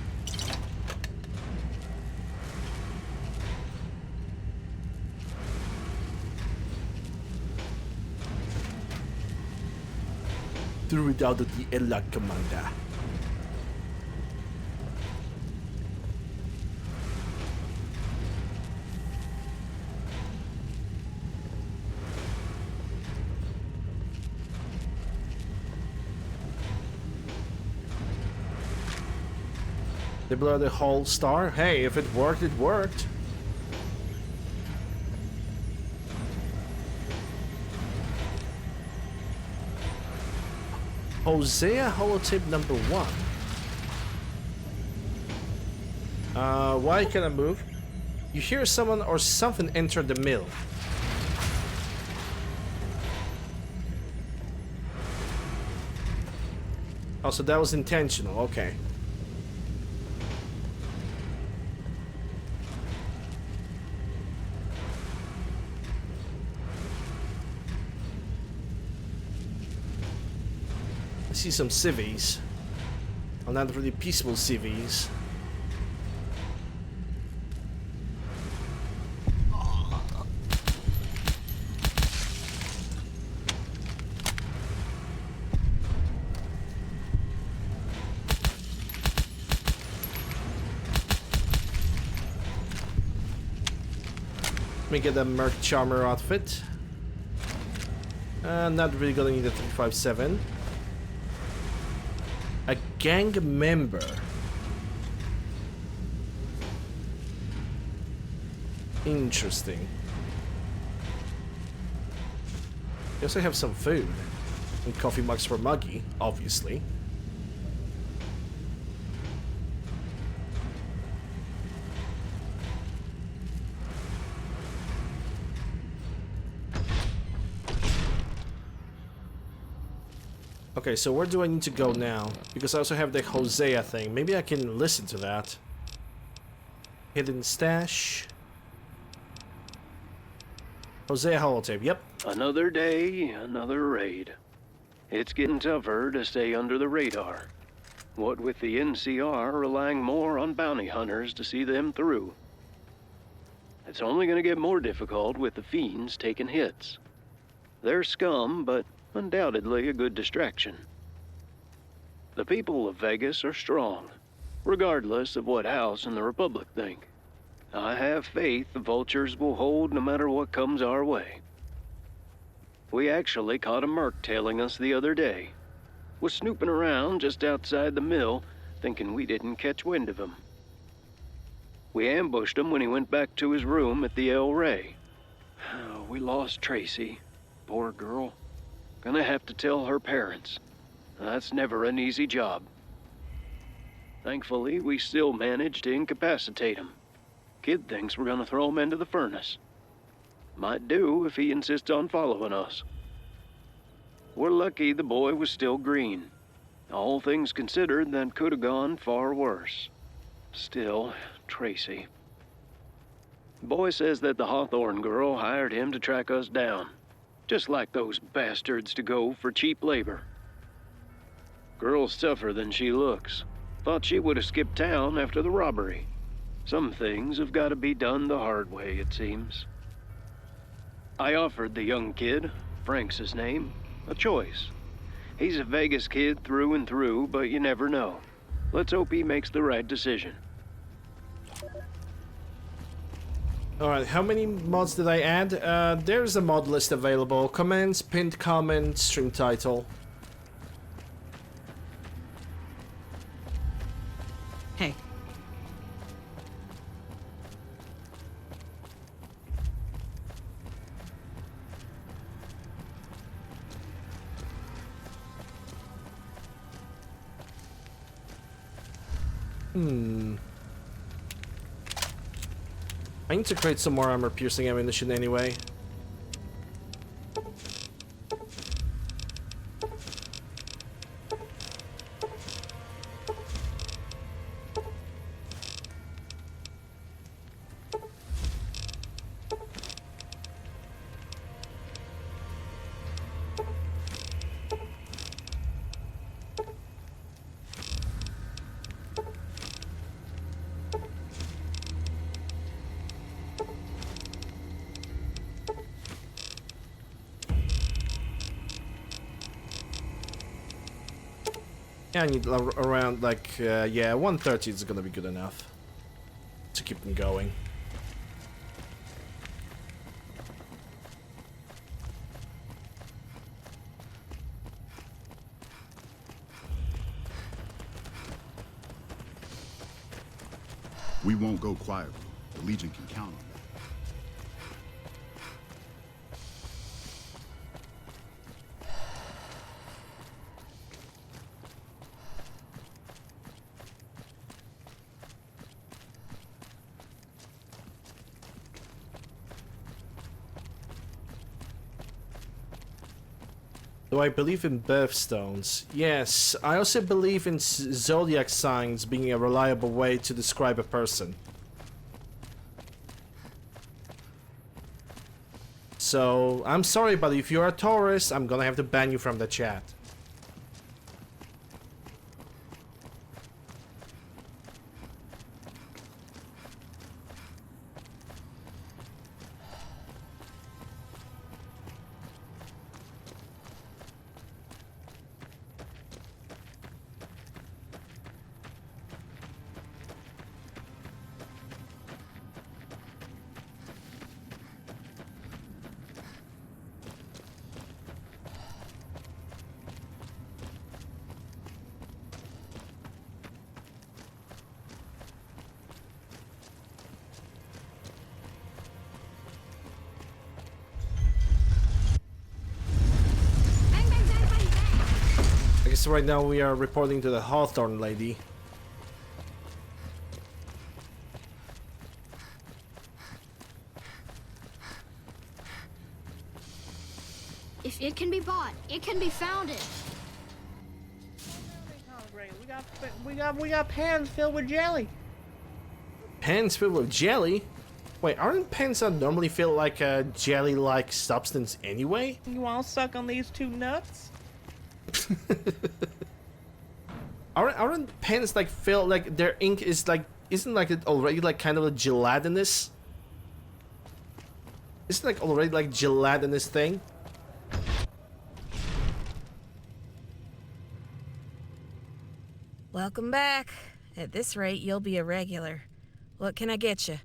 S1: Threw it out of the airlock, Commander. They blow the whole star? Hey, if it worked, it worked. Hosea holotape number 1. Why can I move? You hear someone or something enter the mill. Oh, so that was intentional, okay. See some civvies. Well, not really peaceful civvies. Let me get a Merc Charmer outfit. Not really gonna need a 357. A gang member. Interesting. We also have some food. And coffee mugs for Muggy, obviously. Okay, so where do I need to go now? Because I also have the Hosea thing. Maybe I can listen to that. Hidden stash. Hosea holotape, yep.
S11: Another day, another raid. It's getting tougher to stay under the radar. What with the NCR relying more on bounty hunters to see them through. It's only going to get more difficult with the fiends taking hits. They're scum, but undoubtedly a good distraction. The people of Vegas are strong, regardless of what House and the Republic think. I have faith the vultures will hold no matter what comes our way. We actually caught a merc tailing us the other day. Was snooping around just outside the mill, thinking we didn't catch wind of him. We ambushed him when he went back to his room at the El Rey. We lost Tracy. Poor girl. Gonna have to tell her parents. That's never an easy job. Thankfully, we still managed to incapacitate him. Kid thinks we're gonna throw him into the furnace. Might do if he insists on following us. We're lucky the boy was still green. All things considered, that could have gone far worse. Still, Tracy. The boy says that the Hawthorne girl hired him to track us down. Just like those bastards to go for cheap labor. Girl's tougher than she looks. Thought she would have skipped town after the robbery. Some things have got to be done the hard way, it seems. I offered the young kid, Frank's his name, a choice. He's a Vegas kid through and through, but you never know. Let's hope he makes the right decision.
S1: Alright, how many mods did I add? There's a mod list available. Comments, pinned comment, stream title.
S6: Hey.
S1: I need to create some more armor-piercing ammunition anyway. Yeah, I need around like, yeah, 130 is gonna be good enough to keep them going.
S4: We won't go quietly. The Legion can count on that.
S1: Do I believe in birthstones? Yes. I also believe in zodiac signs being a reliable way to describe a person. So, I'm sorry, but if you're a Taurus, I'm gonna have to ban you from the chat. guess right now we are reporting to the Hawthorne lady.
S16: If it can be bought, it can be founded.
S20: We got pans filled with jelly.
S1: Pans filled with jelly? Wait, aren't pans not normally filled like a jelly-like substance anyway?
S20: You want to suck on these two nuts?
S1: Aren't pens like filled like their ink is like isn't like it already like kind of a gelatinous? Isn't like already like gelatinous thing?
S18: Welcome back. At this rate, you'll be a regular. What can I get you?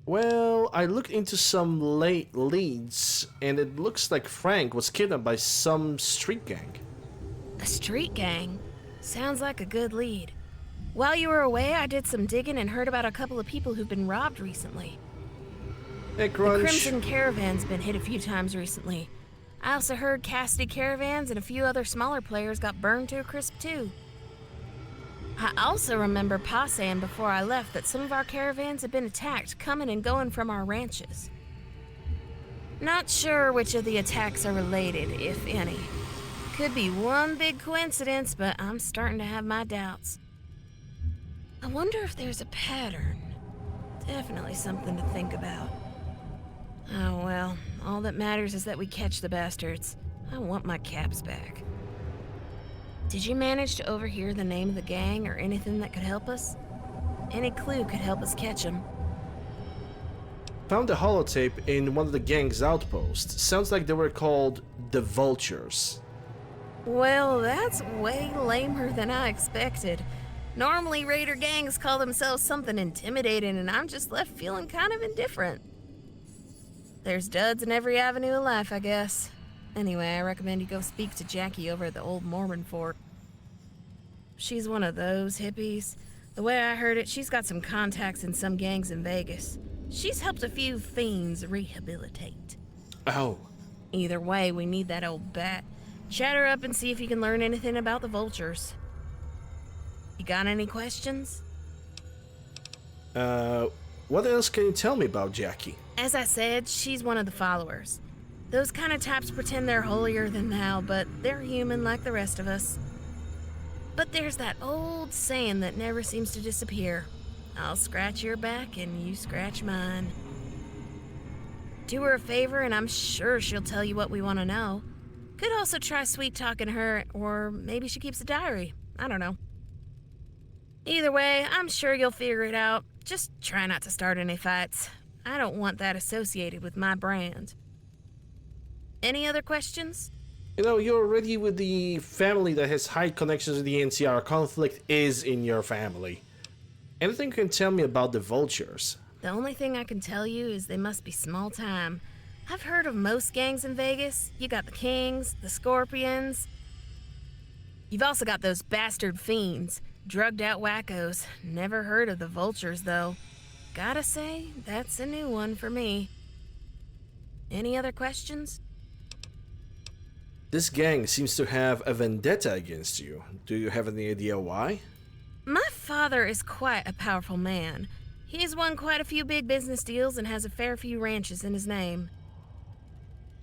S1: Well, I looked into some late leads, and it looks like Frank was kidnapped by some street gang.
S18: A street gang? Sounds like a good lead. While you were away, I did some digging and heard about a couple of people who've been robbed recently.
S1: Hey, Crunch.
S18: The Crimson Caravan's been hit a few times recently. I also heard Cassidy Caravans and a few other smaller players got burned to a crisp too. I also remember Pa saying before I left that some of our caravans had been attacked coming and going from our ranches. Not sure which of the attacks are related, if any. Could be one big coincidence, but I'm starting to have my doubts. I wonder if there's a pattern. Definitely something to think about. Oh well, all that matters is that we catch the bastards. I want my caps back. Did you manage to overhear the name of the gang or anything that could help us? Any clue could help us catch them.
S1: Found a holotape in one of the gang's outposts. Sounds like they were called the Vultures.
S18: Well, that's way lamer than I expected. Normally, raider gangs call themselves something intimidating, and I'm just left feeling kind of indifferent. There's duds in every avenue of life, I guess. Anyway, I recommend you go speak to Jackie over at the old Mormon fort. She's one of those hippies. The way I heard it, she's got some contacts in some gangs in Vegas. She's helped a few fiends rehabilitate.
S1: Oh.
S18: Either way, we need that old bat. Chat her up and see if you can learn anything about the Vultures. You got any questions?
S1: What else can you tell me about Jackie?
S18: As I said, she's one of the followers. Those kind of types pretend they're holier than thou, but they're human like the rest of us. But there's that old saying that never seems to disappear. I'll scratch your back and you scratch mine. Do her a favor and I'm sure she'll tell you what we want to know. Could also try sweet-talking her, or maybe she keeps a diary. I don't know. Either way, I'm sure you'll figure it out. Just try not to start any fights. I don't want that associated with my brand. Any other questions?
S1: You know, you're already with the family that has high connections with the NCR. Conflict is in your family. Anything you can tell me about the Vultures?
S18: The only thing I can tell you is they must be small time. I've heard of most gangs in Vegas. You got the Kings, the Scorpions. You've also got those bastard fiends, drugged out wackos. Never heard of the Vultures, though. Gotta say, that's a new one for me. Any other questions?
S1: This gang seems to have a vendetta against you. Do you have any idea why?
S18: My father is quite a powerful man. He's won quite a few big business deals and has a fair few ranches in his name.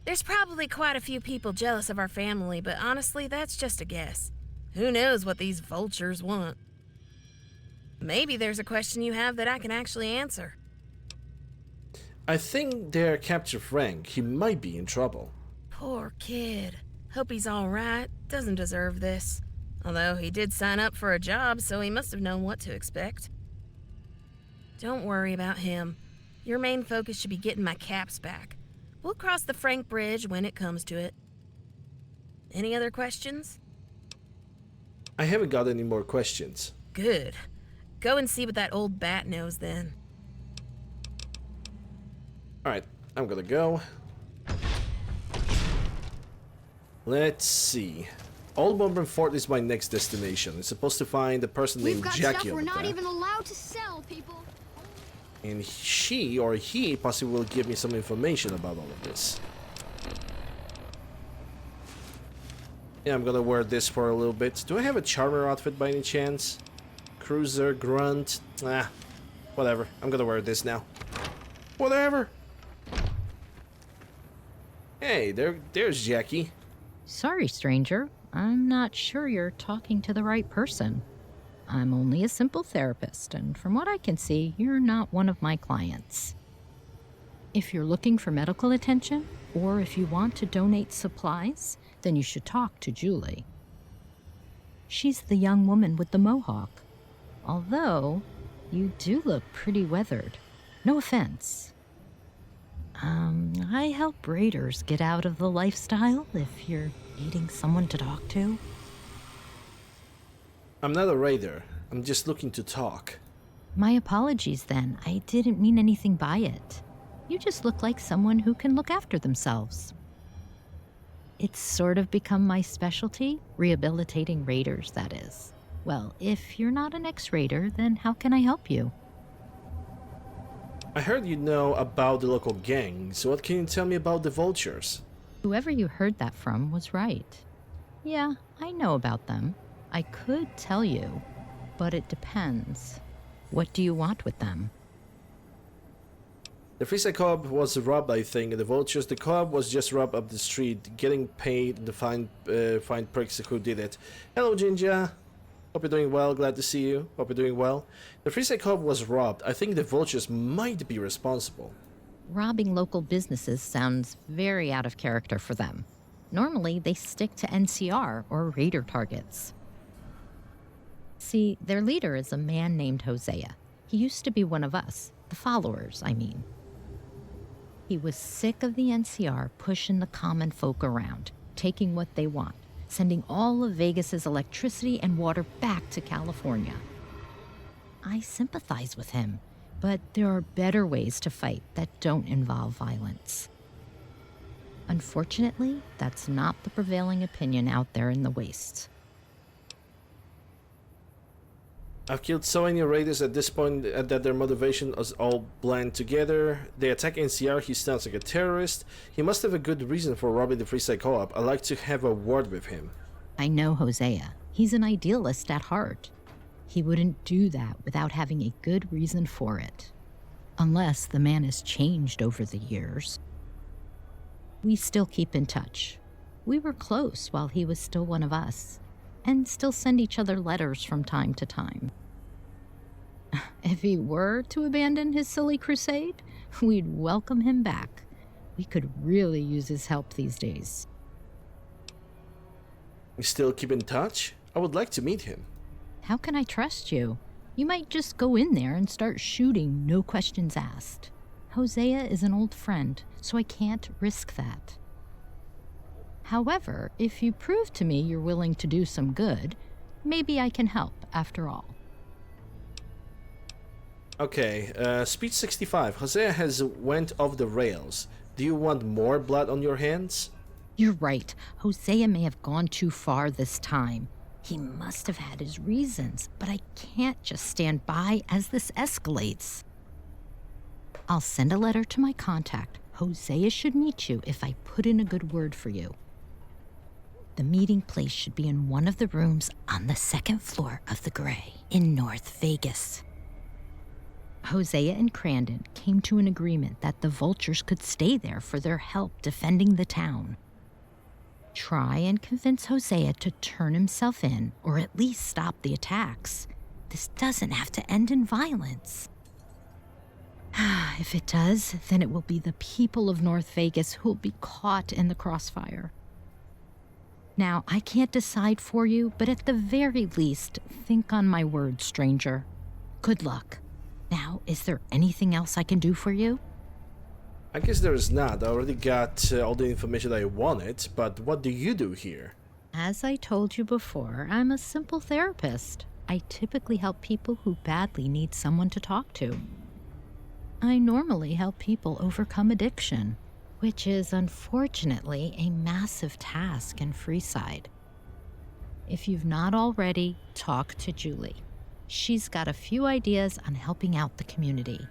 S18: There's probably quite a few people jealous of our family, but honestly, that's just a guess. Who knows what these vultures want? Maybe there's a question you have that I can actually answer.
S1: I think they're captured Frank. He might be in trouble.
S18: Poor kid. Hope he's all right. Doesn't deserve this. Although he did sign up for a job, so he must have known what to expect. Don't worry about him. Your main focus should be getting my caps back. We'll cross the Frank Bridge when it comes to it. Any other questions?
S1: I haven't got any more questions.
S18: Good. Go and see what that old bat knows then.
S1: Alright, I'm gonna go. Let's see. Old Mormon Fort is my next destination. I'm supposed to find a person named Jackie
S16: We've got stuff
S1: over
S16: we're not
S1: there.
S16: even allowed to sell, people.
S1: And she or he possibly will give me some information about all of this. Yeah, I'm gonna wear this for a little bit. Do I have a charmer outfit by any chance? Cruiser, grunt. Ah, whatever. I'm gonna wear this now. Whatever. Hey, there's Jackie.
S12: Sorry, stranger. I'm not sure you're talking to the right person. I'm only a simple therapist, and from what I can see, you're not one of my clients. If you're looking for medical attention, or if you want to donate supplies, then you should talk to Julie. She's the young woman with the mohawk. Although, you do look pretty weathered. No offense. I help raiders get out of the lifestyle if you're needing someone to talk to.
S1: I'm not a raider. I'm just looking to talk.
S12: My apologies then. I didn't mean anything by it. You just look like someone who can look after themselves. It's sort of become my specialty, rehabilitating raiders, that is. Well, if you're not an ex-raider, then how can I help you?
S1: I heard you know about the local gang, so what can you tell me about the vultures?
S12: Whoever you heard that from was right. Yeah, I know about them. I could tell you, but it depends. What do you want with them?
S1: The Freeside Co-op was robbed, I think, and the vultures. The co-op was just robbed up the street, getting paid to find pricks who did it. Hello, Jinja. Hope you're doing well. Glad to see you. Hope you're doing well. The Freeside Co-op was robbed. I think the vultures might be responsible.
S12: Robbing local businesses sounds very out of character for them. Normally, they stick to NCR or raider targets. See, their leader is a man named Hosea. He used to be one of us, the followers, I mean. He was sick of the NCR pushing the common folk around, taking what they want, sending all of Vegas's electricity and water back to California. I sympathize with him, but there are better ways to fight that don't involve violence. Unfortunately, that's not the prevailing opinion out there in the wastes.
S1: I've killed so many raiders at this point that their motivation is all blend together. They attack NCR, he sounds like a terrorist. He must have a good reason for robbing the Freeside Co-op. I'd like to have a word with him.
S12: I know Hosea. He's an idealist at heart. He wouldn't do that without having a good reason for it. Unless the man has changed over the years. We still keep in touch. We were close while he was still one of us, and still send each other letters from time to time. If he were to abandon his silly crusade, we'd welcome him back. We could really use his help these days.
S1: We still keep in touch? I would like to meet him.
S12: How can I trust you? You might just go in there and start shooting, no questions asked. Hosea is an old friend, so I can't risk that. However, if you prove to me you're willing to do some good, maybe I can help after all.
S1: Okay, speech 65. Hosea has went off the rails. Do you want more blood on your hands?
S12: You're right. Hosea may have gone too far this time. He must have had his reasons, but I can't just stand by as this escalates. I'll send a letter to my contact. Hosea should meet you if I put in a good word for you. The meeting place should be in one of the rooms on the second floor of the Gray in North Vegas. Hosea and Crandon came to an agreement that the vultures could stay there for their help defending the town. Try and convince Hosea to turn himself in, or at least stop the attacks. This doesn't have to end in violence. If it does, then it will be the people of North Vegas who will be caught in the crossfire. Now, I can't decide for you, but at the very least, think on my word, stranger. Good luck. Now, is there anything else I can do for you?
S1: I guess there is not. I already got all the information I wanted, but what do you do here?
S12: As I told you before, I'm a simple therapist. I typically help people who badly need someone to talk to. I normally help people overcome addiction, which is unfortunately a massive task in Freeside. If you've not already, talk to Julie. She's got a few ideas on helping out the community.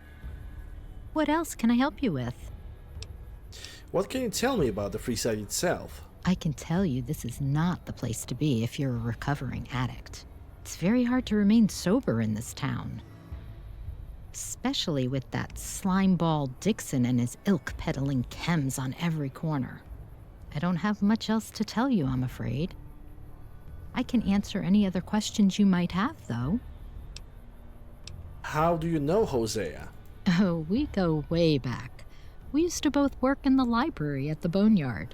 S12: What else can I help you with?
S1: What can you tell me about the Freeside itself?
S12: I can tell you this is not the place to be if you're a recovering addict. It's very hard to remain sober in this town. Especially with that slimeball Dixon and his ilk peddling chems on every corner. I don't have much else to tell you, I'm afraid. I can answer any other questions you might have, though.
S1: How do you know Hosea?
S12: Oh, we go way back. We used to both work in the library at the Boneyard.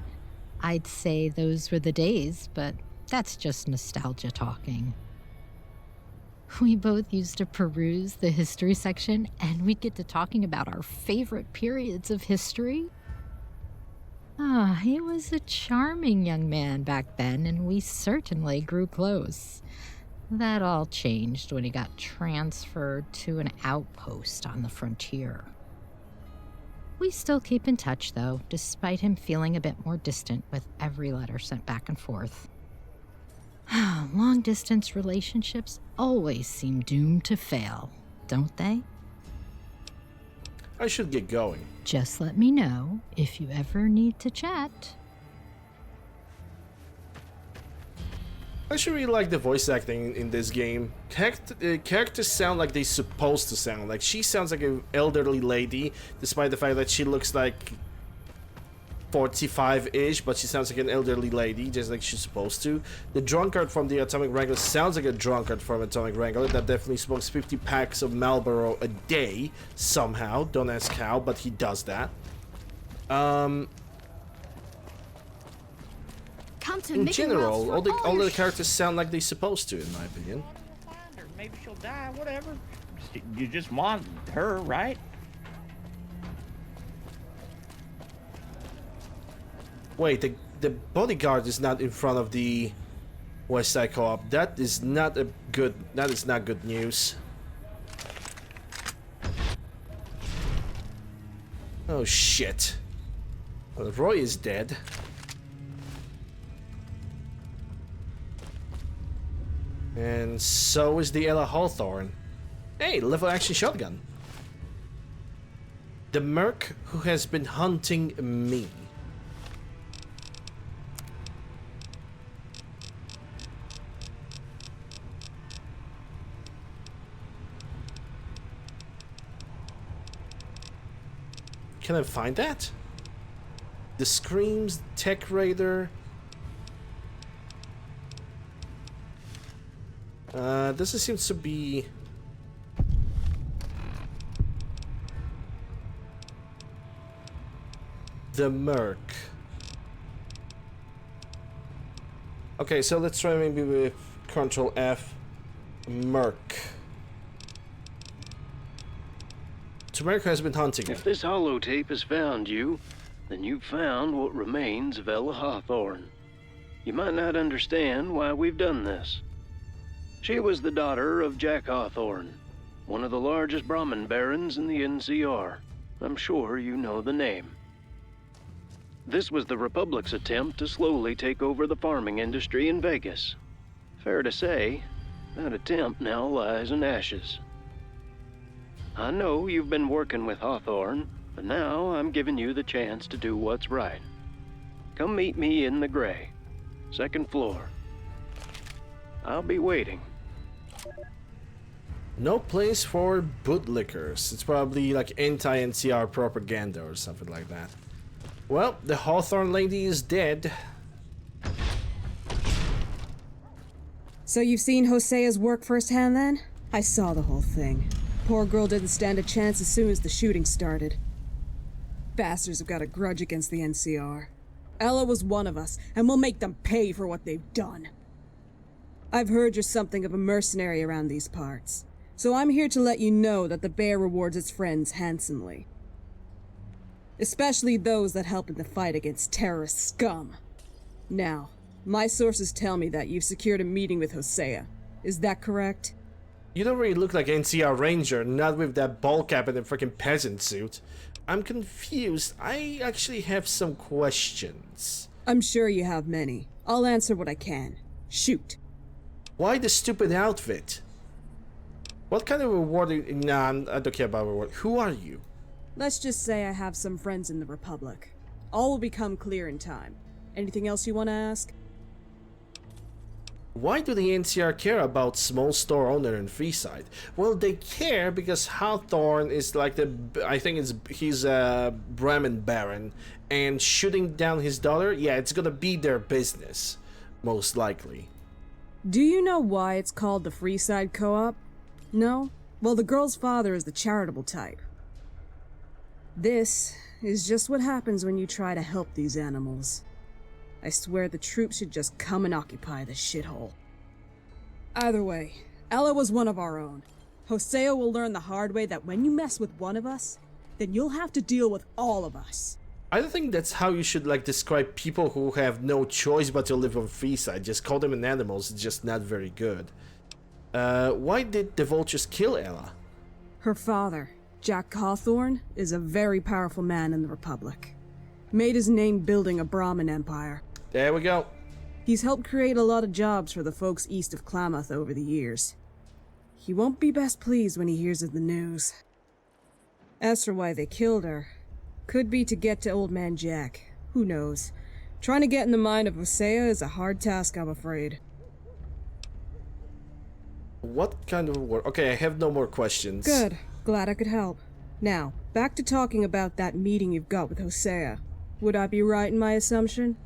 S12: I'd say those were the days, but that's just nostalgia talking. We both used to peruse the history section, and we'd get to talking about our favorite periods of history. He was a charming young man back then, and we certainly grew close. That all changed when he got transferred to an outpost on the frontier. We still keep in touch, though, despite him feeling a bit more distant with every letter sent back and forth. Long-distance relationships always seem doomed to fail, don't they?
S1: I should get going.
S12: Just let me know if you ever need to chat.
S1: I actually really like the voice acting in this game. Characters sound like they're supposed to sound. Like, she sounds like an elderly lady, despite the fact that she looks like 45-ish, but she sounds like an elderly lady, just like she's supposed to. The drunkard from the Atomic Wrangler sounds like a drunkard from Atomic Wrangler that definitely smokes 50 packs of Marlboro a day, somehow. Don't ask how, but he does that. In general, all the characters sound like they're supposed to, in my opinion.
S20: Maybe she'll die, whatever. You just want her, right?
S1: Wait, the bodyguard is not in front of the West Side Co-op. That is not good news. Oh shit. Well, Roy is dead. And so is the Ella Hawthorne. Hey, level action shotgun. The merc who has been hunting me. Can I find that? The Screams, Tech Raider. This seems to be... the merc. Okay, so let's try maybe with Control F. Merc. America has been hunting.
S11: If this holotape has found you, then you've found what remains of Ella Hawthorne. You might not understand why we've done this. She was the daughter of Jack Hawthorne, one of the largest Brahmin barons in the NCR. I'm sure you know the name. This was the Republic's attempt to slowly take over the farming industry in Vegas. Fair to say, that attempt now lies in ashes. I know you've been working with Hawthorne, but now I'm giving you the chance to do what's right. Come meet me in the Gray, 2nd floor. I'll be waiting.
S1: No place for bootlickers. It's probably like anti-NCR propaganda or something like that. Well, the Hawthorne lady is dead.
S10: So you've seen Hosea's work firsthand then? I saw the whole thing. Poor girl didn't stand a chance as soon as the shooting started. Bastards have got a grudge against the NCR. Ella was one of us, and we'll make them pay for what they've done. I've heard you're something of a mercenary around these parts, so I'm here to let you know that the Bear rewards its friends handsomely. Especially those that help in the fight against terrorist scum. Now, my sources tell me that you've secured a meeting with Hosea. Is that correct?
S1: You don't really look like NCR Ranger, not with that ball cap and a freaking peasant suit. I'm confused. I actually have some questions.
S10: I'm sure you have many. I'll answer what I can. Shoot.
S1: Why the stupid outfit? What kind of reward? Nah, I don't care about reward. Who are you?
S10: Let's just say I have some friends in the Republic. All will become clear in time. Anything else you want to ask?
S1: Why do the NCR care about small store owner in Freeside? Well, they care because Hawthorne is like he's a Bremen Baron, and shooting down his daughter, yeah, it's gonna be their business, most likely.
S10: Do you know why it's called the Freeside Co-op? No? Well, the girl's father is the charitable type. This is just what happens when you try to help these animals. I swear the troops should just come and occupy this shithole. Either way, Ella was one of our own. Hosea will learn the hard way that when you mess with one of us, then you'll have to deal with all of us.
S1: I don't think that's how you should describe people who have no choice but to live on Freeside. Just call them an animals, it's just not very good. Why did the vultures kill Ella?
S10: Her father, Jack Hawthorne, is a very powerful man in the Republic. Made his name building a Brahmin empire.
S1: There we go.
S10: He's helped create a lot of jobs for the folks east of Klamath over the years. He won't be best pleased when he hears of the news. As for why they killed her, could be to get to old man Jack. Who knows? Trying to get in the mind of Hosea is a hard task, I'm afraid.
S1: What kind of work? Okay, I have no more questions.
S10: Good. Glad I could help. Now, back to talking about that meeting you've got with Hosea. Would I be right in my assumption?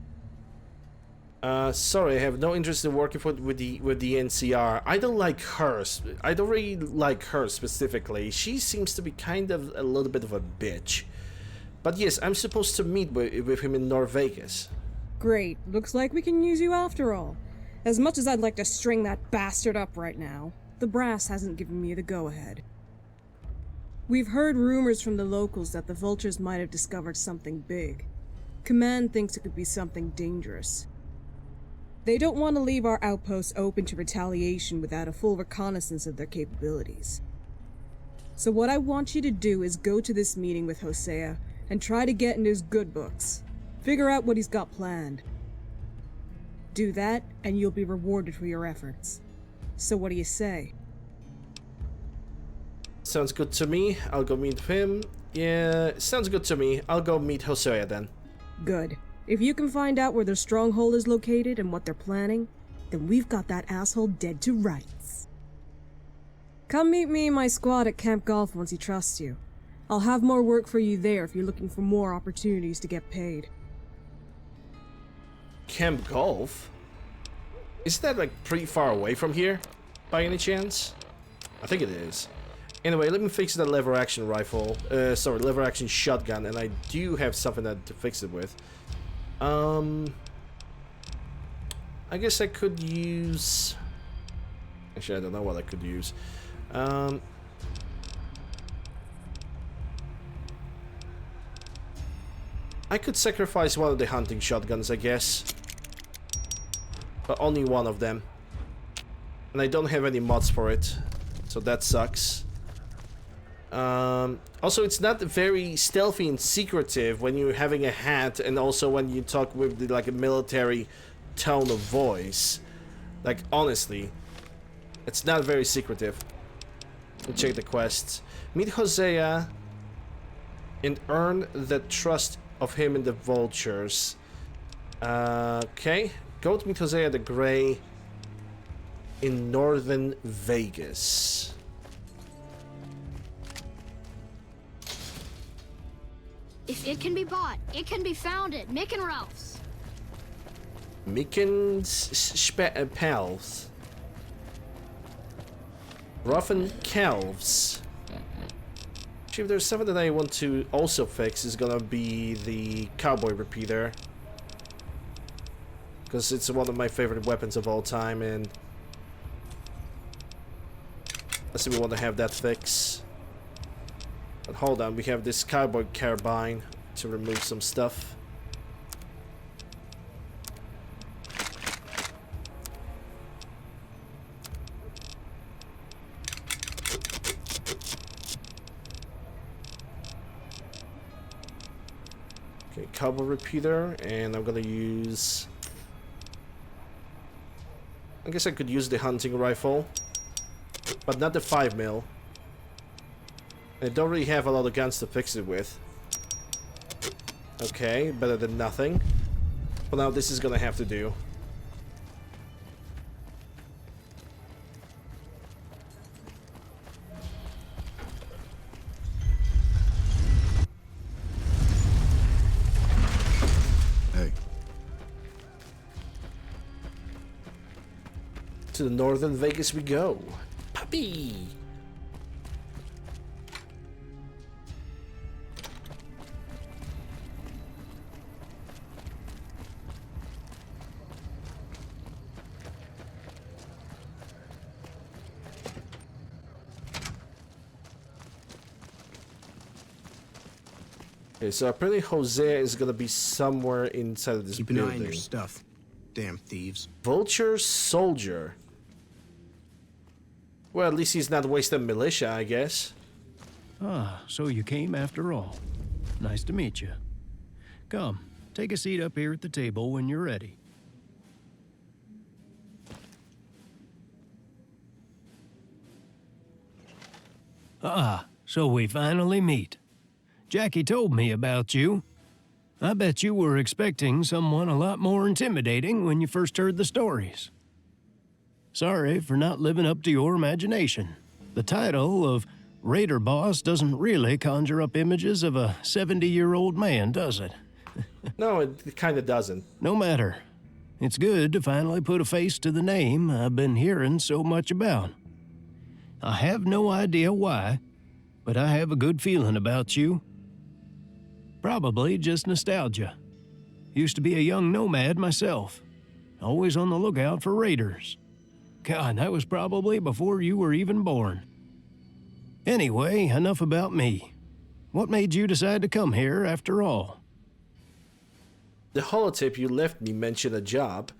S1: Sorry, I have no interest in working with the NCR. I don't like her. I don't really like her specifically. She seems to be kind of a little bit of a bitch. But yes, I'm supposed to meet with him in North Vegas.
S10: Great. Looks like we can use you after all. As much as I'd like to string that bastard up right now, the brass hasn't given me the go-ahead. We've heard rumors from the locals that the vultures might have discovered something big. Command thinks it could be something dangerous. They don't want to leave our outposts open to retaliation without a full reconnaissance of their capabilities. So what I want you to do is go to this meeting with Hosea and try to get in his good books. Figure out what he's got planned. Do that, and you'll be rewarded for your efforts. So what do you say?
S1: Sounds good to me. I'll go meet him. Yeah, sounds good to me. I'll go meet Hosea then.
S10: Good. If you can find out where their stronghold is located and what they're planning, then we've got that asshole dead to rights. Come meet me and my squad at Camp Golf once he trusts you. I'll have more work for you there if you're looking for more opportunities to get paid.
S1: Camp Golf? Is that pretty far away from here, by any chance? I think it is. Anyway, let me fix that lever action rifle. Lever action shotgun, and I do have something to fix it with. I guess I could use... Actually, I don't know what I could use. I could sacrifice one of the hunting shotguns, I guess. But only one of them. And I don't have any mods for it, so that sucks. Also, it's not very stealthy and secretive when you're having a hat, and also when you talk with a military tone of voice. Honestly, it's not very secretive. Let's check the quests. Meet Hosea and earn the trust of him and the vultures. Okay, go to meet Hosea the Grey in northern Vegas.
S16: If it can be bought, it can be found at Mick and Ralph's.
S1: Mickens pals. Roughen Calves. Actually, if there's something that I want to also fix, is gonna be the cowboy repeater. Because it's one of my favorite weapons of all time, and let's see, we want to have that fix. But hold on, we have this cowboy carbine to remove some stuff. Okay, cowboy repeater, and I'm gonna use... I guess I could use the hunting rifle, but not the 5mm. I don't really have a lot of guns to fix it with. Okay, better than nothing. For now, this is gonna have to do.
S4: Hey.
S1: To the northern Vegas we go. Puppy! Okay, so apparently Jose is gonna be somewhere inside of this
S7: Keep an
S1: building.
S7: eye on your stuff. Damn thieves.
S1: Vulture Soldier. Well, at least he's not wasting militia, I guess.
S22: Ah, so you came after all. Nice to meet you. Come, take a seat up here at the table when you're ready. Ah, so we finally meet. Jackie told me about you. I bet you were expecting someone a lot more intimidating when you first heard the stories. Sorry for not living up to your imagination. The title of Raider Boss doesn't really conjure up images of a 70-year-old man, does it?
S1: No, it kind of doesn't.
S22: No matter. It's good to finally put a face to the name I've been hearing so much about. I have no idea why, but I have a good feeling about you. Probably just nostalgia. Used to be a young nomad myself, always on the lookout for raiders. God, that was probably before you were even born. Anyway, enough about me. What made you decide to come here after all?
S1: The holotape you left me mentioned a job.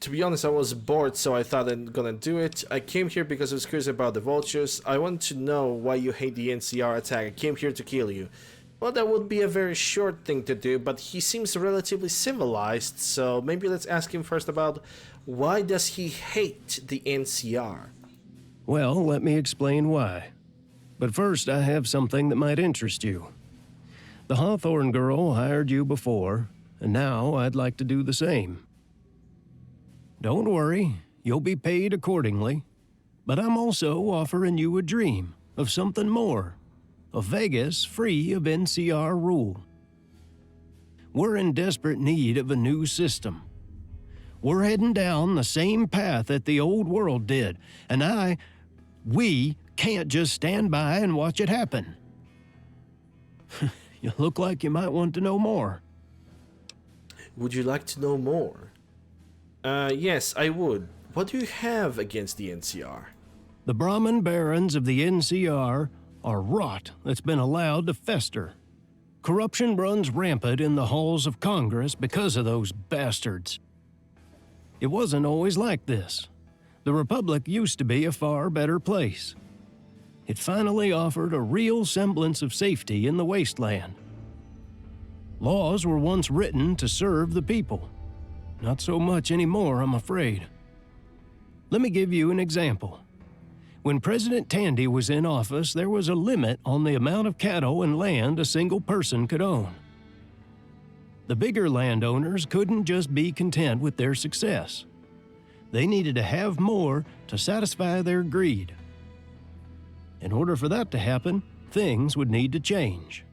S1: To be honest, I was bored, so I thought I'm gonna do it. I came here because I was curious about the vultures. I wanted to know why you hate the NCR attack. I came here to kill you. Well, that would be a very short thing to do, but he seems relatively civilized, so maybe let's ask him first about why does he hate the NCR?
S22: Well, let me explain why. But first, I have something that might interest you. The Hawthorne girl hired you before, and now I'd like to do the same. Don't worry, you'll be paid accordingly. But I'm also offering you a dream of something more. A Vegas free of NCR rule. We're in desperate need of a new system. We're heading down the same path that the old world did, and we can't just stand by and watch it happen. You look like you might want to know more.
S1: Would you like to know more? Yes, I would. What do you have against the NCR?
S22: The Brahmin barons of the NCR are rot that's been allowed to fester. Corruption runs rampant in the halls of Congress because of those bastards. It wasn't always like this. The Republic used to be a far better place. It finally offered a real semblance of safety in the wasteland. Laws were once written to serve the people. Not so much anymore, I'm afraid. Let me give you an example. When President Tandy was in office, there was a limit on the amount of cattle and land a single person could own. The bigger landowners couldn't just be content with their success. They needed to have more to satisfy their greed. In order for that to happen, things would need to change.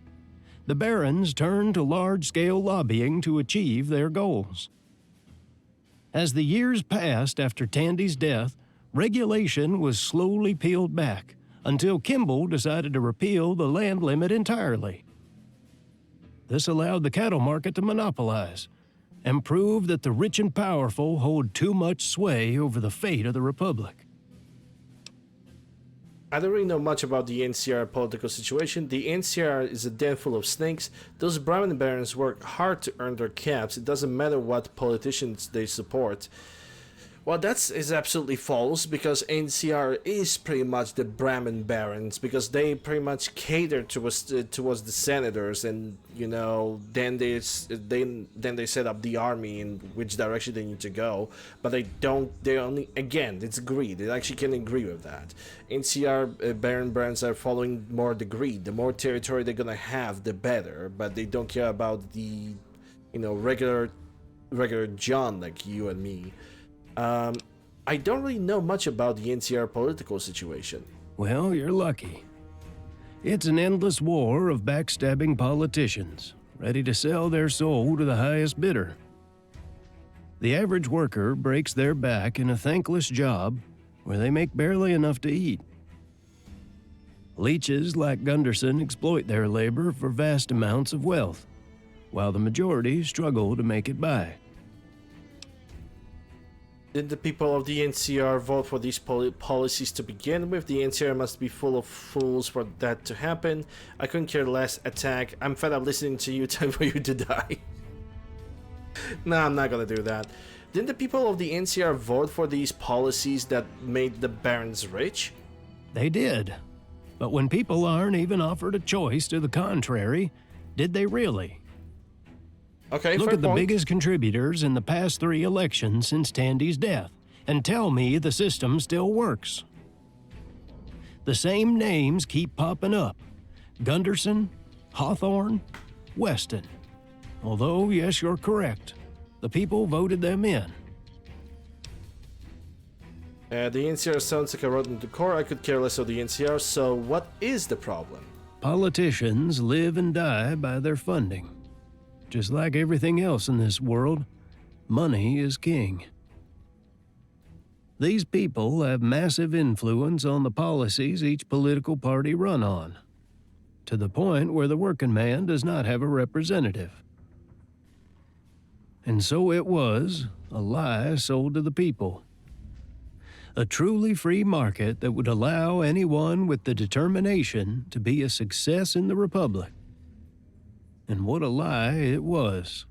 S22: The barons turned to large-scale lobbying to achieve their goals. As the years passed after Tandy's death, regulation was slowly peeled back until Kimball decided to repeal the land limit entirely. This allowed the cattle market to monopolize and proved that the rich and powerful hold too much sway over the fate of the Republic.
S1: I don't really know much about the NCR political situation. The NCR is a den full of snakes. Those Brahmin barons work hard to earn their caps. It doesn't matter what politicians they support. Well, that is absolutely false, because NCR is pretty much the Brahmin barons, because they pretty much cater towards the senators, and you know, then they set up the army in which direction they need to go. But they only, again, it's greed. They actually can agree with that. NCR Baron barons are following more the greed. The more territory they're gonna have, the better. But they don't care about the you know, regular John like you and me. I don't really know much about the NCR political situation.
S22: Well, you're lucky. It's an endless war of backstabbing politicians, ready to sell their soul to the highest bidder. The average worker breaks their back in a thankless job where they make barely enough to eat. Leeches like Gunderson exploit their labor for vast amounts of wealth, while the majority struggle to make it by.
S1: Did the people of the NCR vote for these policies to begin with? The NCR must be full of fools for that to happen. I couldn't care less. Attack. I'm fed up listening to you. Time for you to die. No, I'm not gonna do that. Didn't the people of the NCR vote for these policies that made the barons rich?
S22: They did. But when people aren't even offered a choice to the contrary, did they really?
S1: Okay,
S22: look
S1: fair
S22: at the
S1: point.
S22: biggest contributors in the past 3 elections since Tandy's death, and tell me the system still works. The same names keep popping up. Gunderson, Hawthorne, Weston. Although, yes, you're correct. The people voted them in.
S1: The NCR sounds like a rotten to core. I could care less of the NCR, so what is the problem?
S22: Politicians live and die by their funding. Just like everything else in this world, money is king. These people have massive influence on the policies each political party run on, to the point where the working man does not have a representative. And so it was a lie sold to the people. A truly free market that would allow anyone with the determination to be a success in the Republic. And what a lie it was.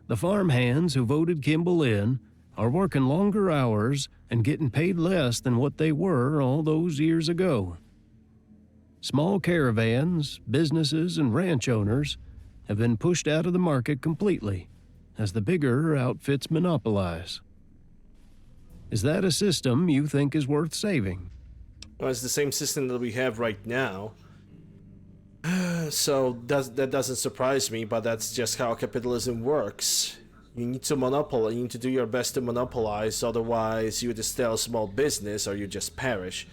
S22: The farmhands who voted Kimball in are working longer hours and getting paid less than what they were all those years ago. Small caravans, businesses, and ranch owners have been pushed out of the market completely as the bigger outfits monopolize. Is that a system you think is worth saving?
S1: Well, it's the same system that we have right now. So that doesn't surprise me, but that's just how capitalism works. You need to monopolize, you need to do your best to monopolize, otherwise you just stay a small business or you just perish.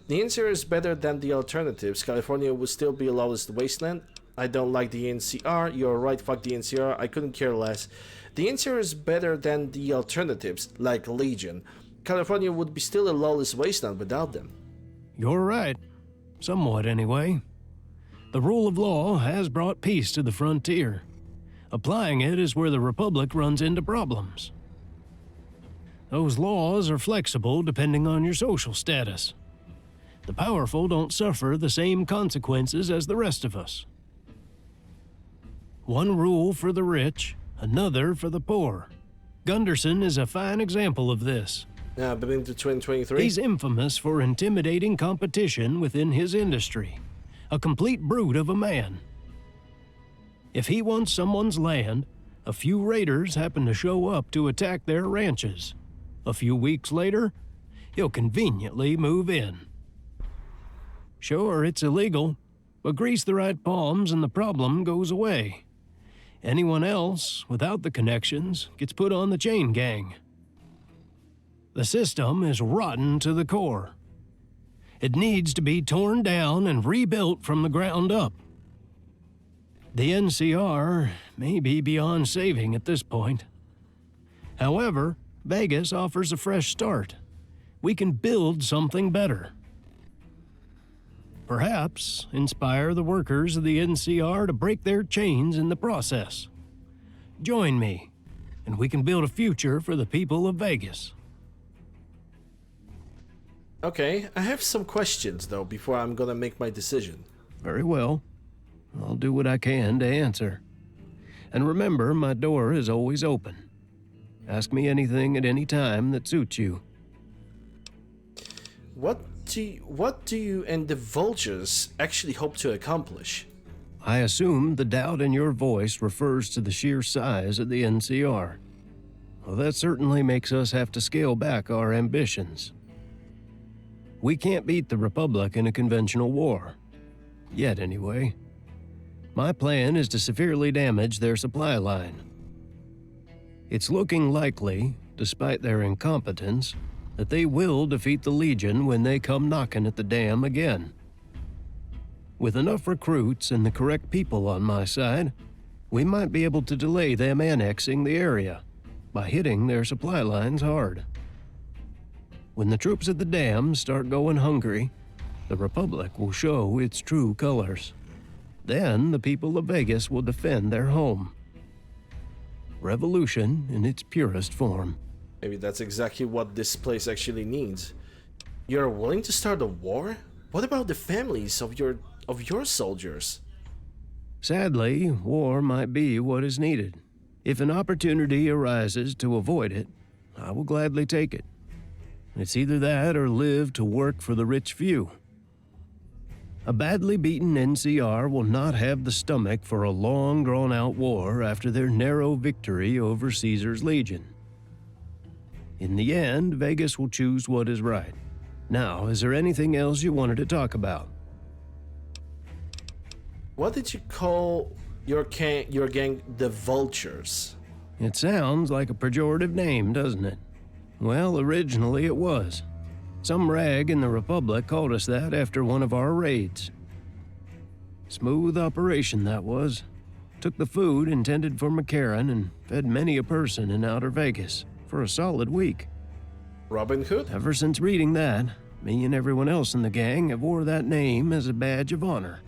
S1: The NCR is better than the alternatives. California would still be a lawless wasteland. I don't like the NCR. You're right, fuck the NCR. I couldn't care less. The NCR is better than the alternatives, like Legion. California would be still a lawless wasteland without them.
S22: You're right. Somewhat, anyway. The rule of law has brought peace to the frontier. Applying it is where the Republic runs into problems. Those laws are flexible depending on your social status. The powerful don't suffer the same consequences as the rest of us. One rule for the rich, another for the poor. Gunderson is a fine example of this.
S1: But into 2023?
S22: He's infamous for intimidating competition within his industry. A complete brute of a man. If he wants someone's land, a few raiders happen to show up to attack their ranches. A few weeks later, he'll conveniently move in. Sure, it's illegal, but grease the right palms and the problem goes away. Anyone else, without the connections, gets put on the chain gang. The system is rotten to the core. It needs to be torn down and rebuilt from the ground up. The NCR may be beyond saving at this point. However, Vegas offers a fresh start. We can build something better. Perhaps inspire the workers of the NCR to break their chains in the process. Join me, and we can build a future for the people of Vegas.
S1: Okay, I have some questions, though, before I'm gonna make my decision.
S22: Very well. I'll do what I can to answer. And remember, my door is always open. Ask me anything at any time that suits you.
S1: What do you and the Vultures actually hope to accomplish?
S22: I assume the doubt in your voice refers to the sheer size of the NCR. Well, that certainly makes us have to scale back our ambitions. We can't beat the Republic in a conventional war. Yet, anyway. My plan is to severely damage their supply line, It's looking likely, despite their incompetence, that they will defeat the Legion when they come knocking at the dam again. With enough recruits and the correct people on my side, we might be able to delay them annexing the area by hitting their supply lines hard. When the troops at the dam start going hungry, the Republic will show its true colors. Then the people of Vegas will defend their home. Revolution in its purest form.
S1: Maybe that's exactly what this place actually needs. You're willing to start a war? What about the families of your soldiers?
S22: Sadly, war might be what is needed. If an opportunity arises to avoid it, I will gladly take it. It's either that or live to work for the rich few. A badly beaten NCR will not have the stomach for a long, drawn-out war after their narrow victory over Caesar's Legion. In the end, Vegas will choose what is right. Now, is there anything else you wanted to talk about?
S1: What did you call your gang the Vultures?
S22: It sounds like a pejorative name, doesn't it? Well, originally it was. Some rag in the Republic called us that after one of our raids. Smooth operation, that was. Took the food intended for McCarran and fed many a person in Outer Vegas for a solid week.
S1: Robin Hood?
S22: Ever since reading that, me and everyone else in the gang have wore that name as a badge of honor.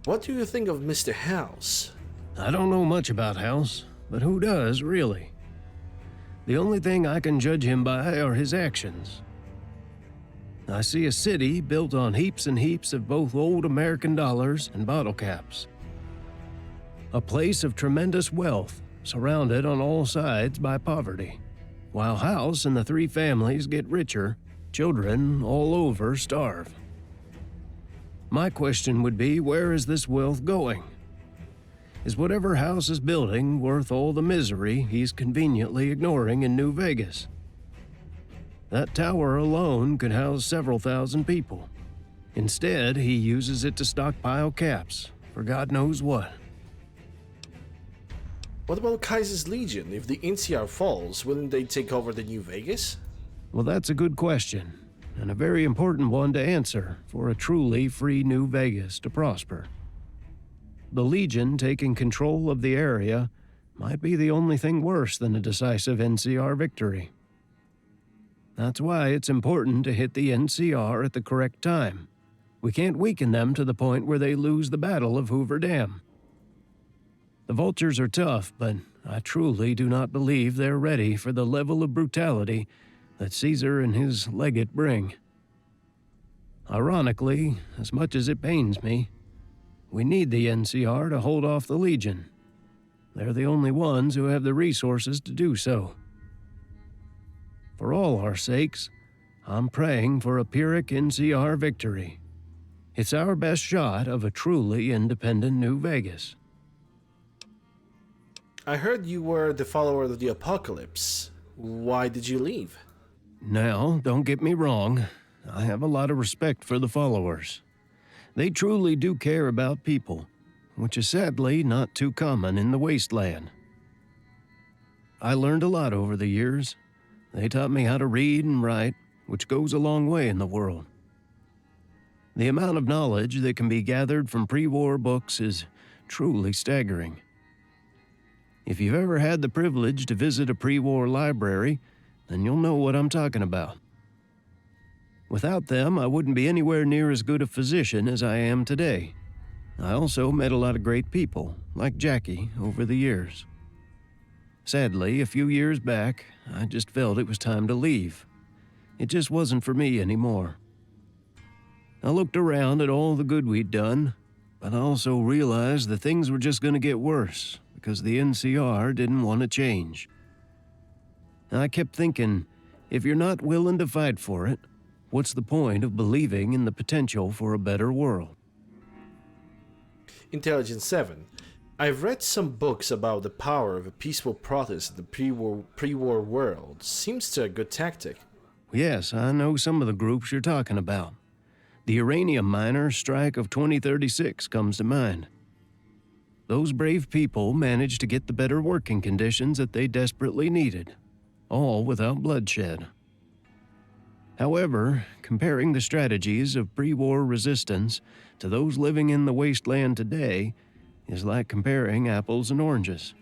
S1: What do you think of Mr. House?
S22: I don't know much about House, but who does, really? The only thing I can judge him by are his actions. I see a city built on heaps and heaps of both old American dollars and bottle caps. A place of tremendous wealth, surrounded on all sides by poverty. While House and the three families get richer, children all over starve. My question would be, where is this wealth going? Is whatever House is building worth all the misery he's conveniently ignoring in New Vegas? That tower alone could house several thousand people. Instead, he uses it to stockpile caps for God knows what.
S1: What about Kaiser's Legion? If the NCR falls, wouldn't they take over the New Vegas?
S22: Well, that's a good question, and a very important one to answer for a truly free New Vegas to prosper. The Legion taking control of the area might be the only thing worse than a decisive NCR victory. That's why it's important to hit the NCR at the correct time. We can't weaken them to the point where they lose the Battle of Hoover Dam. The Vultures are tough, but I truly do not believe they're ready for the level of brutality that Caesar and his legate bring. Ironically, as much as it pains me, we need the NCR to hold off the Legion. They're the only ones who have the resources to do so. For all our sakes, I'm praying for a Pyrrhic NCR victory. It's our best shot of a truly independent New Vegas.
S1: I heard you were the follower of the Apocalypse. Why did you leave?
S22: Now, don't get me wrong. I have a lot of respect for the followers. They truly do care about people, which is sadly not too common in the wasteland. I learned a lot over the years. They taught me how to read and write, which goes a long way in the world. The amount of knowledge that can be gathered from pre-war books is truly staggering. If you've ever had the privilege to visit a pre-war library, then you'll know what I'm talking about. Without them, I wouldn't be anywhere near as good a physician as I am today. I also met a lot of great people, like Jackie, over the years. Sadly, a few years back, I just felt it was time to leave. It just wasn't for me anymore. I looked around at all the good we'd done, but I also realized that things were just going to get worse because the NCR didn't want to change. I kept thinking, if you're not willing to fight for it, what's the point of believing in the potential for a better world?
S1: Intelligence 7. I've read some books about the power of a peaceful protest in the pre-war world. Seems a good tactic.
S22: Yes, I know some of the groups you're talking about. The uranium miners' strike of 2036 comes to mind. those brave people managed to get the better working conditions that they desperately needed, all without bloodshed. However, comparing the strategies of pre-war resistance to those living in the wasteland today is like comparing apples and oranges.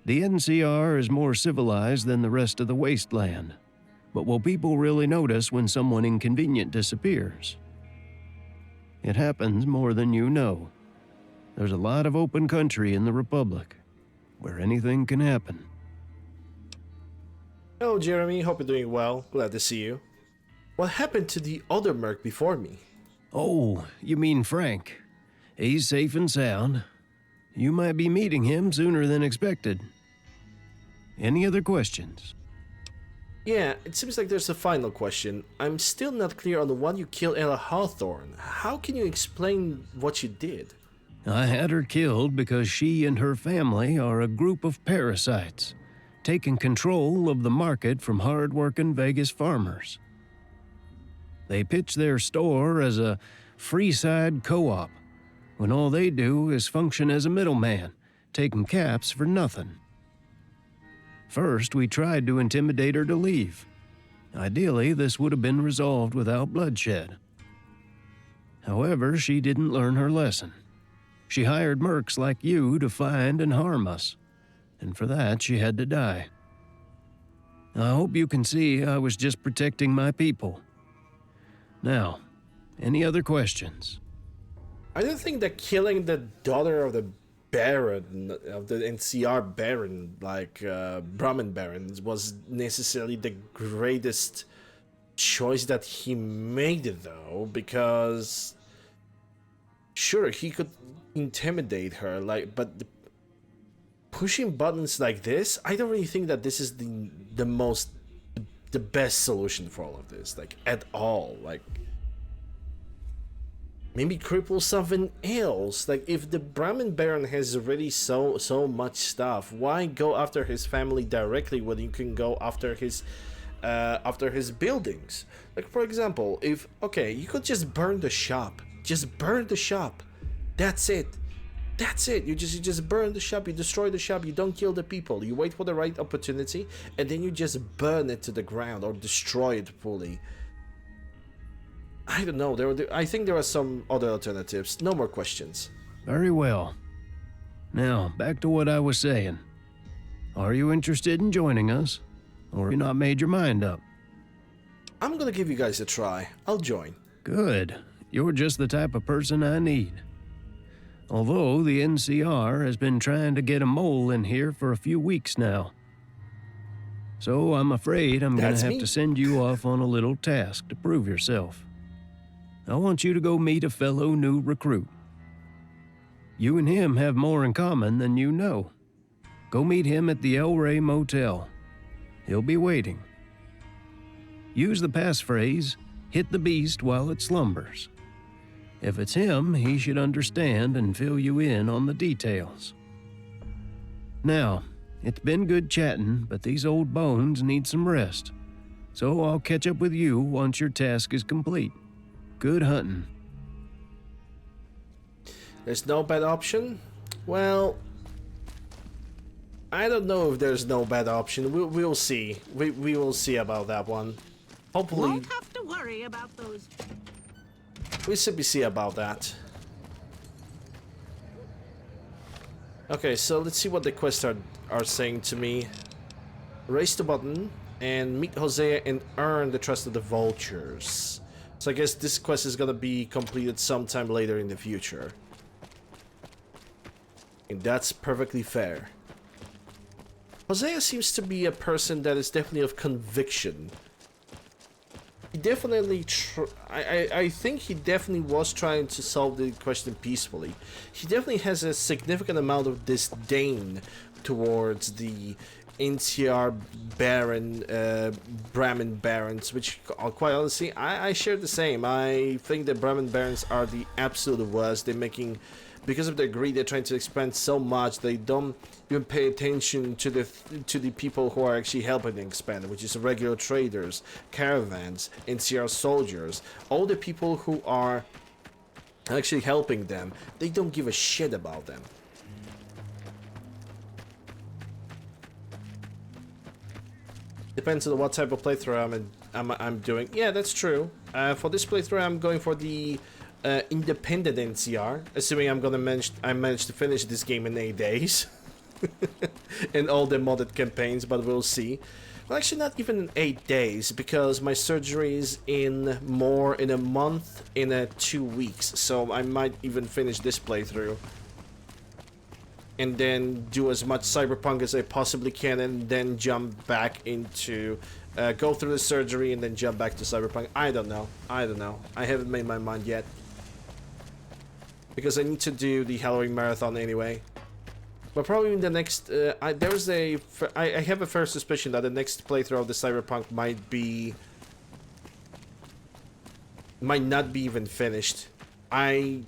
S22: The NCR is more civilized than the rest of the wasteland, but will people really notice when someone inconvenient disappears? It happens more than you know. There's a lot of open country in the Republic, where anything can happen.
S1: Hello, Jeremy. Hope you're doing well. Glad to see you. What happened to the other merc before me?
S22: Oh, you mean Frank. He's safe and sound. You might be meeting him sooner than expected. Any other questions?
S1: Yeah, it seems like there's a final question. I'm still not clear on why you killed Ella Hawthorne. How can you explain what you did?
S22: I had her killed because she and her family are a group of parasites, taking control of the market from hard-working Vegas farmers. They pitch their store as a free-side co-op, when all they do is function as a middleman, taking caps for nothing. First, we tried to intimidate her to leave. Ideally, this would have been resolved without bloodshed. However, she didn't learn her lesson. She hired mercs like you to find and harm us, and for that she had to die. I hope you can see I was just protecting my people. Now, any other questions?
S1: I don't think that killing the daughter of the Baron, of the NCR Baron, like Brahmin Baron, was necessarily the greatest choice that he made, though, because sure, he could intimidate her, but pushing buttons like this, I don't really think that this is the best solution for all of this, at all. Maybe cripple something else. If the Brahmin Baron has already so much stuff, why go after his family directly when you can go after his buildings? For example, you could just burn the shop. Just burn the shop. That's it. You just burn the shop, you destroy the shop, you don't kill the people. You wait for the right opportunity, and then you just burn it to the ground or destroy it fully. I don't know. I think there are some other alternatives. No more questions.
S22: Very well. Now, back to what I was saying. Are you interested in joining us? Or have you not made your mind up?
S1: I'm gonna give you guys a try. I'll join.
S22: Good. You're just the type of person I need. Although the NCR has been trying to get a mole in here for a few weeks now. So I'm afraid I'm gonna have to send you off on a little task to prove yourself. I want you to go meet a fellow new recruit. You and him have more in common than you know. Go meet him at the El Rey Motel. He'll be waiting. Use the passphrase, "Hit the beast while it slumbers." If it's him, he should understand and fill you in on the details. Now, it's been good chatting, but these old bones need some rest. So I'll catch up with you once your task is complete. Good hunting.
S1: There's no bad option? Well, I don't know if there's no bad option. We'll see. We will see about that one. Hopefully.
S9: Won't have to worry about those.
S1: We should see about that. Okay, so let's see what the quests are saying to me. Raise the button and meet Hosea and earn the trust of the vultures. So I guess this quest is gonna be completed sometime later in the future. And that's perfectly fair. Hosea seems to be a person that is definitely of conviction. He definitely, I think he definitely was trying to solve the question peacefully. He definitely has a significant amount of disdain towards the NCR Baron, Brahmin Barons, which quite honestly, I share the same. I think the Brahmin Barons are the absolute worst. They're making, because of their greed, they're trying to expand so much they don't even pay attention to the people who are actually helping them expand, which is regular traders, caravans, NCR soldiers, all the people who are actually helping them, they don't give a shit about them. Depends on what type of playthrough I'm doing. Yeah, that's true. For this playthrough, I'm going for the independent NCR, assuming I managed to finish this game in 8 days. And all the modded campaigns, but we'll see. Well, actually not even in 8 days, because my surgery is in a month, in 2 weeks, so I might even finish this playthrough. And then do as much Cyberpunk as I possibly can, and then jump back into... go through the surgery and then jump back to Cyberpunk. I don't know. I haven't made my mind yet. Because I need to do the Halloween Marathon anyway. But probably in the next, I have a fair suspicion that the next playthrough of the Cyberpunk might not be even finished. I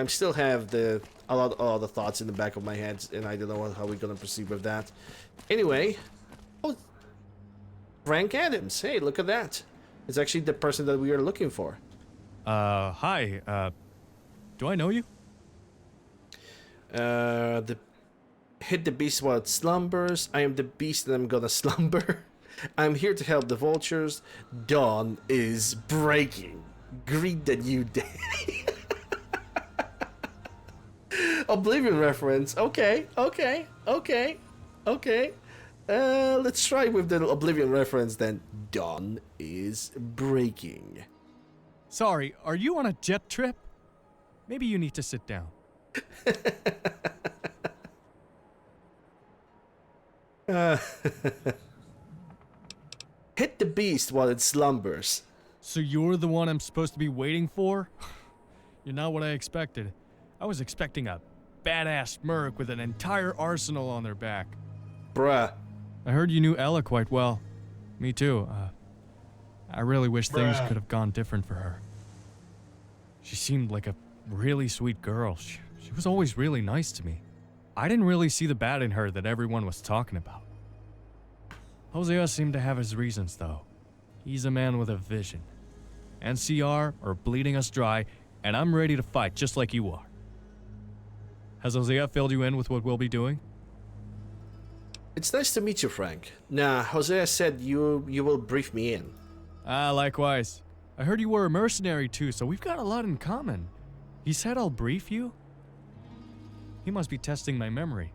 S1: still have a lot of the thoughts in the back of my head, and I don't know how we're gonna proceed with that. Anyway, oh, Frank Adams. Hey, look at that. It's actually the person that we are looking for.
S5: Hi. Do I know you?
S1: Hit the beast while it slumbers. I am the beast and I'm gonna slumber. I'm here to help the vultures. Dawn is breaking. Greet the new day. Oblivion reference. Okay. Let's try with the Oblivion reference then. Dawn is breaking.
S5: Sorry, are you on a jet trip? Maybe you need to sit down.
S1: Hit the beast while it slumbers.
S5: So you're the one I'm supposed to be waiting for? You're not what I expected. I was expecting a badass merc with an entire arsenal on their back.
S1: Bruh.
S5: I heard you knew Ella quite well. Me too. I really wish things could have gone different for her. She seemed like a really sweet girl. She was always really nice to me. I didn't really see the bad in her that everyone was talking about. Hosea seemed to have his reasons, though. He's a man with a vision. NCR are bleeding us dry, and I'm ready to fight just like you are. Has Hosea filled you in with what we'll be doing?
S1: It's nice to meet you, Frank. Nah, Hosea said you will brief me in.
S5: Likewise. I heard you were a mercenary too, so we've got a lot in common. He said I'll brief you? He must be testing my memory.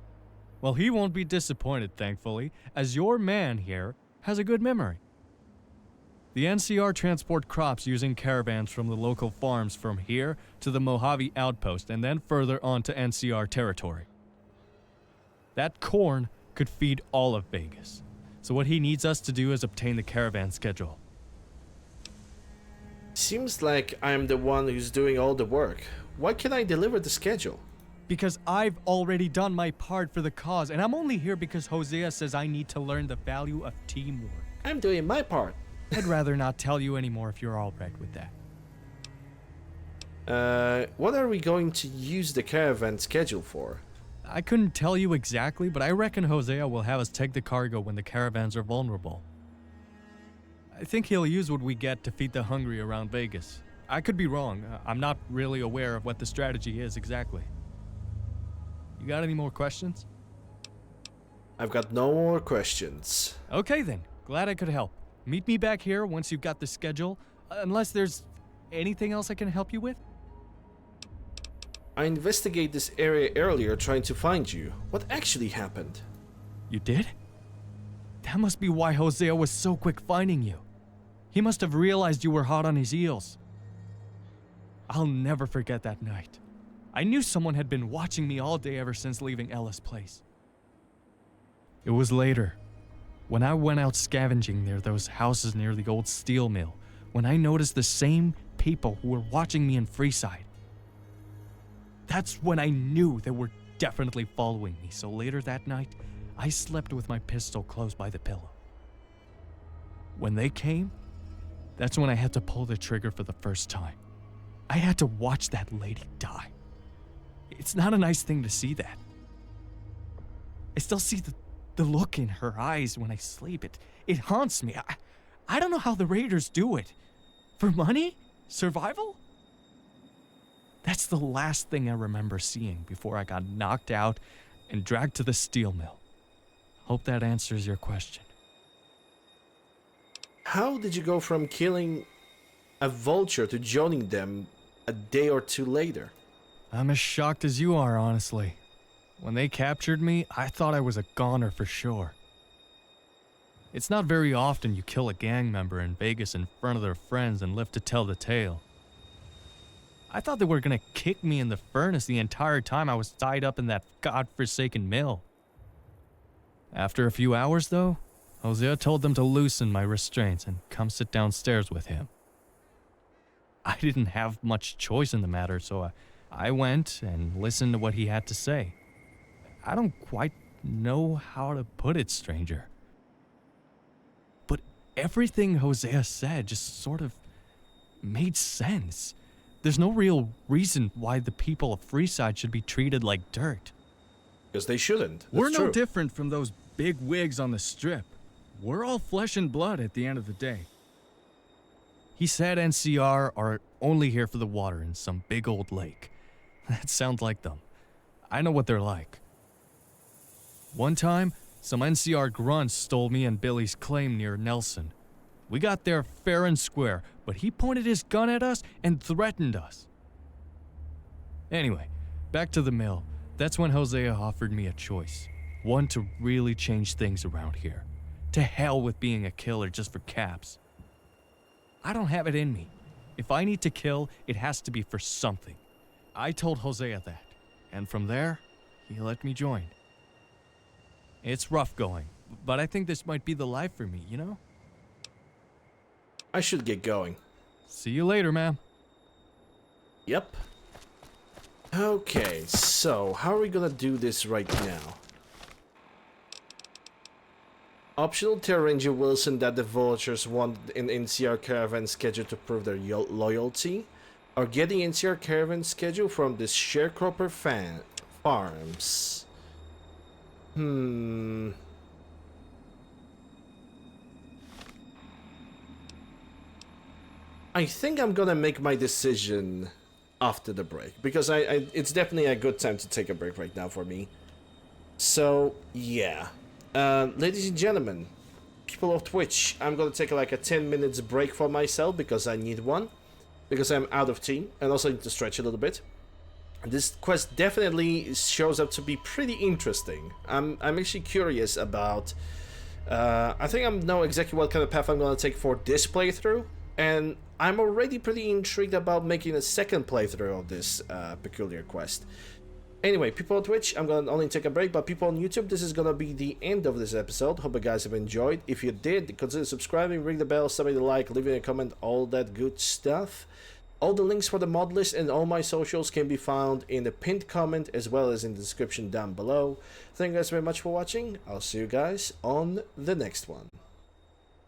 S5: Well, he won't be disappointed, thankfully, as your man here has a good memory. The NCR transport crops using caravans from the local farms from here to the Mojave outpost and then further on to NCR territory. That corn could feed all of Vegas, so what he needs us to do is obtain the caravan schedule.
S1: Seems like I'm the one who's doing all the work. Why can't I deliver the schedule?
S5: Because I've already done my part for the cause, and I'm only here because Hosea says I need to learn the value of teamwork.
S1: I'm doing my part.
S5: I'd rather not tell you anymore if you're all right with that.
S1: What are we going to use the caravan schedule for?
S5: I couldn't tell you exactly, but I reckon Hosea will have us take the cargo when the caravans are vulnerable. I think he'll use what we get to feed the hungry around Vegas. I could be wrong. I'm not really aware of what the strategy is exactly. You got any more questions?
S1: I've got no more questions.
S5: Okay then, glad I could help. Meet me back here once you've got the schedule, unless there's anything else I can help you with?
S1: I investigated this area earlier trying to find you. What actually happened?
S5: You did? That must be why Hosea was so quick finding you. He must have realized you were hot on his heels. I'll never forget that night. I knew someone had been watching me all day ever since leaving Ella's place. It was later, when I went out scavenging near those houses near the old steel mill, when I noticed the same people who were watching me in Freeside. That's when I knew they were definitely following me, so later that night, I slept with my pistol close by the pillow. When they came, that's when I had to pull the trigger for the first time. I had to watch that lady die. It's not a nice thing to see that. I still see the look in her eyes when I sleep. It haunts me. I don't know how the raiders do it. For money? Survival? That's the last thing I remember seeing before I got knocked out and dragged to the steel mill. Hope that answers your question.
S1: How did you go from killing a vulture to joining them a day or two later?
S5: I'm as shocked as you are, honestly. When they captured me, I thought I was a goner for sure. It's not very often you kill a gang member in Vegas in front of their friends and live to tell the tale. I thought they were gonna kick me in the furnace the entire time I was tied up in that godforsaken mill. After a few hours, though, Hosea told them to loosen my restraints and come sit downstairs with him. I didn't have much choice in the matter, so I went and listened to what he had to say. I don't quite know how to put it, stranger. But everything Hosea said just sort of made sense. There's no real reason why the people of Freeside should be treated like dirt.
S1: Because they shouldn't.
S5: We're no different from those big wigs on the strip. We're all flesh and blood at the end of the day. He said NCR are only here for the water in some big old lake. That sounds like them. I know what they're like. One time, some NCR grunts stole me and Billy's claim near Nelson. We got there fair and square, but he pointed his gun at us and threatened us. Anyway, back to the mill. That's when Hosea offered me a choice. One to really change things around here. To hell with being a killer just for caps. I don't have it in me. If I need to kill, it has to be for something. I told Hosea that, and from there, he let me join. It's rough going, but I think this might be the life for me, you know?
S1: I should get going.
S5: See you later, ma'am.
S1: Yep. Okay, so how are we gonna do this right now? Optional, tell Ranger Wilson that the vultures want an NCR caravan schedule to prove their loyalty, or get the NCR caravan schedule from the sharecropper farms. I think I'm gonna make my decision after the break, because it's definitely a good time to take a break right now for me. So, yeah. Ladies and gentlemen, people of Twitch, I'm gonna take like a 10 minutes break for myself because I need one. Because I'm out of team and also need to stretch a little bit. This quest definitely shows up to be pretty interesting. I'm actually curious about... I think I know exactly what kind of path I'm gonna take for this playthrough. And I'm already pretty intrigued about making a second playthrough of this peculiar quest. Anyway, people on Twitch, I'm gonna only take a break, but people on YouTube, this is gonna be the end of this episode. Hope you guys have enjoyed. If you did, consider subscribing, ring the bell, submitting a like, leaving a comment, all that good stuff. All the links for the mod list and all my socials can be found in the pinned comment as well as in the description down below. Thank you guys very much for watching. I'll see you guys on the next one.